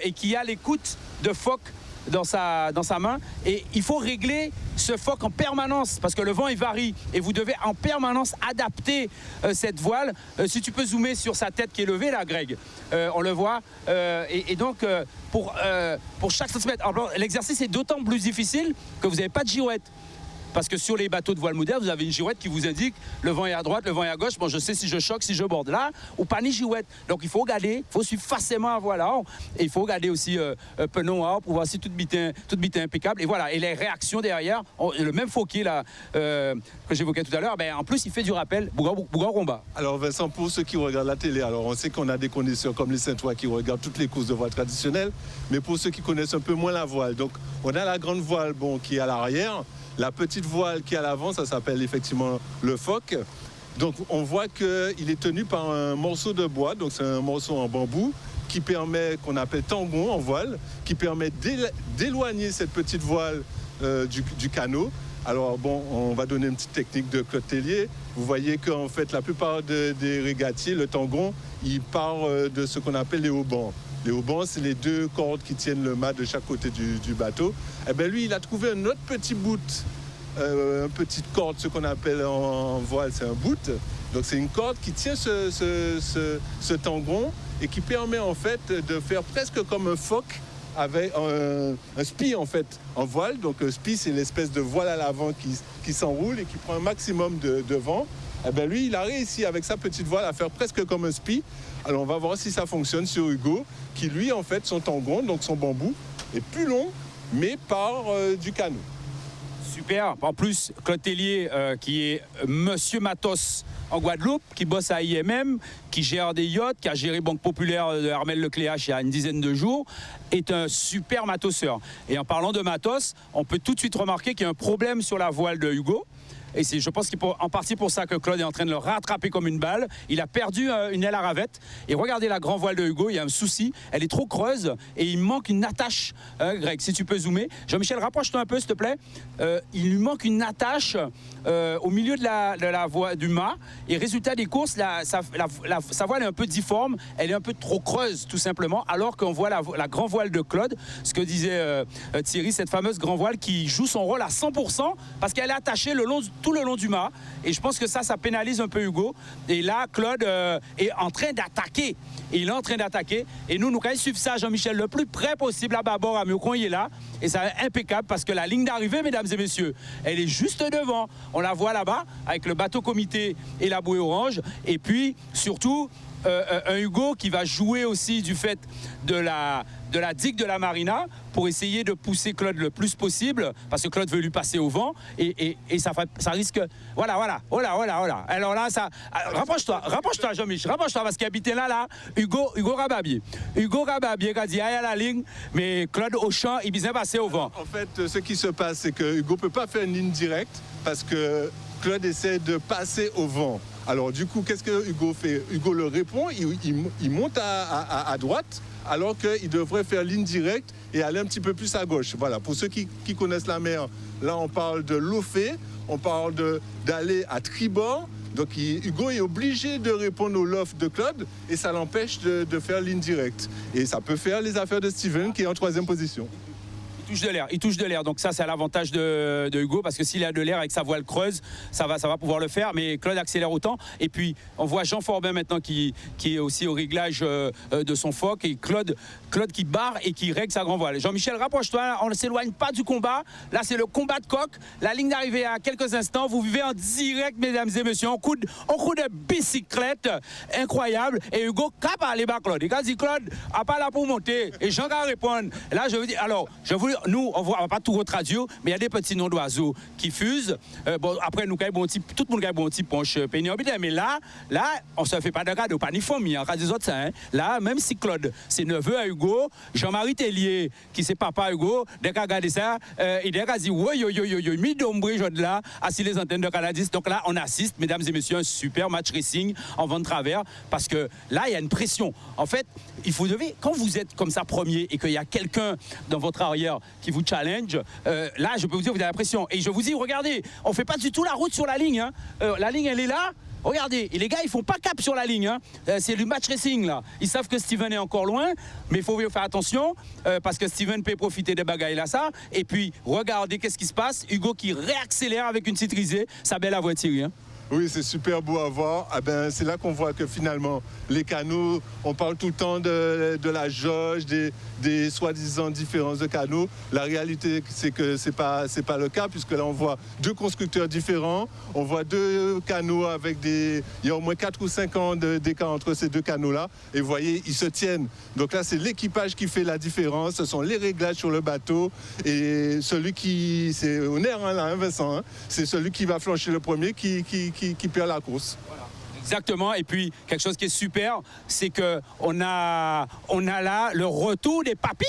et qui a l'écoute de phoque dans sa main. Et il faut régler ce foc en permanence parce que le vent il varie et vous devez en permanence adapter cette voile. Si tu peux zoomer sur sa tête qui est levée là, Greg, on le voit. Et donc pour chaque centimètre, l'exercice est d'autant plus difficile que vous n'avez pas de girouette. Parce que sur les bateaux de voile moderne, vous avez une girouette qui vous indique le vent est à droite, le vent est à gauche. Bon, je sais si je choque, si je borde là, ou pas ni girouette. Donc il faut regarder, il faut suivre facilement à voile. Et il faut regarder aussi penon pour voir si toute bite est impeccable. Et voilà, et les réactions derrière, le même Fauquier là que j'évoquais tout à l'heure, en plus il fait du rappel, Bougan-Romba. Alors Vincent, pour ceux qui regardent la télé, alors on sait qu'on a des connaisseurs comme les Saint-Ouen qui regardent toutes les courses de voile traditionnelles, mais pour ceux qui connaissent un peu moins la voile, donc on a la grande voile qui est à l'arrière. La petite voile qui est à l'avant, ça s'appelle effectivement le foc. Donc on voit qu'il est tenu par un morceau de bois, donc c'est un morceau en bambou qui permet, qu'on appelle tangon en voile, qui permet d'éloigner cette petite voile du canot. Alors bon, on va donner une petite technique de Claude Tellier. Vous voyez qu'en fait la plupart des régatiers, le tangon, il part de ce qu'on appelle les haubans. Les haubans, c'est les deux cordes qui tiennent le mât de chaque côté du bateau. Et bien lui, il a trouvé un autre petit bout, une petite corde, ce qu'on appelle en voile, c'est un bout. Donc c'est une corde qui tient ce tangon et qui permet en fait de faire presque comme un foc avec un spi en fait en voile. Donc un spi, c'est l'espèce de voile à l'avant qui s'enroule et qui prend un maximum de vent. Et bien lui, il a réussi avec sa petite voile à faire presque comme un spi. Alors on va voir si ça fonctionne sur Hugo, qui lui en fait son tangon, donc son bambou, est plus long, mais part du canot. Super. En plus, Claude Tellier, qui est Monsieur Matos en Guadeloupe, qui bosse à IMM, qui gère des yachts, qui a géré Banque Populaire de Armel Lecléache il y a une dizaine de jours, est un super matoseur. Et en parlant de matos, on peut tout de suite remarquer qu'il y a un problème sur la voile de Hugo. Et c'est, je pense qu'en partie pour ça que Claude est en train de le rattraper comme une balle. Il a perdu une aile à ravette. Et regardez la grande voile de Hugo, il y a un souci. Elle est trop creuse et il manque une attache. Greg, si tu peux zoomer. Jean-Michel, rapproche-toi un peu, s'il te plaît. Il lui manque une attache au milieu de la voie du mât. Et résultat des courses, sa voile est un peu difforme. Elle est un peu trop creuse, tout simplement. Alors qu'on voit la grande voile de Claude, ce que disait Thierry, cette fameuse grande voile qui joue son rôle à 100% parce qu'elle est attachée tout le long du mât. Et je pense que ça pénalise un peu Hugo. Et là, Claude est en train d'attaquer. Et il est en train d'attaquer. Et nous allons suivre ça, Jean-Michel, le plus près possible à bâbord, à Miocon, il est là. Et ça est impeccable parce que la ligne d'arrivée, mesdames et messieurs, elle est juste devant. On la voit là-bas avec le bateau comité et la bouée orange. Et puis, surtout, un Hugo qui va jouer aussi du fait de la digue de la Marina pour essayer de pousser Claude le plus possible parce que Claude veut lui passer au vent et ça risque. Voilà. Alors là, rapproche-toi, Jean-Michel, rapproche-toi parce qu'il habitait là, Hugo Rababier. Hugo Rababier qui a dit aïe à la ligne, mais Claude au champ, il visait passer au vent. En fait, ce qui se passe, c'est que Hugo ne peut pas faire une ligne directe parce que Claude essaie de passer au vent. Alors du coup, qu'est-ce que Hugo fait? Hugo le répond, il monte à droite, alors qu'il devrait faire ligne directe et aller un petit peu plus à gauche. Voilà, pour ceux qui connaissent la mer, là on parle de lofer, on parle d'aller à tribord. Donc Hugo est obligé de répondre au loft de Claude et ça l'empêche de faire ligne directe. Et ça peut faire les affaires de Steven qui est en 3e position. Il touche de l'air, donc ça c'est à l'avantage de Hugo parce que s'il a de l'air avec sa voile creuse, ça va pouvoir le faire, mais Claude accélère autant. Et puis on voit Jean Forbin maintenant qui est aussi au réglage de son foc et Claude qui barre et qui règle sa grande voile. Jean-Michel, rapproche-toi, on ne s'éloigne pas du combat, là c'est le combat de coq, la ligne d'arrivée à quelques instants, vous vivez en direct mesdames et messieurs, on coup de bicyclette incroyable et Hugo cap à aller bas Claude. Et quand il dit Claude, à pas là pour monter et Jean va répondre, là je veux dire, alors nous, on va pas tout retraduire, mais il y a des petits noms d'oiseaux qui fusent. Bon, après, nous, tout le monde a un petit ponche pénible. Mais là, on ne se fait pas de cadeau, pas ni famille, en cas des autres, ça, hein. Là, même si Claude, c'est neveu à Hugo, Jean-Marie Tellier, qui c'est papa à Hugo, dès qu'il a regardé ça, il a dit, oui, mis d'ombre, je là, assis les antennes de Canadis. Donc là, on assiste, mesdames et messieurs, un super match racing en vent de travers, parce que là, il y a une pression. En fait, quand vous êtes comme ça premier et qu'il y a quelqu'un dans votre arrière qui vous challenge, là je peux vous dire vous avez la pression et je vous dis regardez, on fait pas du tout la route sur la ligne hein. La ligne elle est là Regardez, et les gars, ils font pas cap sur la ligne. Hein. C'est du match racing, là. Ils savent que Steven est encore loin, mais il faut faire attention, parce que Steven peut profiter des bagailles là, ça. Et puis, regardez qu'est-ce qui se passe. Hugo qui réaccélère avec une citrisée. Ça belle la voiture, hein. Oui, c'est super beau à voir. Ah ben, c'est là qu'on voit que finalement, les canaux, on parle tout le temps de la jauge, des soi-disant différences de canaux. La réalité, c'est que c'est pas le cas, puisque là, on voit deux constructeurs différents. On voit deux canaux avec il y a au moins 4 ou 5 ans d'écart entre ces deux canaux-là. Et vous voyez, ils se tiennent. Donc là, c'est l'équipage qui fait la différence. Ce sont les réglages sur le bateau. Et celui qui... C'est au nerf, hein, là, hein, Vincent. Hein, c'est celui qui va flancher le premier qui perd la course. Voilà. Exactement. Et puis, quelque chose qui est super, c'est qu'on a là le retour des papis.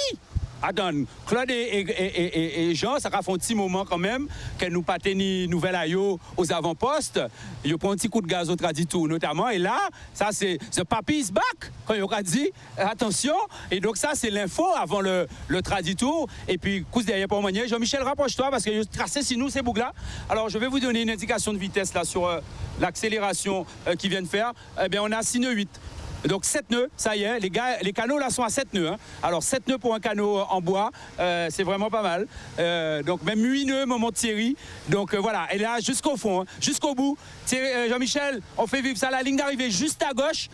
Attends, Claude et Jean, ça fait un petit moment quand même qu'elle nous pâtait ni nouvelle aïe aux avant-postes. Ils prennent un petit coup de gaz au traditour notamment. Et là, ça c'est The Papi is back, quand il aura dit attention. Et donc ça, c'est l'info avant le traditour. Et puis, coup derrière pour manier. Jean-Michel, rapproche-toi parce que je tracé si nous ces boucles-là. Alors, je vais vous donner une indication de vitesse là sur l'accélération qu'ils viennent faire. Eh bien, on a 6 nœuds 8. Donc 7 nœuds, ça y est, les canaux là sont à 7 nœuds. Hein. Alors 7 nœuds pour un canot en bois, c'est vraiment pas mal. Donc même 8 nœuds, moment de série. Donc voilà, et là jusqu'au fond, hein, jusqu'au bout. Jean-Michel, on fait vivre ça, la ligne d'arrivée juste à gauche.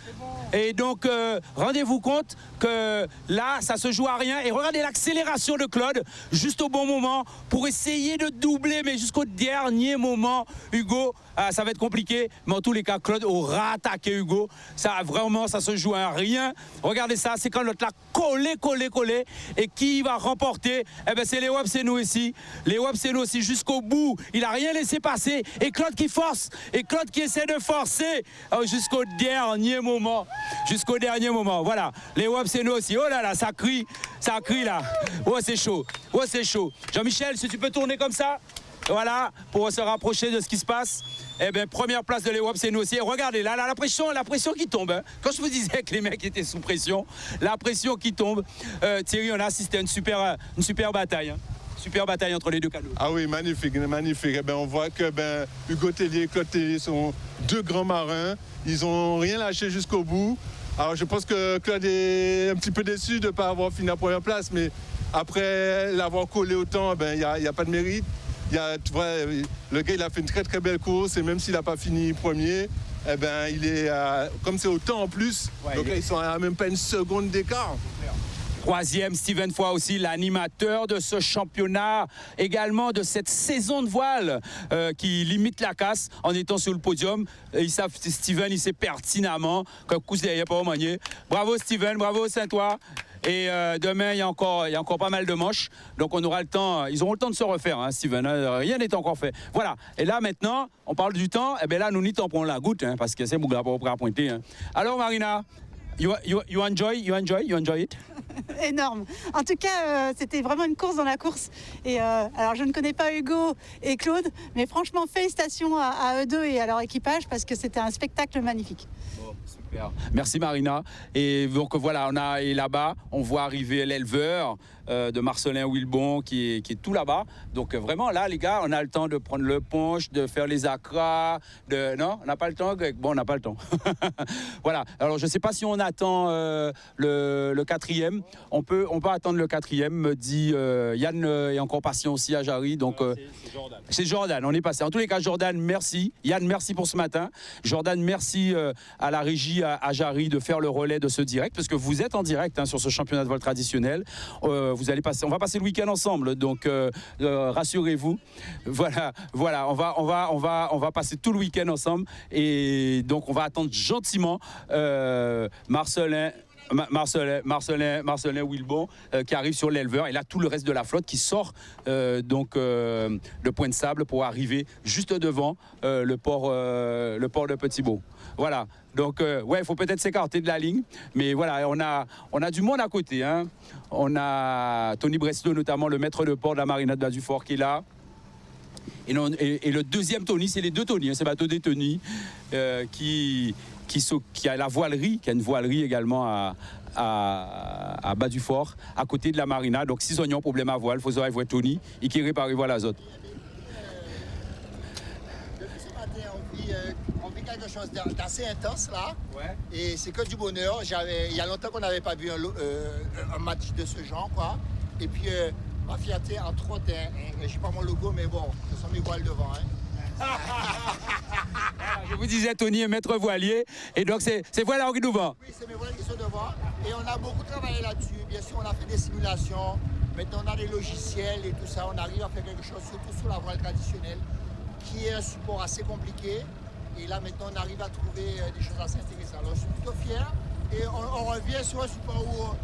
Et donc rendez-vous compte que là, ça se joue à rien. Et regardez l'accélération de Claude, juste au bon moment, pour essayer de doubler, mais jusqu'au dernier moment, Hugo. Ça va être compliqué, mais en tous les cas, Claude aura attaqué Hugo. Ça, vraiment, ça se joue à rien. Regardez ça, c'est quand l'autre l'a collé. Et qui va remporter? Eh bien, c'est les Web, c'est nous ici. Les Web, c'est nous aussi jusqu'au bout. Il n'a rien laissé passer. Et Claude qui force. Et Claude qui essaie de forcer jusqu'au dernier moment. Jusqu'au dernier moment. Voilà. Les Web, c'est nous aussi. Oh là là, ça crie là. Oh, c'est chaud. Oh, c'est chaud. Jean-Michel, si tu peux tourner comme ça. Voilà, pour se rapprocher de ce qui se passe. Eh bien, première place de l'Europe, c'est nous aussi. Et regardez, là, la pression qui tombe. Hein. Quand je vous disais que les mecs étaient sous pression, la pression qui tombe. Thierry, on a assisté à une super bataille. Hein. Super bataille entre les deux canaux. Ah oui, magnifique. Eh ben, on voit que Hugo Tellier et Claude Tellier sont deux grands marins. Ils n'ont rien lâché jusqu'au bout. Alors, je pense que Claude est un petit peu déçu de ne pas avoir fini à première place, mais après l'avoir collé autant, il n'y a pas de mérite. Le gars, il a fait une très belle course et même s'il n'a pas fini premier, eh ben, il est comme c'est au temps en plus, donc là, ils sont à même pas une seconde d'écart. Troisième, Steven Foy aussi, l'animateur de ce championnat, également de cette saison de voile qui limite la casse en étant sur le podium. Steven, il sait pertinemment que coup derrière pas au manier. Bravo Steven, bravo Saint-Ouen. Et demain, il y a encore pas mal de manches. Donc, on aura le temps. Ils auront le temps de se refaire, hein, Steven. Rien n'est encore fait. Voilà. Et là, maintenant, on parle du temps. Et bien là, nous n'y tampons la goutte, hein, parce que c'est Bougla pour pointer. Hein. Alors, Marina, you enjoy it? Énorme. En tout cas, c'était vraiment une course dans la course. Et alors, je ne connais pas Hugo et Claude, mais franchement, félicitations à eux deux et à leur équipage parce que c'était un spectacle magnifique. Bon, super. Merci Marina. Et donc voilà, et là-bas, on voit arriver l'éleveur de Marcelin Wilbon qui est tout là-bas. Donc vraiment, là, les gars, on a le temps de prendre le punch, de faire les acras. Non, on n'a pas le temps, Greg. Bon, on n'a pas le temps. Voilà. Alors, je ne sais pas si on attend le quatrième. On peut attendre le quatrième, me dit Yann est encore patient aussi à Jarry. Donc, c'est Jordan, on est passé. En tous les cas, Jordan, merci. Yann, merci pour ce matin. Jordan, merci à la régie à Jarry de faire le relais de ce direct, parce que vous êtes en direct hein, sur ce championnat de vol traditionnel. On va passer le week-end ensemble, donc rassurez-vous. Voilà, on va passer tout le week-end ensemble, et donc on va attendre gentiment Marcelin Wilbon qui arrive sur l'éleveur, et là tout le reste de la flotte qui sort de Point de Sable pour arriver juste devant le port de Petit-Beau. Voilà, donc il faut peut-être s'écarter de la ligne, mais voilà, on a du monde à côté, hein. On a Tony Bresto, notamment le maître de port de la marina de Bas-du-Fort, qui est là. Et le deuxième Tony, c'est les deux Tony, hein, c'est bateau des Tony qui a la voilerie, qui a une voilerie également à Bas-du-Fort, à côté de la marina. Donc, si on a un problème à voile, il faut voir Tony, et qui répare les voiles à autres. Depuis ce matin, on vit quelque chose d'assez intense là. Ouais. Et c'est que du bonheur. Il y a longtemps qu'on n'avait pas vu un match de ce genre, quoi. Et puis, ma fierté, entre autres, je n'ai pas mon logo, mais bon, ce sont mes voiles devant. Je vous disais, Tony est maître voilier, et donc c'est voilà qui nous vend. Oui, c'est mes voiles qui sont devant, et on a beaucoup travaillé là-dessus. Bien sûr, on a fait des simulations, maintenant on a des logiciels et tout ça, on arrive à faire quelque chose, surtout sur la voile traditionnelle, qui est un support assez compliqué, et là maintenant on arrive à trouver des choses assez intéressantes. Alors je suis plutôt fier, et on revient sur un support où...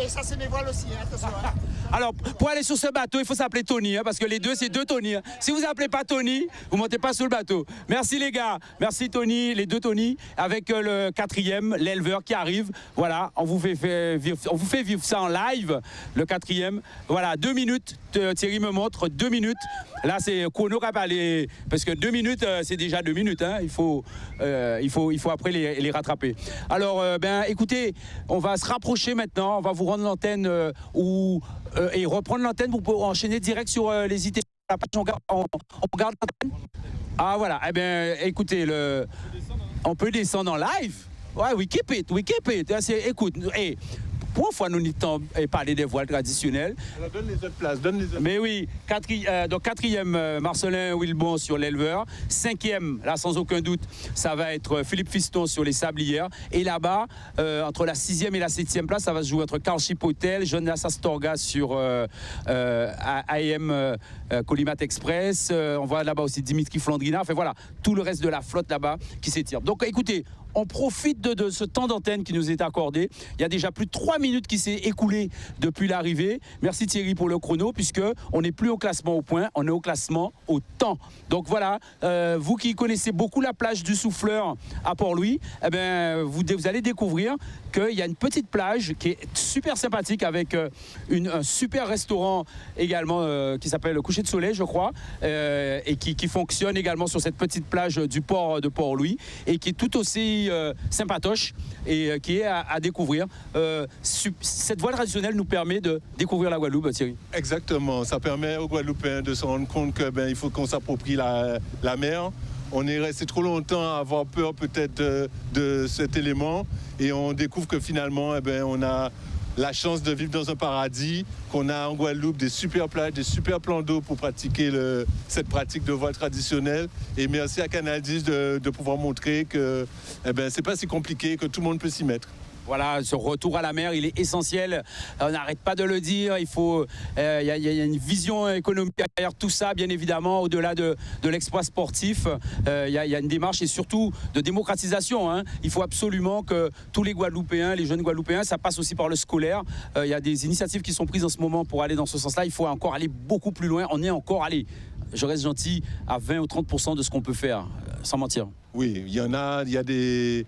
Et ça, c'est mes voiles aussi, hein, attention. Hein. Alors, pour aller sur ce bateau, il faut s'appeler Tony, hein, parce que les deux, c'est deux Tony. Hein. Si vous appelez pas Tony, vous montez pas sur le bateau. Merci les gars, merci Tony, les deux Tony, avec le quatrième, l'éleveur qui arrive. Voilà, on vous fait vivre ça en live, le quatrième. Voilà, 2 minutes, Thierry me montre, 2 minutes. Là, c'est chrono qui a parlé, parce que 2 minutes, c'est déjà 2 minutes. Hein. Il faut après les rattraper. Alors, écoutez, on va se rapprocher maintenant. On va vous rendre l'antenne et reprendre l'antenne pour enchaîner direct sur les ITV. On regarde l'antenne. Ah voilà. Eh bien, écoutez, on peut descendre en live. Ouais, we keep it. Écoute, hey, pour une fois, nous n'avons pas parlé des voiles traditionnelles. Alors, donne les autres places, Mais oui, donc quatrième, Marcelin Wilbon sur l'éleveur. 5e, là sans aucun doute, ça va être Philippe Fiston sur les sablières. Et là-bas, entre la 6e et la 7e place, ça va se jouer entre Karl Chipotel, Jonas Astorga sur AM Colimat Express. On voit là-bas aussi Dimitri Flandrina. Enfin voilà, tout le reste de la flotte là-bas qui s'étire. Donc écoutez, on profite de ce temps d'antenne qui nous est accordé. Il y a déjà plus de 3 minutes qui s'est écoulé depuis l'arrivée. Merci Thierry pour le chrono, puisque on n'est plus au classement au point, on est au classement au temps. Donc voilà, vous qui connaissez beaucoup la plage du Souffleur à Port-Louis, eh ben, vous allez découvrir qu'il y a une petite plage qui est super sympathique avec un super restaurant également qui s'appelle le Coucher de Soleil, je crois, et qui fonctionne également sur cette petite plage du port de Port-Louis et qui est tout aussi sympatoche et qui est à découvrir. Cette voile traditionnelle nous permet de découvrir la Guadeloupe, Thierry. Exactement, ça permet aux Guadeloupéens de se rendre compte qu'il faut qu'on s'approprie la mer. On est resté trop longtemps à avoir peur peut-être de cet élément et on découvre que finalement on a la chance de vivre dans un paradis, qu'on a en Guadeloupe des super plages, des super plans d'eau pour pratiquer cette pratique de voile traditionnelle. Et merci à Canal 10 de pouvoir montrer que c'est pas si compliqué, que tout le monde peut s'y mettre. Voilà, ce retour à la mer, il est essentiel. On n'arrête pas de le dire. Il y a une vision économique derrière tout ça, bien évidemment, au-delà de l'exploit sportif. Il y a une démarche et surtout de démocratisation. Hein. Il faut absolument que tous les Guadeloupéens, les jeunes Guadeloupéens, ça passe aussi par le scolaire. Il y a des initiatives qui sont prises en ce moment pour aller dans ce sens-là. Il faut encore aller beaucoup plus loin. On est encore allé, je reste gentil, à 20 ou 30% de ce qu'on peut faire, sans mentir. Oui, il y a des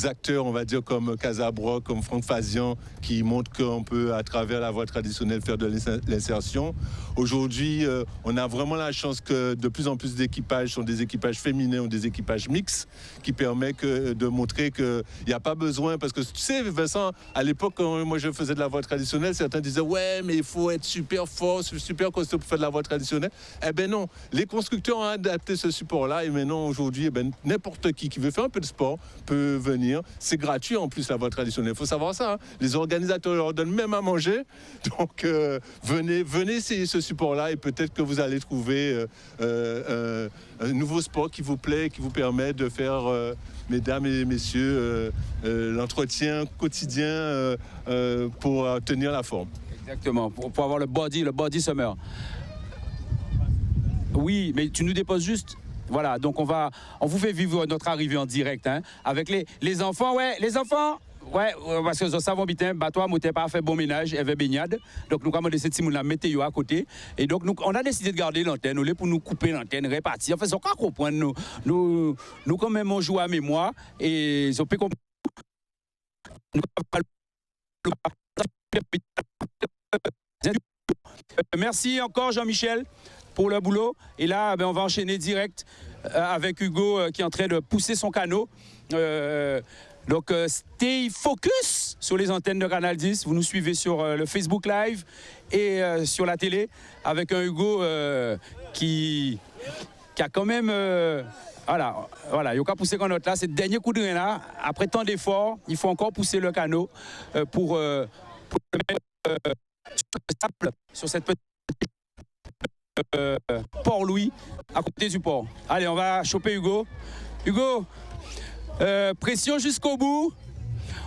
acteurs, on va dire, comme Casabroc, comme Franck Fazian, qui montrent qu'on peut, à travers la voie traditionnelle, faire de l'insertion. Aujourd'hui, on a vraiment la chance que de plus en plus d'équipages sont des équipages féminins ou des équipages mixtes, qui permet de montrer qu'il n'y a pas besoin, parce que tu sais, Vincent, à l'époque, quand moi je faisais de la voie traditionnelle, certains disaient « Ouais, mais il faut être super fort, super costaud pour faire de la voie traditionnelle. » Eh bien non, les constructeurs ont adapté ce support-là, et maintenant, aujourd'hui, n'importe qui veut faire un peu de sport peut venir. C'est gratuit en plus la voile traditionnelle. Il faut savoir ça. Hein. Les organisateurs leur donnent même à manger. Donc venez essayer ce support-là et peut-être que vous allez trouver un nouveau sport qui vous plaît, qui vous permet de faire, mesdames et messieurs, l'entretien quotidien pour tenir la forme. Exactement, pour avoir le body summer. Oui, mais tu nous déposes juste. Voilà, donc on vous fait vivre notre arrivée en direct, hein, avec les enfants. Ouais, les enfants, ouais, parce que nous savons bien, toi, moi, t'es pas fait bon ménage, et baignade. Donc nous avons décidé de la mettre à côté. Et donc on a décidé de garder l'antenne, pour nous couper l'antenne, répartir. En fait, on peut comprendre, nous quand même, on joue à mémoire. Et on peut comprendre. Merci encore, Jean-Michel, pour le boulot. Et là, on va enchaîner direct avec Hugo qui est en train de pousser son canot. Donc, stay focus sur les antennes de Canal 10. Vous nous suivez sur le Facebook Live et sur la télé avec un Hugo qui qui a quand même... voilà, il n'y a qu'à pousser qu'on note là. C'est le dernier coup de rein là. Après tant d'efforts, il faut encore pousser le canot pour le mettre sur cette petite Port-Louis, à côté du port. Allez, on va choper Hugo. Hugo, pression jusqu'au bout.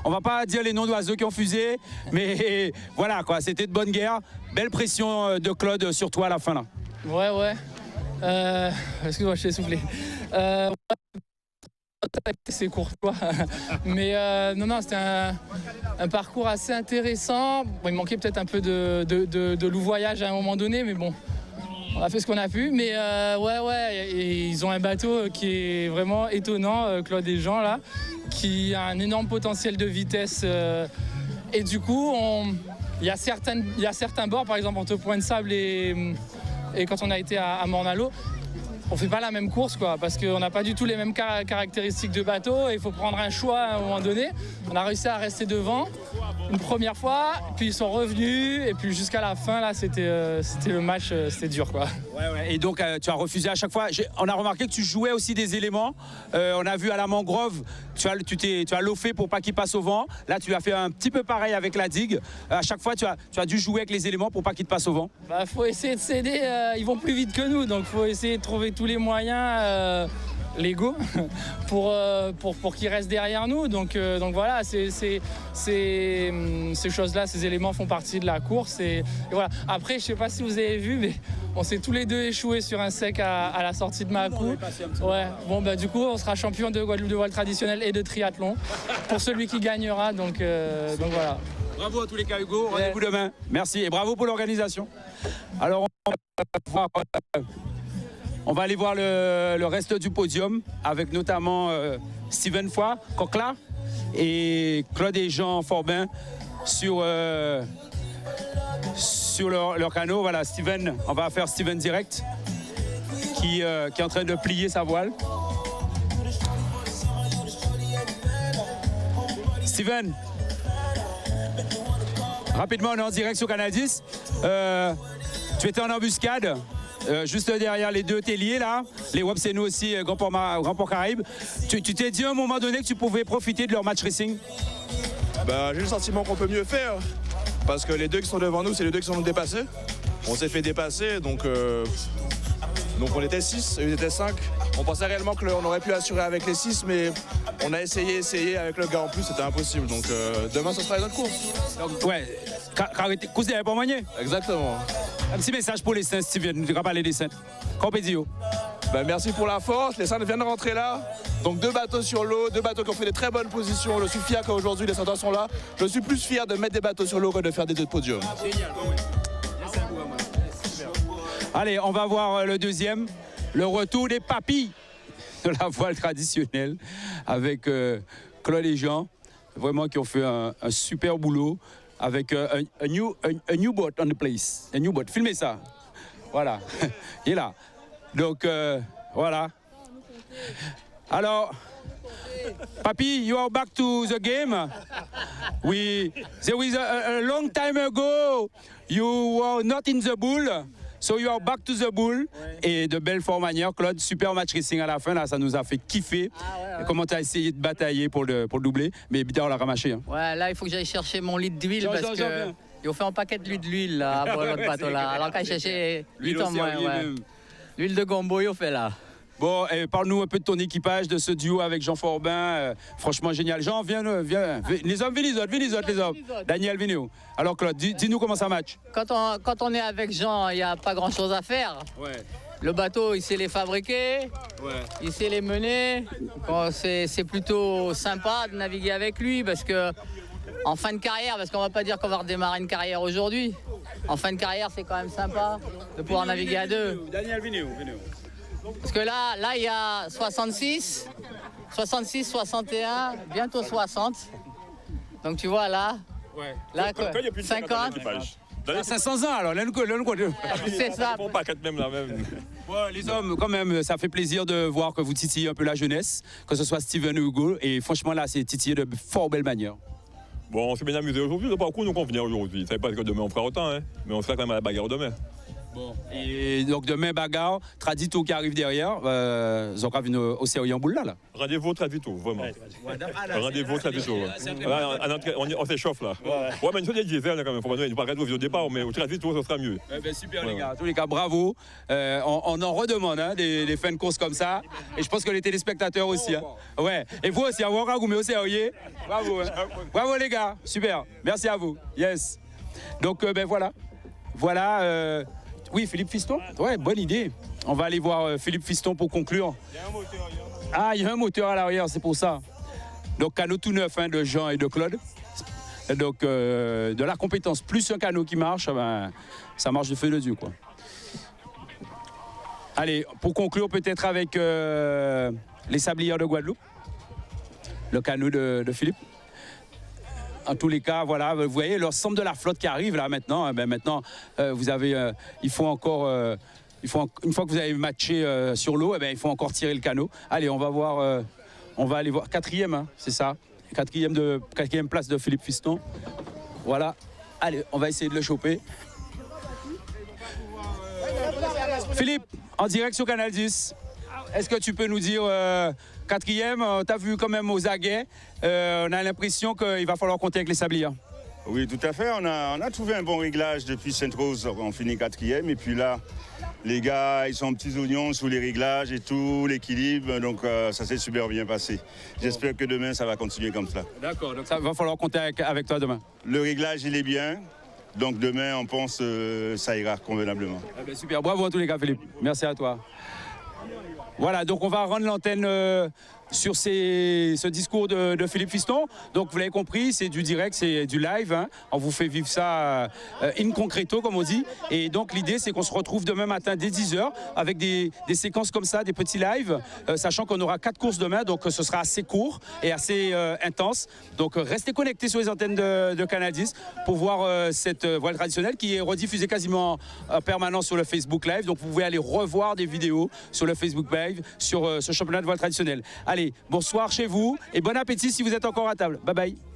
On va pas dire les noms d'oiseaux qui ont fusé, mais voilà quoi, c'était de bonne guerre. Belle pression de Claude sur toi à la fin là. Ouais. Excuse-moi, je suis essoufflé. C'est court quoi. Mais non, c'était un parcours assez intéressant. Bon, il manquait peut-être un peu de louvoyage à un moment donné, mais bon, on a fait ce qu'on a pu. Mais ouais, et ils ont un bateau qui est vraiment étonnant, Claude et Jean là, qui a un énorme potentiel de vitesse. Et du coup, il y a certains bords, par exemple entre Point de Sable et quand on a été à Morne-à-l'Eau, on fait pas la même course quoi, parce qu'on n'a pas du tout les mêmes caractéristiques de bateau et il faut prendre un choix à un moment donné. On a réussi à rester devant une première fois, puis ils sont revenus et puis jusqu'à la fin là c'était le match, c'était dur quoi. Ouais. Et donc tu as refusé à chaque fois. On a remarqué que tu jouais aussi des éléments. On a vu à la mangrove, tu as loffé pour pas qu'il passe au vent. Là tu as fait un petit peu pareil avec la digue. À chaque fois tu as dû jouer avec les éléments pour pas qu'ils te passent au vent. Bah faut essayer de s'aider, ils vont plus vite que nous, donc faut essayer de trouver tous les moyens légaux pour qu'ils restent derrière nous. Donc voilà, ces choses-là, ces éléments font partie de la course. Et voilà. Après, je sais pas si vous avez vu, mais on s'est tous les deux échoués sur un sec à la sortie de Macou. Ouais. Bon bah du coup, on sera champion de Guadeloupe de voile traditionnel et de triathlon pour celui qui gagnera. Donc voilà. Bravo à tous les cas Hugo. Rendez-vous demain. Merci et bravo pour l'organisation. Alors on va aller voir le reste du podium avec notamment Steven Foy, Coquelin et Claude et Jean Forbin sur leur canot. Voilà, Steven, on va faire Steven direct qui est en train de plier sa voile. Steven, rapidement, on est en direct sur Canal 10. Tu étais en embuscade. Juste derrière les deux telliers là, les WAP c'est nous aussi, Grand Port Caraïbe. Tu t'es dit à un moment donné que tu pouvais profiter de leur match racing? J'ai le sentiment qu'on peut mieux faire, parce que les deux qui sont devant nous, c'est les deux qui sont dépassés. On s'est fait dépasser, donc on était 6, ils étaient 5. On pensait réellement qu'on aurait pu assurer avec les 6, mais on a essayé avec le gars en plus, c'était impossible. Donc demain, ce sera une autre course. Donc, ouais, course derrière pour manier. Exactement. Un petit message pour les Saints, Steven, tu vas parler des Saints. Compédio. Merci pour la force, les Saints viennent de rentrer là. Donc 2 bateaux sur l'eau, 2 bateaux qui ont fait des très bonnes positions. Je suis fier qu'aujourd'hui les Saints sont là. Je suis plus fier de mettre des bateaux sur l'eau que de faire des 2 podiums. Allez, on va voir le deuxième, le retour des papis de la voile traditionnelle avec Claude et Jean, vraiment qui ont fait un super boulot avec un new boat on the place. Un new boat, filmez ça. Voilà, il est là. Donc voilà. Alors, Papi, you are back to the game. There was a long time ago, you were not in the bull. So you are back to the bull. Et de belle forme manière, Claude, super match racing à la fin, là, ça nous a fait kiffer. Comment tu as essayé de batailler pour le doubler, mais évidemment on l'a ramaché. Hein. Ouais, là il faut que j'aille chercher mon litre d'huile parce que ils ont fait un paquet de l'huile là pour l'autre bateau là. Alors qu'à chercher l'huile en moins, l'huile de gombo, ils ont fait là. Bon, parle-nous un peu de ton équipage, de ce duo avec Jean Forbin. Franchement génial. Jean, viens. Les hommes, viens les autres. Daniel, venez. Alors Claude, dis-nous comment ça match. Quand on est avec Jean, il n'y a pas grand-chose à faire. Ouais. Le bateau, il sait les fabriquer, il sait les mener. C'est plutôt sympa de naviguer avec lui parce que en fin de carrière, parce qu'on va pas dire qu'on va redémarrer une carrière aujourd'hui. En fin de carrière, c'est quand même sympa de pouvoir naviguer à 2. Daniel, venez. Parce que là, il y a 66, 61, bientôt 60. Donc tu vois là, là 50. 500 ans alors, c'est ça. Bon, pas 4 même là même. Bon, les hommes, quand même, ça fait plaisir de voir que vous titillez un peu la jeunesse, que ce soit Steven ou Hugo, et franchement là, c'est titillé de fort belle manière. Bon, on s'est bien amusé aujourd'hui, on n'a pas beaucoup, donc on vient aujourd'hui. Ça ne veut pas que demain on fera autant, hein, mais on sera quand même à la bagarre demain. Bon. Et donc demain, bagarre, Tradito qui arrive derrière, Zonka vient au sérieux en boule là. Rendez-vous très vite, vraiment. Rendez-vous très vite. On s'échauffe là. Ouais, mais nous, les diesel, quand même, faut pas arrêter au départ, mais très vite, ça sera mieux. Super, les gars. En tous les cas, bravo. On en redemande hein, des fins de course comme ça. Et je pense que les téléspectateurs aussi. Hein. Ouais. Et vous aussi, vous mettez au sérieux. Bravo. Hein. Bravo, les gars. Super. Merci à vous. Yes. Donc, voilà. Voilà. Oui, Philippe Fiston. Ouais, bonne idée. On va aller voir Philippe Fiston pour conclure. Ah, il y a un moteur à l'arrière, c'est pour ça. Donc, canot tout neuf hein, de Jean et de Claude. Donc, de la compétence plus un canot qui marche, ben, ça marche de feu de Dieu, quoi. Allez, pour conclure peut-être avec les sablières de Guadeloupe. Le canot de Philippe. En tous les cas, voilà, vous voyez l'ensemble de la flotte qui arrive là maintenant. Ben maintenant, vous avez, il faut encore, une fois que vous avez matché sur l'eau, ben, il faut encore tirer le canot. Allez, on va voir, on va aller voir quatrième, hein, c'est ça, quatrième place de Philippe Fiston. Voilà. Allez, on va essayer de le choper. Philippe, en direct sur Canal 10. Est-ce que tu peux nous dire quatrième, tu as vu quand même aux aguets, on a l'impression qu'il va falloir compter avec les sablières. Oui, tout à fait. On a trouvé un bon réglage depuis Sainte-Rose. On finit quatrième. Et puis là, les gars, ils sont en petits oignons sous les réglages et tout, l'équilibre. Donc ça s'est super bien passé. J'espère que demain, ça va continuer comme ça. D'accord. Donc ça va falloir compter avec toi demain. Le réglage, il est bien. Donc demain, on pense que ça ira convenablement. Eh bien, super. Bravo à tous les gars, Philippe. Merci à toi. Voilà, donc on va rendre l'antenne sur ce discours de Philippe Fiston. Donc vous l'avez compris, c'est du direct, c'est du live. Hein. On vous fait vivre ça in concreto, comme on dit. Et donc l'idée, c'est qu'on se retrouve demain matin dès 10h avec des séquences comme ça, des petits lives, sachant qu'on aura 4 courses demain, donc ce sera assez court et assez intense. Donc restez connectés sur les antennes de Canal 10 pour voir cette voile traditionnelle qui est rediffusée quasiment en permanence sur le Facebook Live. Donc vous pouvez aller revoir des vidéos sur le Facebook Live sur ce championnat de voile traditionnelle. Allez, bonsoir chez vous et bon appétit si vous êtes encore à table. Bye bye.